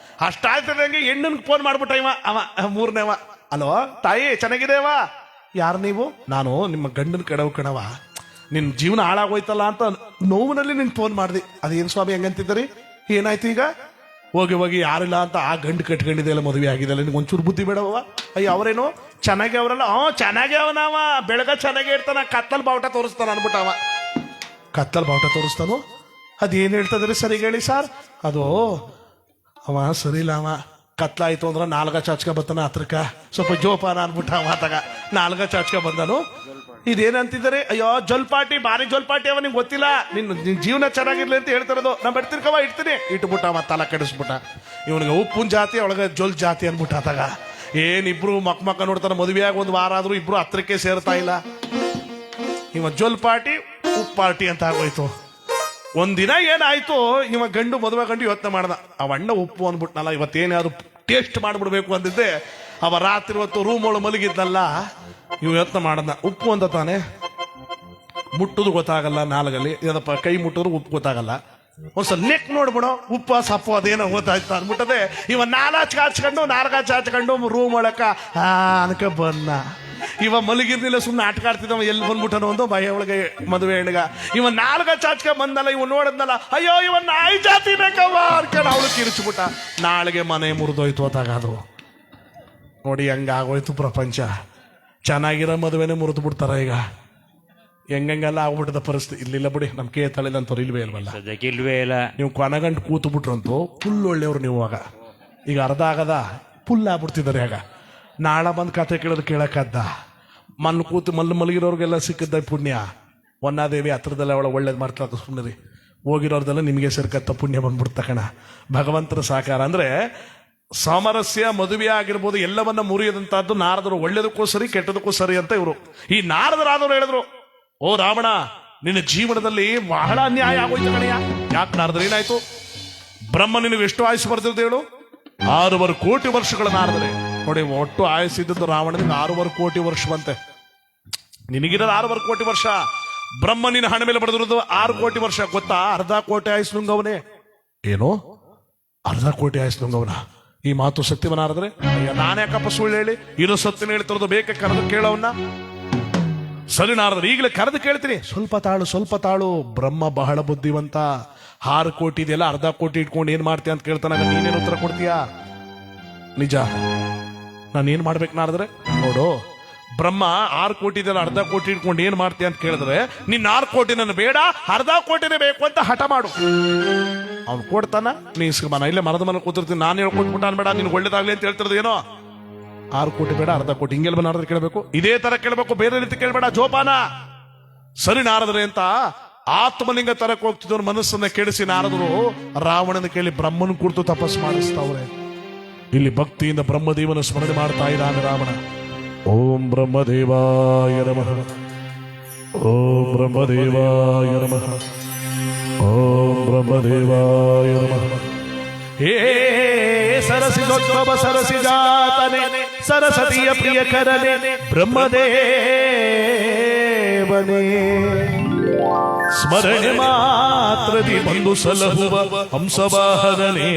ಅಷ್ಟಾಗ್ತದಂಗೆ ಹೆಣ್ಣನ್ ಫೋನ್ ಮಾಡ್ಬಿಟ್ಟ ಇವ, ಮೂರನೇವ. ಅಲೋ ತಾಯಿ ಚೆನ್ನಾಗಿದೇವ? ಯಾರು ನೀವು? ನಾನು ನಿಮ್ಮ ಗಂಡನ ಕಣವ, ನಿನ್ ಜೀವನ ಹಾಳಾಗೋಯ್ತಲ್ಲ ಅಂತ ನೋವಿನಲ್ಲಿ ನಿನ್ ಫೋನ್ ಮಾಡ್ದೆ. ಅದೇನ್ ಸ್ವಾಮಿ ಹೆಂಗಂತಿದ್ದರಿ, ಏನಾಯ್ತು ಈಗ? ಹೋಗಿ ಹೋಗಿ ಯಾರಿಲ್ಲ ಅಂತ ಆ ಗಂಡು ಕಟ್ಕೊಂಡಿದೆಯಲ್ಲ, ಮದುವೆ ಆಗಿದೆಲ್ಲ, ನಿನ್ಗೆ ಒಂಚೂರು ಬುದ್ಧಿ ಬೇಡವ? ಅಯ್ಯ ಅವರೇನು ಚೆನ್ನಾಗಿ ಅವರಲ್ಲ? ಚೆನ್ನಾಗಿ ಅವನವ, ಬೆಳಗ ಚೆನ್ನಾಗೇ ಇರ್ತಾನ, ಕತ್ತಲ್ ಬಾವುಟ ತೋರಿಸ್ತಾನ ಅನ್ಬಿಟ್ಟವ. ಕತ್ತಲ್ ಬಾವುಟ ತೋರಿಸ್ತಾನು? ಅದೇನ್ ಹೇಳ್ತದ್ರಿ ಸರಿ ಹೇಳಿ ಸರ್? ಅದು ಅವ ಸರಿ ಇಲ್ಲ, ಅವ ಕತ್ಲಾಯ್ತು ಅಂದ್ರ ನಾಲ್ಗ ಚಾಚ್ಕ ಬರ್ತಾನ ಹತ್ರಕ್ಕ, ಸ್ವಲ್ಪ ಜೋಪಾನ ಅನ್ಬಿಟ್ಟ ಮಾತಾಗ ನಾಲ್ಗ ಚಾಚ್ಕ ಬಂದನು. ಇದೇನಂತಿದ್ದಾರೆ? ಅಯ್ಯೋ ಜೊಲ್ಪಾಟಿ, ಭಾರಿ ಜೊಲ್ಪಾಟಿ ಅವ, ನಿಂಗೆ ಗೊತ್ತಿಲ್ಲ, ನಿನ್ ಜೀವನ ಚೆನ್ನಾಗಿರ್ಲಿ ಅಂತ ಹೇಳ್ತಿರೋದು. ನಾ ಬಿಡ್ತಿರ್ಕವ ಇಡ್ತೀನಿ, ಇಟ್ಬಿಟ್ಟ ಅವ ತಲ ಕೆಡಿಸ್ಬಿಟ್ಟ. ಇವನಿಗೆ ಉಪ್ಪುನ್ ಜಾತಿ, ಒಳಗೆ ಜೊಲ್ ಜಾತಿ ಅನ್ಬಿಟ್ಟ ಆತಾಗ. ಏನಿಬ್ರು ಮಕ್ಕ ನೋಡ್ತಾರ, ಮದುವೆಯಾಗ ಒಂದು ವಾರ ಆದ್ರೂ ಇಬ್ರು ಹತ್ರಕ್ಕೆ ಸೇರ್ತಾ ಇಲ್ಲ. ಇವ ಜೊಲ್ ಪಾರ್ಟಿ ಉಪ್ಪು ಪಾರ್ಟಿ ಅಂತ ಆಗೋಯ್ತು. ಒಂದಿನ ಏನಾಯ್ತು, ಇವ ಗಂಡು ಮದುವೆ ಗಂಡು ಯೋಚನೆ ಮಾಡ್ದ, ಅವ ಅಣ್ಣ ಉಪ್ಪು ಅಂದ್ಬಿಟ್ನಲ್ಲ, ಇವತ್ತೇನಾದ್ರು ಟೇಸ್ಟ್ ಮಾಡ್ಬಿಡ್ಬೇಕು ಅಂದಿದ್ದೆ. ಅವ ರಾತ್ರಿ ಹೊತ್ತು ರೂಮ್ ಒಳಗೆ ಮಲಗಿದ್ನಲ್ಲ, ಇವ್ ಯೋಚನೆ ಮಾಡ್ದ, ಉಪ್ಪು ಅಂತ ತಾನೆ, ಮುಟ್ಟುದು ಗೊತ್ತಾಗಲ್ಲ ನಾಲ್ಗಲ್ಲಿ, ಏನಪ್ಪ ಕೈ ಮುಟ್ಟಿದ್ರು ಉಪ್ಪು ಗೊತ್ತಾಗಲ್ಲ, ಒಂದ್ಸಲ ನೆಕ್ ನೋಡ್ಬಿಡೋ ಉಪ್ಪ ಸಪ್ಪು ಅದೇನೋ ಗೊತ್ತಾಯ್ತು ಅನ್ಬಿಟ್ಟದೆ. ಇವ ನಾಲ್ಕು ಚಾಚ್ಕೊಂಡು ರೂಮ್ ಒಳಕ ಅನ್ಕ ಬಂದ. ಇವ ಮಲಗಿರ್ನಿಲ್ಲ, ಸುಮ್ಮನೆ ಆಟ ಆಡ್ತಿದ್ದವ, ಎಲ್ಲಿ ಬಂದ್ಬಿಟ್ಟನು ಒಂದು ಭಯ ಒಳಗೆ ಮದುವೆ ಹೆಣ್ಗ. ಇವ ನಾಲ್ಕ ಚಾಚ್ಕ ಬಂದಲ್ಲ, ಇವ ನೋಡಿದ್ನಲ್ಲ, ಅಯ್ಯೋ ಇವ ನಾಯಿ ಜಾತಿ ಬೇಕವ್ವ ಅನ್ಕೊಂಡು ಅವಳು ಕಿರಿಚ್ಬಿಟ್ಟ. ನಾಳೆಗೆ ಮನೆ ಮುರಿದೋಯ್ತು ಅದಾಗದು. ನೋಡಿ ಹಂಗಾಗೋಯ್ತು ಪ್ರಪಂಚ. ಚೆನ್ನಾಗಿರೋ ಮದುವೆನೇ ಮುರಿದು ಬಿಡ್ತಾರ ಈಗ, ಹೆಂಗೆಲ್ಲ ಆಗ್ಬಿಟ್ಟದ ಪರಿಸ್ಥಿತಿ. ಇಲ್ಲಿಲ್ಲ ಬಿಡಿ, ನಮ್ ಕೇ ತಳಿದಂತವ್ರು ಇಲ್ವೇ ಇಲ್ವಲ್ಲ, ಇಲ್ವೇ ಇಲ್ಲ. ನೀವು ಕೊನಗಂಟು ಕೂತು ಬಿಟ್ರಂತೂ ಫುಲ್ ಒಳ್ಳೆಯವ್ರು ನೀವು. ಈಗ ಅರ್ಧ ಆಗದ ಫುಲ್ ಆಗ್ಬಿಡ್ತಿದ್ದಾರೆ. ಆಗ ನಾಳೆ ಬಂದು ಕತೆ ಕೇಳೋದು ಕೇಳಕ್ಕದ್ದ, ಮಲಗಿರೋರ್ಗೆಲ್ಲ ಸಿಕ್ಕಿದ್ದ ಪುಣ್ಯ. ವನ್ನಾದೇವಿ ಹತ್ರದಲ್ಲ ಅವಳ ಒಳ್ಳೇದು ಮಾಡ್ತಾ ಸುಮ್ಮನೆ ಹೋಗಿರೋರ್ದೆಲ್ಲ ನಿಮಗೆ ಸೇರ್ಕತ್ತ ಪುಣ್ಯ ಬಂದ್ಬಿಡ್ತ ಕಣ. ಭಗವಂತನ ಸಾಕಾರ ಅಂದ್ರೆ ಸಾಮರಸ್ಯ, ಮದುವೆ ಆಗಿರ್ಬೋದು, ಎಲ್ಲವನ್ನ ಮುರಿಯದಂತಹದ್ದು ನಾರದರು. ಒಳ್ಳೇದಕ್ಕೂ ಸರಿ ಕೆಟ್ಟದಕ್ಕೂ ಸರಿ ಅಂತ ಇವರು ಈ ನಾರದರಾದವರು ಹೇಳಿದ್ರು, ಓ ರಾವಣ, ನಿನ್ನ ಜೀವನದಲ್ಲಿ ಬಹಳ ಅನ್ಯಾಯ ಆಗೋಯ್ತು ಕಣಯ್ಯ. ಯಾಕೆ ನಾರದ್ರು? ಏನಾಯ್ತು? ಬ್ರಹ್ಮ ನಿನಗೆ ಎಷ್ಟು ಆಯುಷ್ ಬರ್ತಿರ್ದು ಹೇಳು? 6 ಕೋಟಿ ವರ್ಷಗಳ ನಾರದರೆ. ನೋಡಿ, ಒಟ್ಟು ಆಯುಸ್ಸಿದ್ದು ರಾವಣನಿಗೆ 6 ಕೋಟಿ ವರ್ಷ ಬಂತೆ. ನಿನಗಿರೋದು 6 ಕೋಟಿ ವರ್ಷ, ಬ್ರಹ್ಮ ನಿನ್ನ ಹಣ ಮೇಲೆ ಬರೆದಿರೋದು 6 ಕೋಟಿ ವರ್ಷ. ಗೊತ್ತಾ? ಅರ್ಧ ಕೋಟಿ ಆಯುಸ್ ನುಂಗವನೇ. ಏನು ಅರ್ಧ ಕೋಟಿ ಆಯುಸ್ ನುಂಗವನ? ಈ ಮಾತು ಸತ್ಯವನಾರದ್ರೆ ನಾನ್ಯಾಕಪ್ಪ ಸುಳ್ಳು ಹೇಳಿ? ಇರೋ ಸತ್ಯನ ಹೇಳ್ತಿರೋದು, ಬೇಕೆ ಕರೆದು ಕೇಳವನ್ನ. ಸರಿ ನಾರದ್ರೆ, ಈಗಲೇ ಕರೆದು ಕೇಳ್ತೀನಿ, ಸ್ವಲ್ಪ ತಾಳು. ಬ್ರಹ್ಮ ಬಹಳ ಬುದ್ಧಿವಂತ. 6 ಕೋಟಿ ಇದೆಯಲ್ಲ, ಅರ್ಧ ಕೋಟಿ ಇಟ್ಕೊಂಡು ಏನ್ ಮಾಡ್ತೀಯ ಅಂತ ಕೇಳ್ತಾನಾಗ ನೀನೇನು ಉತ್ತರ ಕೊಡ್ತೀಯಾ? ನಿಜ, ನಾನು ಏನ್ ಮಾಡ್ಬೇಕು ನಾರದ್ರೆ? ನೋಡು, ಬ್ರಹ್ಮ 6 ಕೋಟಿ ಇದೆಯಲ್ಲ, ಅರ್ಧ ಕೋಟಿ ಇಟ್ಕೊಂಡು ಏನ್ ಮಾಡ್ತೀಯ ಅಂತ ಕೇಳಿದ್ರೆ, ನಿನ್ನ 6 ಕೋಟಿ ನನ್ನ ಬೇಡ, ಅರ್ಧ ಕೋಟಿನೇ ಬೇಕು ಅಂತ ಹಠ ಮಾಡು. ಅವ್ನು ಕೊಡ್ತಾನ, ನೀ ಇಸ್ಕಬಾನ. ಇಲ್ಲೇ ಮರದ ಮನೆ ಕೂತಿರ್ತೀನಿ, ನಾನು ಹೇಳ್ಕೊಟ್ಬಿಟ್ಟ ಅನ್ಬೇಡ, ನಿನ್ಗೆ ಒಳ್ಳೇದಾಗ್ಲಿ ಅಂತ ಹೇಳ್ತಿರೋದು. ಏನೋ 6 ಕೋಟಿ ಬೇಡ, ಅರ್ಧ ಕೋಟಿ, ಹಿಂಗೆಲ್ಲ ನಾರದ್ರೆ ಕೇಳಬೇಕು, ಇದೇ ತರ ಕೇಳಬೇಕು, ಬೇರೆ ರೀತಿ ಕೇಳಬೇಡ, ಜೋಪಾನ. ಸರಿ ನಾರದ್ರೆ ಅಂತ ಆತ್ಮಲಿಂಗ ತರಕ್ಕೆ ಹೋಗ್ತಿದ್ದವ್ರ ಮನಸ್ಸನ್ನ ಕೆಡಿಸಿ ನಾರದರು ರಾವಣನ ಕೇಳಿ ಬ್ರಹ್ಮನ ಕುರಿತು ತಪಸ್ಸು ಮಾಡಿಸ್ತಾವ್ರೆ. ಇಲ್ಲಿ ಭಕ್ತಿಯಿಂದ ಬ್ರಹ್ಮದೇವನ ಸ್ಮರಣೆ ಮಾಡ್ತಾ ಇದ್ದಾನೆ ರಾವಣ. ಓಂ ಬ್ರಹ್ಮದೇವಾಯ ನಮಃ, ಓಂ ಬ್ರಹ್ಮದೇವಾಯ ನಮಃ, ಓಂ ಬ್ರಹ್ಮದೇವಾಯ ನಮಃ. ಹೇ ಸರಸಿಜೋದ್ಭವ ಸರಸಿ ಜಾತನೆ, ಸರಸ್ವತಿಯ ಪ್ರಿಯಕರನೆ, ಬ್ರಹ್ಮದೇವನೇ ಸ್ಮರಣೆ ಮಾತ್ರದಿ ಬಂದು ಸಲಹುವ ಹಂಸವಾಹನನೇ,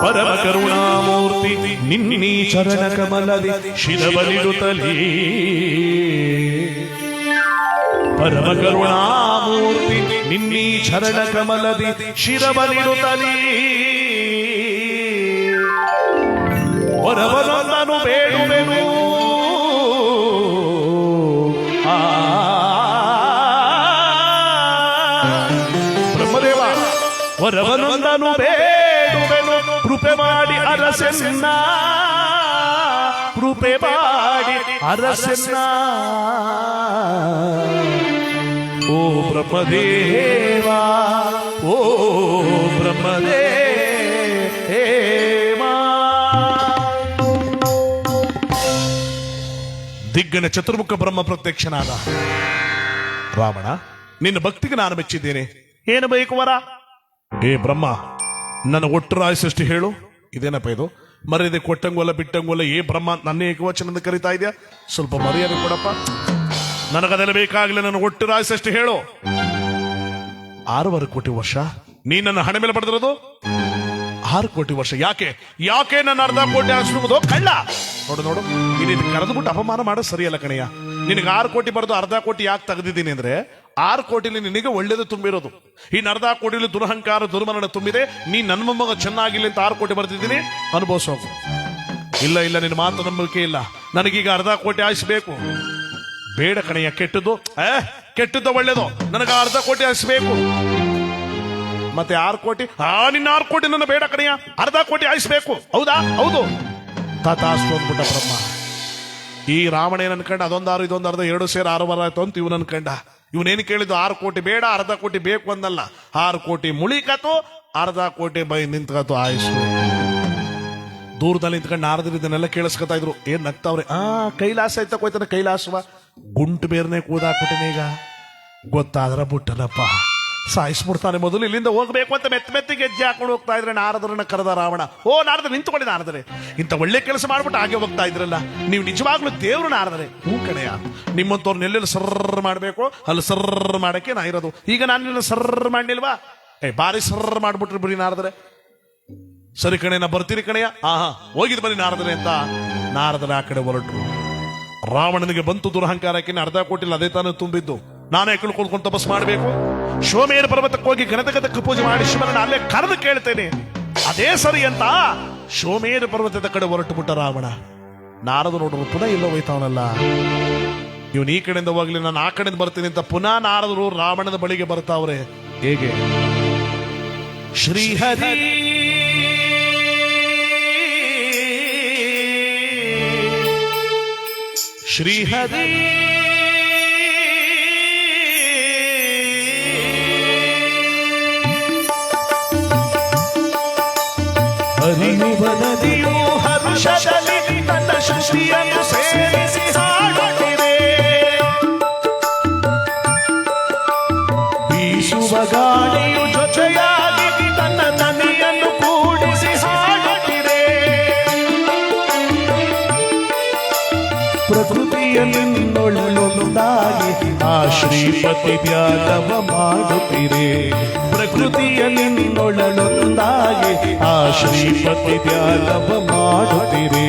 ಪರಮ ಕರುಣಾಮೂರ್ತಿ ನಿನ್ನೀ ಚರಣ ಕಮಲದಿ ಶಿರವನಿಡುತ್ತಲೀ, ಪರಮ ಕರುಣಾಮೂರ್ತಿ ನಿನ್ನೀ ಚರಣ ಕಮಲದಿ ಶಿರವನಿಡುತ್ತಲೀ, ವರವನೊಂದನು ಬೇಡುವೆನು. ಆ ವರವನೊಂದನು ಬೇಡುವೆನು ಕೃಪೆ ಮಾಡಿ ಅರಸನ್ನ ಕೃಪೆ ಮಾಡಿ ಅರಸನ್ನ ಓ ಬ್ರಹ್ಮದೇವಾ ಓ ಬ್ರಹ್ಮದೇವಾ. ದಿಗ್ಗನ ಚತುರ್ಮುಖ ಬ್ರಹ್ಮ ಪ್ರತ್ಯಕ್ಷನಾದ ರಾವಣ, ನಿನ್ನ ಭಕ್ತಿಗೆ ನಾನು ಮೆಚ್ಚಿದ್ದೇನೆ. ಏನು ಬೇಕು ವರ? ಏ ಬ್ರಹ್ಮ, ನನ್ನ ಒಟ್ಟು ಆಯಸ್ಸಷ್ಟು ಹೇಳು. ಇದೇನಪ್ಪ ಇದು? ಮರ್ಯಾದೆ ಕೊಟ್ಟಂಗೋಲ್ಲ ಬಿಟ್ಟಂಗೋಲ್ಲ. ಏ ಬ್ರಹ್ಮ ಅಂತ ನನ್ನ ಏಕವಚನದಿಂದ ಕರಿತಾ ಇದೆಯಾ? ಸ್ವಲ್ಪ ಮರ್ಯಾದೆ ಕೊಡಪ್ಪ. ನನಗದೆಲ್ಲ ಬೇಕಾಗಲಿಲ್ಲ. ನನ್ನ ಒಟ್ಟು ಆಯಸ್ಸಷ್ಟು ಹೇಳು. 6.5 ಕೋಟಿ ವರ್ಷ ನೀ ನನ್ನ ಹಣೆ ಮೇಲೆ ಪಡೆದಿರೋದು? 6 ಕೋಟಿ ವರ್ಷ. ಯಾಕೆ ಯಾಕೆ ನನ್ನ 1/2 ಕೋಟಿ ಆಶ್ರಮದೋ ಕಳ್ಳ? ನೋಡು ನೋಡು, ನೀನು ಕರೆದುಬಿಟ್ಟು ಅಪಮಾನ ಮಾಡೋದು ಸರಿಯಲ್ಲ ಕಣಯ್ಯ. ನಿನಗೆ 6 ಕೋಟಿ ಬರೆದು 1/2 ಕೋಟಿ ಯಾಕೆ ತೆಗೆದಿದ್ದೀನಿ ಅಂದ್ರೆ 6 ಕೋಟಿಲಿ ನಿನಗೆ ಒಳ್ಳೇದು ತುಂಬಿರೋದು. ಇನ್ನು 1/2 ಕೋಟಿಲಿ ದುರಹಂಕಾರ ದುರ್ಮರಣ ತುಂಬಿದೆ. ನೀ ನನ್ನ ಮೊಮ್ಮಗ ಚೆನ್ನಾಗಿಲ್ಲ ಅಂತ 6 ಕೋಟಿ ಬರ್ತಿದ್ದೀನಿ, ಅನುಭವಿಸೋಗು. ಇಲ್ಲ ಇಲ್ಲ, ನಿನ್ನ ಮಾತು ನಂಬಿಕೆ ಇಲ್ಲ. ನನಗೀಗ 1/2 ಕೋಟಿ ಆಯಿಸ್ಬೇಕು. ಬೇಡ ಕಣಯ್ಯ, ಕೆಟ್ಟದ್ದು ಕೆಟ್ಟದ್ದು ಒಳ್ಳೇದು. ನನಗೆ 1/2 ಕೋಟಿ ಆಯಿಸ್ಬೇಕು. ಮತ್ತೆ 6 ಕೋಟಿ? ನಿನ್ನ 6 ಕೋಟಿ ನನ್ನ ಬೇಡ ಕಣಯ್ಯ, 1/2 ಕೋಟಿ ಆಯಿಸ್ಬೇಕು. ಹೌದಾ? ಹೌದು. ತಾತಾಸ್ತು ಅಂದ್ಬಿಟ್ಟ ಬ್ರಹ್ಮ. ಈ ರಾವಣ ಏನ್ ಅನ್ಕಂಡ, ಅದೊಂದು 6 ಇದೊಂದು 1/2 2 ಸೇರಿ 6 ಬರ ಆಯ್ತು ಅಂತ ಇವನು ಅನ್ಕಂಡ. ಇವನೇನು ಕೇಳಿದ್ದು 6 ಕೋಟಿ ಬೇಡ 1/2 ಕೋಟಿ ಬೇಕು ಅಂದಲ್ಲ. 6 ಕೋಟಿ ಮುಳಿಕತು, 1/2 ಕೋಟಿ ಬೈ ನಿಂತ್ಕತು ಆಯಿಸು. ದೂರದಲ್ಲಿ ನಿಂತ್ಕೊಂಡು ನಾರದ್ರು ಇದನ್ನೆಲ್ಲ ಕೇಳಿಸ್ಕೊತಾ ಇದ್ರು. ಏನ್ ನಗ್ತಾವ್ರೆ? ಕೈಲಾಸ ಐತ ಹೋಯ್ತಾನೆ. ಕೈಲಾಸವ ಗುಂಟು ಬೇರ್ನೆ ಕೂದಾಕ್ಬಿಟ್ಟೇನೆ. ಈಗ ಗೊತ್ತಾದ್ರ ಬಿಟ್ಟನಪ್ಪ, ಸಾಯಿಸ್ಬಿಡ್ತಾನೆ. ಮೊದಲು ಇಲ್ಲಿಂದ ಹೋಗ್ಬೇಕು ಅಂತ ಮೆತ್ತಿಗೆ ಹೆಜ್ಜೆ ಹಾಕೊಂಡು ಹೋಗ್ತಾ ಇದ್ರೆ ನಾರದರನ್ನ ಕರೆದ ರಾವಣ. ಓ ನಾರದ್ರ ನಿಂತ್ಕೊಳ್ಳಿ ನಾರದರೆ, ಇಂಥ ಒಳ್ಳೆ ಕೆಲಸ ಮಾಡ್ಬಿಟ್ಟು ಹಾಗೆ ಹೋಗ್ತಾ ಇದ್ರಲ್ಲ, ನೀವು ನಿಜವಾಗ್ಲೂ ದೇವ್ರು ನಾರದರೆ. ಹೂ ಕಣೆಯ, ನಿಮ್ಮಂತವ್ರನ್ನ ಎಲ್ಲೆಲ್ಲಿ ಸರ್ರ್ ಮಾಡ್ಬೇಕು ಅಲ್ಲಿ ಸರ್ರ್ ಮಾಡಕ್ಕೆ ನಾ ಇರೋದು. ಈಗ ನಾನು ನಿನ್ನ ಸರ್ರ್ ಮಾಡ್ಲಿಲ್ವಾ? ಬಾರಿ ಸರ್ರ್ ಮಾಡ್ಬಿಟ್ರಿ ಬಿಡಿ ನಾರದರೆ. ಸರಿ ಕಣೆ, ನಾ ಬರ್ತೀನಿ ಕಣೆಯ. ಹೋಗಿದ್ ಬನ್ನಿ ನಾರದರೆ ಅಂತ ನಾರದರ ಆ ಕಡೆ ಹೊರಟ್ರು. ರಾವಣನಿಗೆ ಬಂತು ದುರಹಂಕಾರಕ್ಕೆ. 1/2 ಕೋಟಿಲಿ ಅದೇ ತಾನು ತುಂಬಿದ್ದು. ನಾನೇ ಕುಳ್ಕೊಂಡು ತಪಸ್ ಮಾಡಬೇಕು. ಸೋಮೇರ ಪರ್ವತಕ್ಕೆ ಹೋಗಿ ಗಣತಗತಕ್ಕೆ ಪೂಜೆ ಮಾಡಿ ಶಿವನನ್ನ ಅಲ್ಲೇ ಕರೆದು ಕೇಳ್ತೇನೆ, ಅದೇ ಸರಿ ಅಂತ ಸೋಮೇರ ಪರ್ವತದ ಕಡೆ ಹೊರಟು ಬಿಟ್ಟ ರಾವಣ. ನಾರದು ನೋಡ್ರು ಪುನಃ ಇಲ್ಲೋ ಹೋಯ್ತಾವನಲ್ಲ. ಇವನು ಈ ಕಡೆಯಿಂದ ಹೋಗ್ಲಿ, ನಾನು ಆ ಕಡೆಯಿಂದ ಬರ್ತೀನಿ ಅಂತ ಪುನಃ ನಾರದರು ರಾವಣನ ಬಳಿಗೆ ಬರ್ತಾವ್ರೆ. ಹೇಗೆ? ಶ್ರೀಹರಿ ಶ್ರೀಹರಿ ಹರಿಯುವನದಿಯು ಹರುಷದಲ್ಲಿ ತನ್ನ ಸೃಷ್ಟಿಯನ್ನು ಸೇರಿಸಿ ಹಾಡುತ್ತಿದೆ. ಬೀಸುವ ಗಾಳಿಯು ಜೊತೆಯಾಗಿ ತನ್ನ ನದಿಯನ್ನು ಕೂಡಿಸಿ ಹಾಡುತ್ತಿದೆ. ಪ್ರಕೃತಿಯಲ್ಲಿನ್ನೊಳ್ಳೊಂದಾಗಿ ಆ ಶ್ರೀಪತಿ ಧ್ಯಾನವ ಮಾಡುತ್ತಿರೆ. ಪ್ರಕೃತಿಯಲ್ಲಿನ್ನೊಳ್ಳೊಂದಾಗಿ ಆ ಶ್ರೀಪತಿ ಧ್ಯಾನವ ಮಾಡುತ್ತಿರೆ.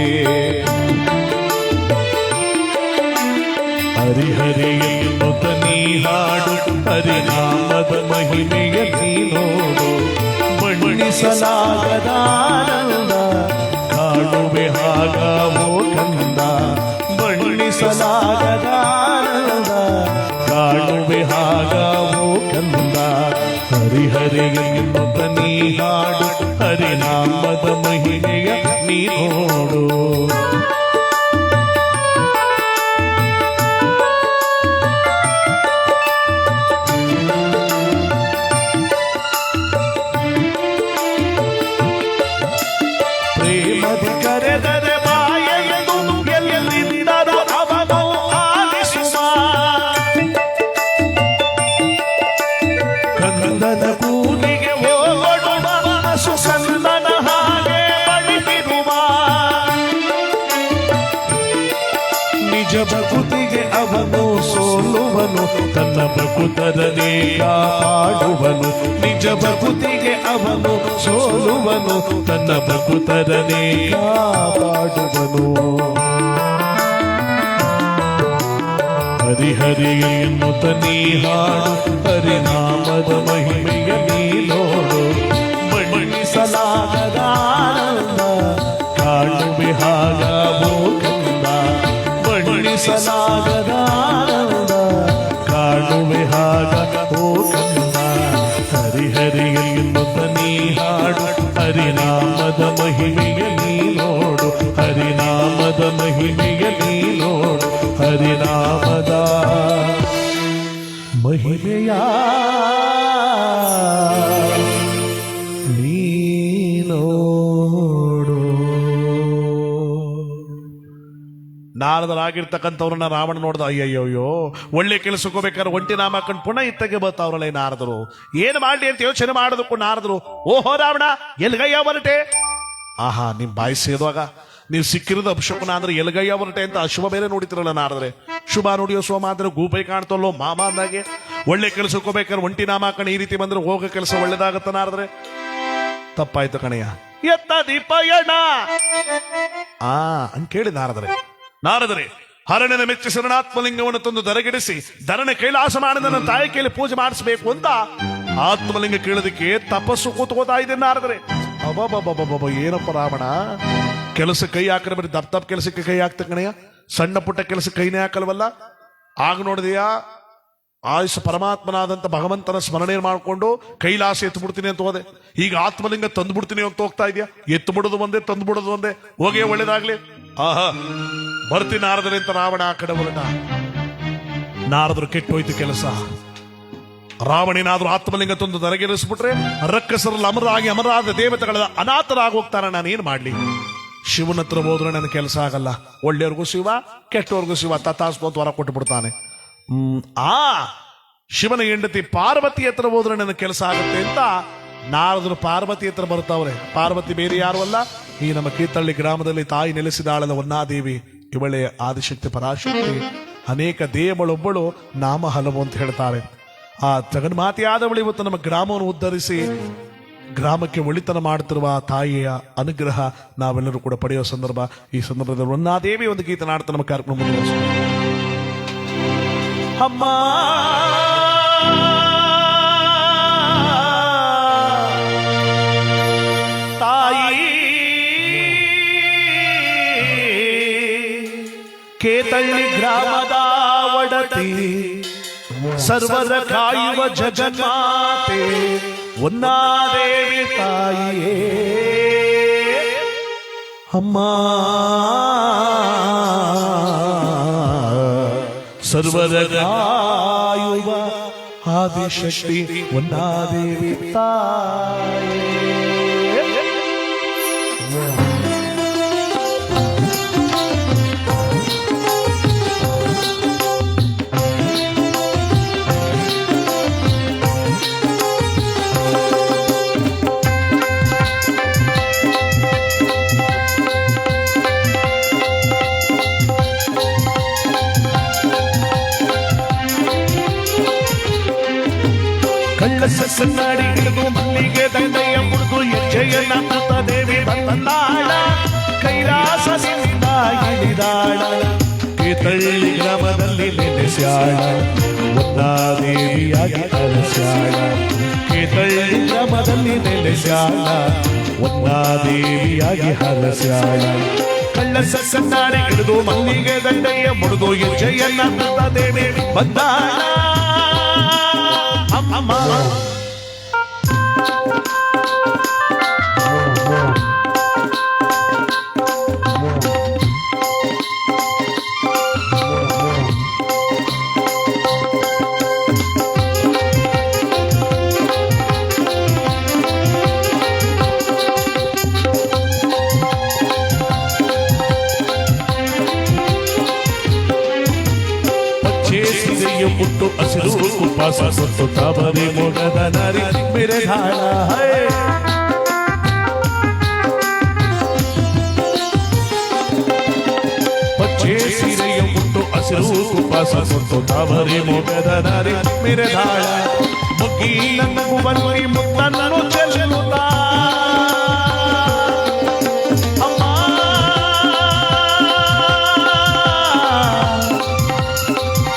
ಹರಿಹರಿ ಎನ್ನುತ್ತ ನೀ ಹಾಡು, ಹರಿನಾಮದ ಮಹಿಮೆಯ ನೀ ನೋಡು. ಬಣ್ಣಿಸಲಾಗದ ಆನಂದ ಕಾಣುವೆ ಹಾಗಾವೋ ಕಂದ. ಬಣ್ಣಿಸಲಾಗದ ಆನಂದ ಕಾಣುವೆ ಹಾಗಾವೋ ಕಂದ. ಹರಿಹರಿ ಎನ್ನುತ್ತ ನೀ ಹಾಡು, ಹರಿನಾಮದ ಮಹಿಮೆಯ ನೀ ನೋಡು. ಪ್ರೇಮದಿ ಕರೆದರೆ ಬಾಯೆಂದು ಎಲ್ಲಿದ್ದರೂ ಅವನು ಆಲಿಸುವ. ಕಂದನ ಕೂಲಿಗೆ ಹೋಗೊಡುವ ಸುಸಂದನ ಹಾಗೆ ಬಳಿದಿರುವ. ನಿಜ ಭಕುತಿಗೆ ಅವನು ಸೋಲುವನು, ತನ್ನ ಭಕುತರನೇ ಕಾಪಾಡುವನು. ನಿಜ ಭಕುತಿಗೆ ಅವನು ಸೋಲುವನು, ತನ್ನ ಭಕುತರನೇ ಕಾಪಾಡುವನು. ಹರಿಹರಿ ಎನ್ನುತ್ತ ನೀ ಹಾಡು, ಹರಿನಾಮದ ಮಹಿಮೆಯ ನೀ ನೋಡು. ಬಣ್ಣಿಸಲಾಗದ ಆನಂದ ಕಾಣುವೆ ಹಾಗಾವೋ ಕಂದ. ಬಣ್ಣಿಸಲಾಗದ ಆನಂದ ಕಾಣುವೆ ಹಾಗಾವೋ ಕಂದ. ಹರಿಹರಿ ಎನ್ನುತ್ತ ಹರಿನಾಮದ ಮಹಿಮೆಯ ನೀ ನೋಡು, ಹರಿನಾಮದ ಮಹಿಮೆಯ ನೀ ನೋಡು, ಹರಿನಾಮದ ಮಹಿಮೆಯ ನೀ ನೋಡು. ನಾರದರಾಗಿರ್ತಕ್ಕಂಥವ್ರನ್ನ ರಾವಣ ನೋಡ್ದ, ಅಯ್ಯಯ್ಯೋ ಒಳ್ಳೆ ಕೆಲಸಕ್ಕೆ ಹೋಗ್ಬೇಕಾದ್ರೆ ಒಂಟಿ ನಾಮ ಹಾಕೊಂಡು ಪುನಃ ಇತ್ತಗೆ ಬರ್ತಾವ್ರಲ್ಲ ಈ ನಾರದರು. ಏನ್ ಮಾಡ್ಲಿ ಅಂತ ಯೋಚನೆ ಮಾಡೋದಕ್ಕೂ ನಾರದರು, ಓಹೋ ರಾವಣ ಎಲ್ಗಯ್ಯ ಹೊರಟೆ. ಆಹಾ, ನಿಮ್ ಬಾಯಿ ಸೇರುವಾಗ ನೀವು ಸಿಕ್ಕಿರೋದು ಅಪಶಕುನ ಅಂದ್ರೆ ಎಲ್ಗಯ್ಯ ಹೊರಟೆ ಅಂತ ಅಶುಭ ಬೇರೆ ನೋಡಿತಿರಲ್ಲ ನಾರದ್ರೆ. ಶುಭ ನೋಡಿಯೋ ಸೋಮ ಅಂದ್ರೆ ಗೂಪೈ ಕಾಣ್ತಲ್ಲೋ ಮಾಮ ಅಂದಾಗೆ. ಒಳ್ಳೆ ಕೆಲಸಕ್ಕೆ ಹೋಗ್ಬೇಕಾದ್ರೆ ಒಂಟಿ ನಾಮ ಹಾಕೊಂಡು ಈ ರೀತಿ ಬಂದ್ರೆ ಹೋಗೋ ಕೆಲಸ ಒಳ್ಳೇದಾಗತ್ತ ನಾರದ್ರೆ. ತಪ್ಪಾಯ್ತು ಕಣಯ್ಯ, ಎತ್ತ ದೀಪಯಣ ಅಂತ ಕೇಳಿ ನಾರದರೆ ಹರಣನ ಮೆಚ್ಚಿ ಶರಣಾತ್ಮಲಿಂಗವನ್ನು ತಂದು ದರಗಿಡಿಸಿ ಧರಣ ಕೈಲಾಸ ಮಾಡಿದ ನನ್ನ ತಾಯಿ ಕೈಲಿ ಪೂಜೆ ಮಾಡಿಸ್ಬೇಕು ಅಂತ ಆತ್ಮಲಿಂಗ ಕೇಳೋದಕ್ಕೆ ತಪಸ್ಸು ಕೂತ್ಕೋತಾ ಇದೆ ನಾರದರೆ. ಅಬ್ಬಬ್ಬಬ್ಬಬ್ಬ, ಏನಪ್ಪ ರಾವಣ, ಕೆಲಸ ಕೈ ಹಾಕಿದ್ರೆ ಬರೀ ದಪ್ಪ ಕೆಲಸಕ್ಕೆ ಕೈ ಹಾಕ್ತ ಕಣಯ್ಯ, ಸಣ್ಣ ಪುಟ್ಟ ಕೆಲಸಕ್ಕೆ ಕೈನೇ ಹಾಕಲ್ವಲ್ಲ. ಆಗ ನೋಡಿದೆಯಾ, ಆಯುಷ ಪರಮಾತ್ಮನಾದಂತ ಭಗವಂತನ ಸ್ಮರಣೆ ಮಾಡಿಕೊಂಡು ಕೈಲಾಸ ಎತ್ತು ಬಿಡ್ತೀನಿ ಅಂತ ಹೋದೆ. ಈಗ ಆತ್ಮಲಿಂಗ ತಂದು ಬಿಡ್ತೀನಿ ಅಂತ ಹೋಗ್ತಾ ಇದೆಯಾ. ಎತ್ತು ಬಿಡೋದು ಒಂದೇ, ತಂದು ಬಿಡೋದು ಒಂದೇ. ಹೋಗೇ ಒಳ್ಳೇದಾಗ್ಲಿ. ಆಹಾ, ಬರ್ತೀನಿ ನಾರದರೆ ಅಂತ ರಾವಣ ಆ ಕಡೆ ಹೊರಟ. ನಾರದರು ಕೆಟ್ಟೋಯ್ತು ಕೆಲಸ. ರಾವಣೇನಾದ್ರೂ ಆತ್ಮಲಿಂಗ ತಂದು ದರಗೇರಿಸ್ಬಿಟ್ರೆ ರಕ್ಕಸರಲ್ಲಿ ಅಮರಾದ ದೇವತೆಗಳ ಅನಾಥರಾಗಿ ಹೋಗ್ತಾರ. ನಾನೇನ್ ಮಾಡ್ಲಿ? ಶಿವನ ಹತ್ರ ಹೋದ್ರೆ ನನ್ನ ಕೆಲಸ ಆಗಲ್ಲ. ಒಳ್ಳೆಯವ್ರಿಗೂ ಶಿವ, ಕೆಟ್ಟವ್ರಿಗೂ ಶಿವ ತಥಾಸ್ಪೋತ್ ವರ ಕೊಟ್ಟು ಬಿಡ್ತಾನೆ. ಶಿವನ ಹೆಂಡತಿ ಪಾರ್ವತಿ ಹತ್ರ ಹೋದ್ರೆ ನನ್ನ ಕೆಲಸ ಆಗುತ್ತೆ ಅಂತ ನಾರದರು ಪಾರ್ವತಿ ಹತ್ರ ಬರ್ತಾವ್ರೆ. ಪಾರ್ವತಿ ಬೇರೆ ಯಾರು ಅಲ್ಲ, ಈ ನಮ್ಮ ಕೀತಳ್ಳಿ ಗ್ರಾಮದಲ್ಲಿ ತಾಯಿ ನೆಲೆಸಿದಾಳಲ್ಲ ವನ್ನಾದೇವಿ, ಇವಳೆ ಆದಿಶಕ್ತಿ ಪರಾಶಕ್ತಿ. ಅನೇಕ ದೇವಳೊಬ್ಬಳು, ನಾಮ ಹಲವು ಅಂತ ಹೇಳ್ತಾರೆ. ಆ ಜಗನ್ಮಾತೆಯಾದವಳು ಇವತ್ತು ನಮ್ಮ ಗ್ರಾಮವನ್ನು ಉದ್ಧರಿಸಿ ಗ್ರಾಮಕ್ಕೆ ಒಳಿತನ ಮಾಡುತ್ತಿರುವ ತಾಯಿಯ ಅನುಗ್ರಹ ನಾವೆಲ್ಲರೂ ಕೂಡ ಪಡೆಯುವ ಸಂದರ್ಭ. ಈ ಸಂದರ್ಭದಲ್ಲಿ ವನ್ನಾದೇವಿ ಒಂದು ಗೀತೆ ನಾಡ್ತಾ ನಮ್ಮ ಕಾರ್ಯಕ್ರಮ ಮುಂದುವರಿಸೋಣ. ಅಮ್ಮ ತಾಯಿ ಕೇತಳ್ಳಿ ಗ್ರಾಮದ ಒಡತಿ, ಸರ್ವರ ಕಾಯುವ ಜಗನ್ಮಾತೆ ವನ್ನಾದೇವಿ ತಾಯಿಯೇ. ಅಮ್ಮ ಸರ್ವರ ಕಾಯುವ ಆದಿಶಕ್ತಿ ವನ್ನಾದೇವಿ ತಾಯಿಯೇ. ಕಣ್ಣಾಡಿ ಹಿಡಿದು ಮಲ್ಲಿಗೆ ದಂಡೆಯ ಮುರಿದು ಹೆಜ್ಜೆಯನ್ನ ಕೂತ ದೇವಿ ಬಂದಾಳ, ಕೈಲಾಸದಿಂದ ಇಳಿದಾಳ, ಕೇತಳ್ಳಿ ಗ್ರಾಮದಲ್ಲಿ ನೆಲೆಸ್ಯಾಳ, ವನ್ನಾದೇವಿಯಾಗಿ ಅರಸ್ಯಾಳ. ಕೇತಳ್ಳಿ ಗ್ರಾಮದಲ್ಲಿ ನೆಲೆಸ್ಯಾಳ, ವನ್ನಾದೇವಿಯಾಗಿ ಹರಸ್ಯಾಳ. ಕಣ್ಣಾಡಿ ಹಿಡಿದು ಮಲ್ಲಿಗೆ ದಂಡೆಯ ಮುರಿದು ಹೆಜ್ಜೆಯನ್ನ ಕೂತ ದೇವಿ ಬಂದಾಳ. ಅಮ್ಮ ಪುಟ್ಟು ಹಸಿರು ಉಪವಾಸ ಸೊತ್ತು ತಾಬರಿ ಮೊಗದ ನರಿ ಮೆರೆದಾಳ. ಪಚ್ಚೆ ಸೀರೆಯ ಪುಟ್ಟು ಹಸಿರು ಉಪವಾಸ ಸೊತ್ತು ತಾಬರಿ ಮೊಗದ ನರಿ ಮೆರೆದಾಳ. ಮುಗ್ಗಿ ನಗುವಲ್ಲಿ ಮುತ್ತನ್ನು ಚೆಲ್ಲುತ್ತ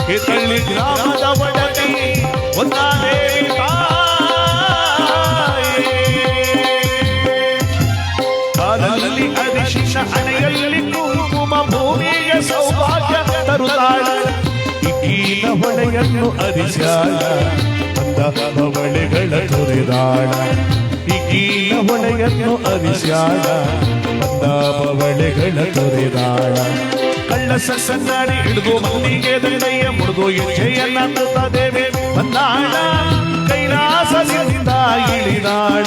ಕೇತಳ್ಳಿ ಗ್ರಾಮದ ಒಡತಿ ವನ್ನಾದೇವಿ ತಾಯಿ. ಕಾಲಲ್ಲಿ ಅರಿಶಿನ, ಹಣೆಯಲ್ಲಿ ಕುಂಕುಮ, ಭೂಮಿಗೆ ಸೌಭಾಗ್ಯ ತರುತ್ತಾಳ. ಇಕ್ಕೀನ ಹೊಳೆಯನ್ನು ಅರಿಸ್ಯಾಳ, ಅಂದ ಬವಳೆಗಳ ತೊರೆದಾಳ. ಈಗಿನ ಹೊಳೆಯನ್ನು ಅರಿಸ್ಯಾಳ ಬಂದ ಬವಳೆಗಳ ತೊರೆದಾಳ ಕಳ್ಳ ಸಣ್ಣಾಡಿ ಹಿಡಿದು ಮಲ್ಲಿಗೆ ದಂಡಯ್ಯ ಮುಡಿದು ಹೆಜ್ಜೆಯನ್ನ ದೇವಿ ಬಂದಾಳ ಕೈಲಾಸದಿಂದ ಇಳಿದಾಳ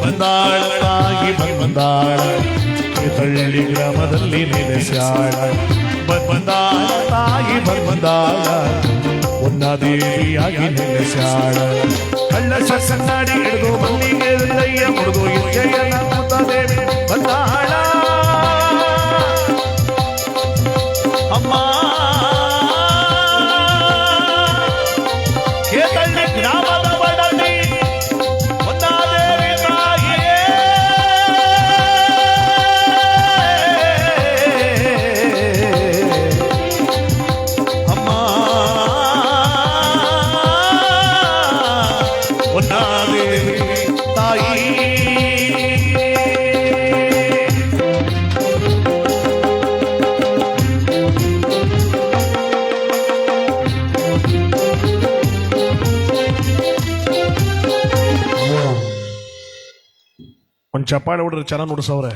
ಬಂದಾಳ ತಾಯಿ ಬಂದಾಳ ತಳ್ಳಿ ಗ್ರಾಮದಲ್ಲಿ ನೆಲೆಸ್ಯಾಳ ಬಂದಾಳ ತಾಯಿ ಬಂದಾಳ ದೇವಿಯಾಗಿ ನೆಲೆಸ್ಯಾಳ ಕಳ್ಳ ಸಣ್ಣಾಡಿ ಹಿಡಿದು ಮಲ್ಲಿಗೆ ದಂಡಯ್ಯ ಮುಡಿದು ಹೆಜ್ಜೆಯನ್ನ ದೇವಿ ಬಂದಾಳ ಅಮ್ಮ ಕೇತಳ್ಳಿ ಗ್ರಾಮದ ಬಡಲಿ ಒಂದಾದೇವಿ ತಾಯಿಯೇ ಅಮ್ಮ ಒಂದಾದೇವಿ ತಾಯಿ ಒಂದು ಚಪ್ಪಾಳೆ ಹೊಡ್ರಿ ಚೆನ್ನಾಗಿ ನುಡಿಸವ್ರೆ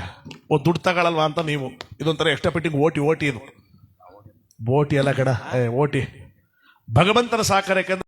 ದುಡ್ಡು ತಗೊಳಲ್ವಾ ಅಂತ ನೀವು ಇದೊಂಥರ ಎಕ್ಸ್ಟ್ರಾ ಪಿಟ್ಟಿಂಗ್ ಓಟಿ ಇದು ಬೋಟಿ ಎಲ್ಲ ಕಡ ಓಟಿ ಭಗವಂತನ ಸಾಕಾರ ಯಾಕಂದ್ರೆ